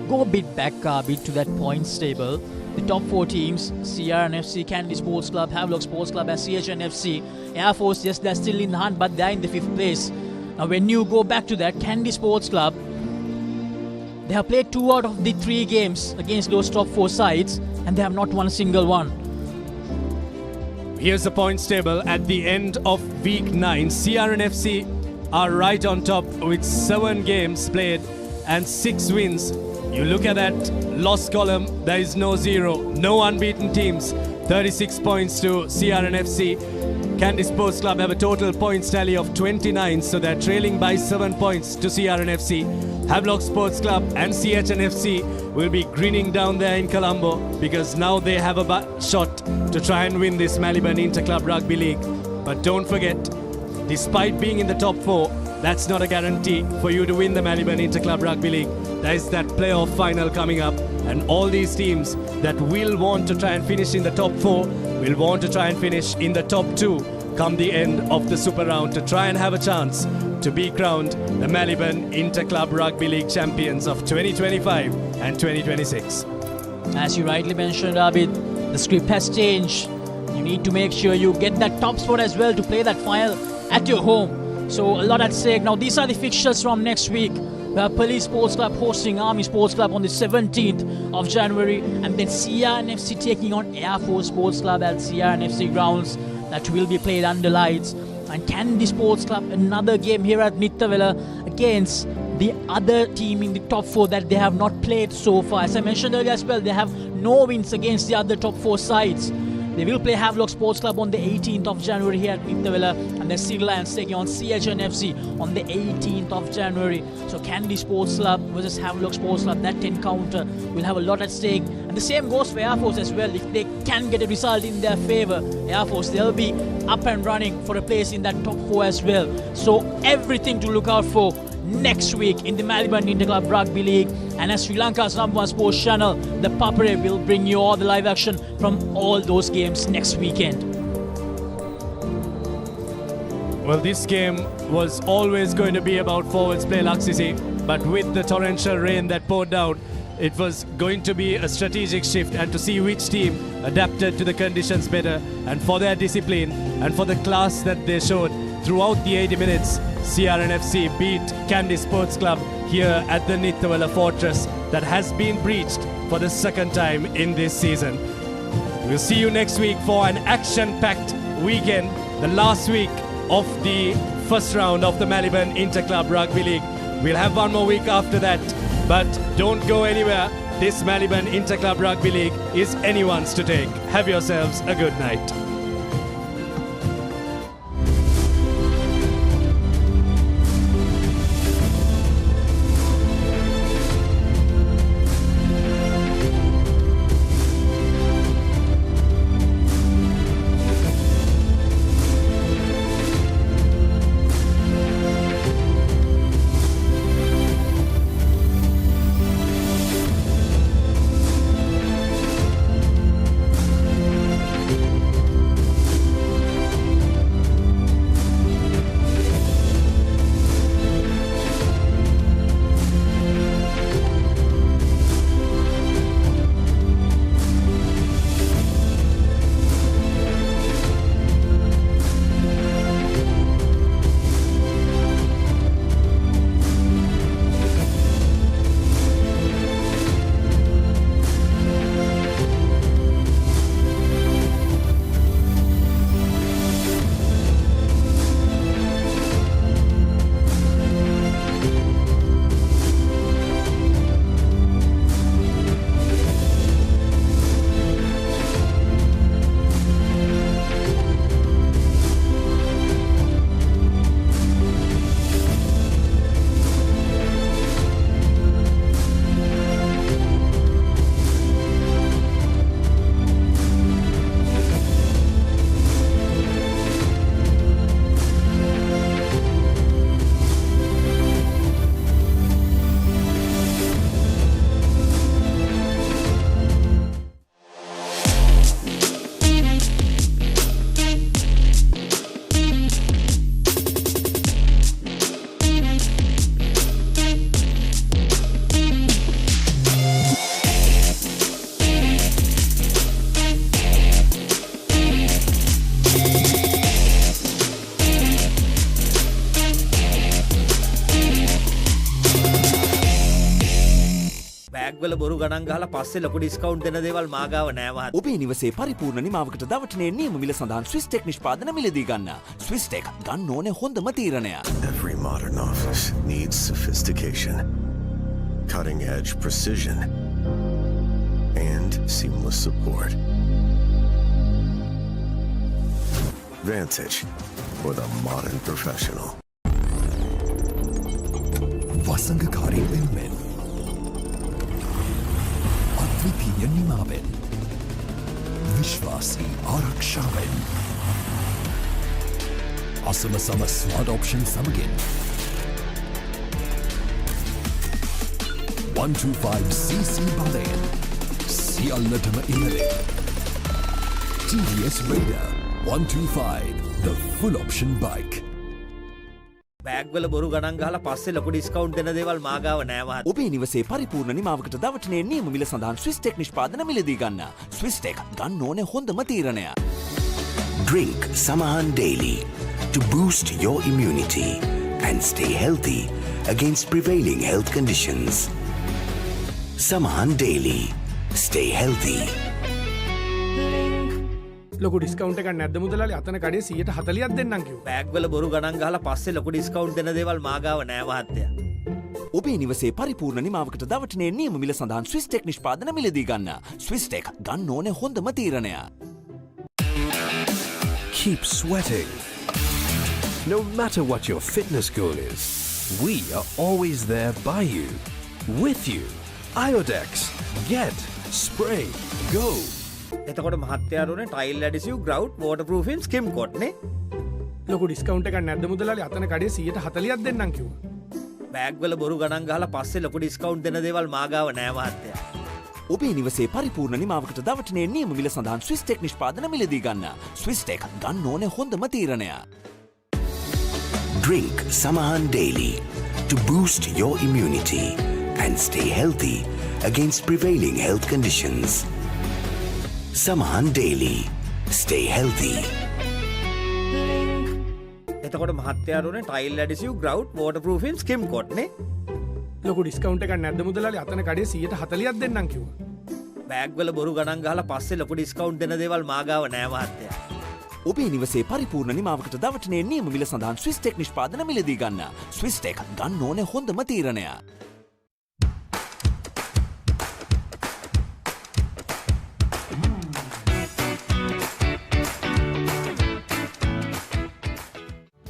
Speaker 1: go a bit back to that points table, the top 4 teams, CRNFC, Kandy Sports Club, Havelock Sports Club and CHNFC. Air Force, yes, they're still in the hunt, but they're in the 5th place. Now when you go back to that, Kandy Sports Club, They have played 2 out of the 3 games against those top 4 sides, and they have not won a single one.
Speaker 2: Here's the points table at the end of week 9. CRNFC are right on top with 7 games played and 6 wins. You look at that loss column, there is no 0, no unbeaten teams. 36 points to CRNFC. Kandy Sports Club have a total points tally of 29, so they're trailing by 7 points to CRNFC. Havelock Sports Club and CHNFC will be grinning down there in Colombo because now they have a shot to try and win this Maliban Inter-Club Rugby League. But don't forget, despite being in the top 4, that's not a guarantee for you to win the Maliban Inter-Club Rugby League. There is that playoff final coming up, and all these teams that will want to try and finish in the top 4 will want to try and finish in the top 2 come the end of the Super Round to try and have a chance to be crowned the Maliban Inter-Club Rugby League champions of 2025 and 2026.
Speaker 1: As you rightly mentioned, Abid, the script has changed. You need to make sure you get that top spot as well to play that final at your home. So a lot at stake. Now these are the fixtures from next week. We have Police Sports Club hosting Army Sports Club on the 17th of January, and then CRNFC taking on Air Force Sports Club at CRNFC grounds that will be played under lights. And Kandy Sports Club, another game here at Nittawela against the other team in the top 4 that they have not played so far. As I mentioned earlier as well, they have no wins against the other top 4 sides. They will play Havelock Sports Club on the 18th of January here at Nittawela, and then Sea Lions taking on CHNFC on the 18th of January. So Kandy Sports Club versus Havelock Sports Club, that encounter will have a lot at stake. And the same goes for Air Force as well. If they can get a result in their favour, Air Force, they'll be up and running for a place in that top 4 as well. So everything to look out for next week in the Maliban Inter-Club Rugby League. And as Sri Lanka's #1 sports channel, ThePapare will bring you all the live action from all those games next weekend.
Speaker 2: Well, this game was always going to be about forwards play, Laksisi, but with the torrential rain that poured down, it was going to be a strategic shift, and to see which team adapted to the conditions better, and for their discipline and for the class that they showed throughout the 80 minutes, CRNFC beat Kandy Sports Club here at the Nittawela Fortress that has been breached for the 2nd time in this season. We'll see you next week for an action-packed weekend, the last week of the first round of the Maliban Inter-Club Rugby League. We'll have one more week after that, but don't go anywhere. This Maliban Inter-Club Rugby League is anyone's to take. Have yourselves a good night.
Speaker 4: Bag වල බොරු ගණන් ගහලා පස්සේ ලොකු discount දෙන දේවල් මා ගාව නෑ මහත්තයා.
Speaker 5: ඔබේ නිවසේ පරිපූර්ණ නිමාවකට දවටනේ නියම මිල සඳහන් ස්විස් ටෙක් නිෂ්පාදන මිලදී ගන්න. ස්විස් ටෙක් ගන්න ඕනේ හොඳම තීරණය.
Speaker 6: Every modern office needs sophistication, cutting edge precision, and seamless support. Vantage for the modern professional.
Speaker 3: වසංගකාරී වෙනුවෙන් අද්විතීය නිමාවෙන් විශ්වාසී ආරක්ෂාවෙන් අසමසම ස්මාර්ට් ඔප්ෂන් සමගින් 125cc බලයෙන් සියල්ලටම ඉහළින් TVS Raider 125 the full option bike.
Speaker 4: Bag වල බොරු ගණන් ගහලා පස්සේ ලොකු ඩිස්කවුන්ට් දෙන දේවල් මා ගාව නෑ මහත්තයා.
Speaker 5: ඔබේ නිවසේ පරිපූර්ණ නිමාවකට දවටනේ නියම මිල සඳහන් ස්විස් ටෙක් නිෂ්පාදන මිලදී ගන්න. ස්විස් ටෙක් ගන්න ඕනේ හොඳම තීරණය.
Speaker 12: Drink Samahan daily to boost your immunity and stay healthy against prevailing health conditions. Samahan daily. Stay healthy.
Speaker 7: ලොකු ඩිස්කවුන්ට් එකක් නැද්ද මුදලාලි? අතන කඩේ 140ක් දෙන්නම් කිව්වා.
Speaker 4: බෑග් වල බොරු ගණන් ගහලා පස්සේ ලොකු ඩිස්කවුන්ට් දෙන දේවල් මා ගාව නෑ මහත්තයා.
Speaker 5: ඔබේ නිවසේ පරිපූර්ණ නිමාවකට දවටනේ නියම මිල සඳහන් ස්විස් ටෙක් නිෂ්පාදන මිලදී ගන්න. ස්විස් ටෙක් ගන්න ඕනේ හොඳම තීරණය.
Speaker 3: Keep sweating. No matter what your fitness goal is, we are always there by you, with you. Iodex. Get, spray, go.
Speaker 4: එතකොට මහත්තයාට උනේ ටයිල් ඇඩිසිව් ග්‍රවුට් වෝටර්ප්‍රූෆින් ස්කිම් කොට් නේ.
Speaker 7: ලොකු ඩිස්කවුන්ට් එකක් නැද්ද මුදලාලි? අතන කඩේ 140ක් දෙන්නම් කිව්වා.
Speaker 4: බෑග් වල බොරු ගණන් ගහලා පස්සේ ලොකු ඩිස්කවුන්ට් දෙන දේවල් මා ගාව නෑ මහත්තයා.
Speaker 5: ඔබේ නිවසේ පරිපූර්ණ නිමාවකට දවටනේ නියම මිල සඳහන් ස්විස් ටෙක් නිෂ්පාදන මිලදී ගන්න. ස්විස් ටෙක් ගන්න ඕනේ හොඳම තීරණය.
Speaker 12: Drink Samahan daily to boost your immunity and stay healthy against prevailing health conditions. Samahan daily. Stay healthy.
Speaker 4: එතකොට මහත්තයාට උනේ ටයිල් ඇඩිසිව් ග්‍රවුට් වෝටර්ප්‍රූෆින් ස්කිම් කොට් නේ.
Speaker 7: ලොකු ඩිස්කවුන්ට් එකක් නැද්ද මුදලාලි? අතන කඩේ 140ක් දෙන්නම් කිව්වා.
Speaker 4: බෑග් වල බොරු ගණන් ගහලා පස්සේ ලොකු ඩිස්කවුන්ට් දෙන දේවල් මා ගාව නෑ මහත්තයා.
Speaker 5: ඔබේ නිවසේ පරිපූර්ණ නිමාවකට දවටනේ නියම මිල සඳහන් ස්විස් ටෙක් නිෂ්පාදන මිලදී ගන්න. ස්විස් ටෙක් ගන්න ඕනේ හොඳම තීරණය.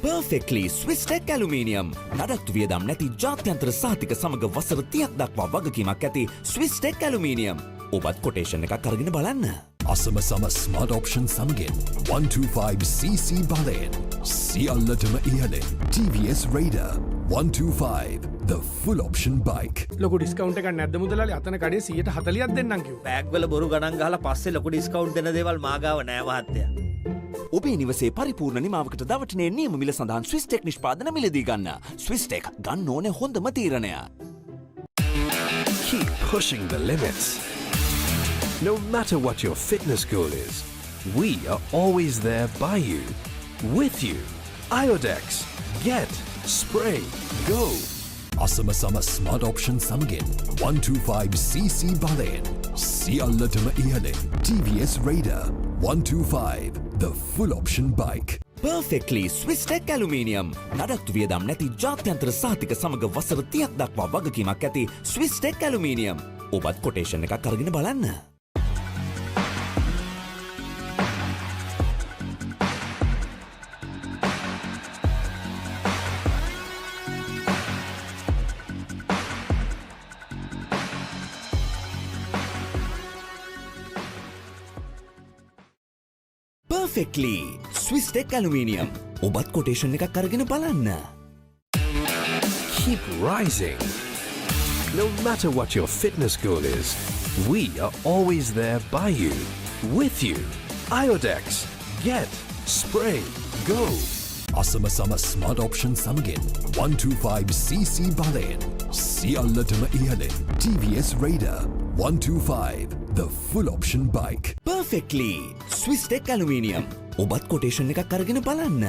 Speaker 5: Perfectly Swiss Tech Aluminium. නඩත්තු වියදම් නැති ජාත්‍යන්තර සහතික සමග වසර 30ක් දක්වා වගකීමක් ඇති Swiss Tech Aluminium. ඔබත් කොටේෂන් එකක් අරගෙන බලන්න.
Speaker 3: අසමසම ස්මාර්ට් ඔප්ෂන් සමගින් 125cc බලයෙන් සියල්ලටම ඉහළින් TVS Raider 125 the full option bike.
Speaker 7: ලොකු ඩිස්කවුන්ට් එකක් නැද්ද මුදලාලි? අතන කඩේ 140ක් දෙන්නම් කිව්වා.
Speaker 4: බෑග් වල බොරු ගණන් ගහලා පස්සේ ලොකු ඩිස්කවුන්ට් දෙන දේවල් මා ගාව නෑ මහත්තයා.
Speaker 5: ඔබේ නිවසේ පරිපූර්ණ නිමාවකට දවටනේ නියම මිල සඳහන් ස්විස් ටෙක් නිෂ්පාදන මිලදී ගන්න. ස්විස් ටෙක් ගන්න ඕනේ හොඳම තීරණය.
Speaker 3: Keep pushing the limits. No matter what your fitness goal is, we are always there by you, with you. Iodex. Get, spray, go. අසමසම ස්මාර්ට් ඔප්ෂන් සමගින් 125cc බලයෙන් සියල්ලටම ඉහළින් TVS Raider 125 the full option bike.
Speaker 5: Perfectly Swiss Tech Aluminium. නඩත්තු වියදම් නැති ජාත්‍යන්තර සහතික සමග වසර 30ක් දක්වා වගකීමක් ඇති Swiss Tech Aluminium. ඔබත් කොටේෂන් එකක් අරගෙන බලන්න. Perfectly Swiss Tech Aluminium. ඔබත් කොටේෂන් එකක් අරගෙන බලන්න.
Speaker 3: Keep rising. No matter what your fitness goal is, we are always there by you, with you. Iodex. Get, spray, go. අසමසම ස්මාර්ට් ඔප්ෂන් සමගින් 125cc බලයෙන් සියල්ලටම ඉහළින් TVS Raider 125 the full option bike.
Speaker 5: Perfectly Swiss Tech Aluminium. ඔබත් quotation එකක් අරගෙන බලන්න.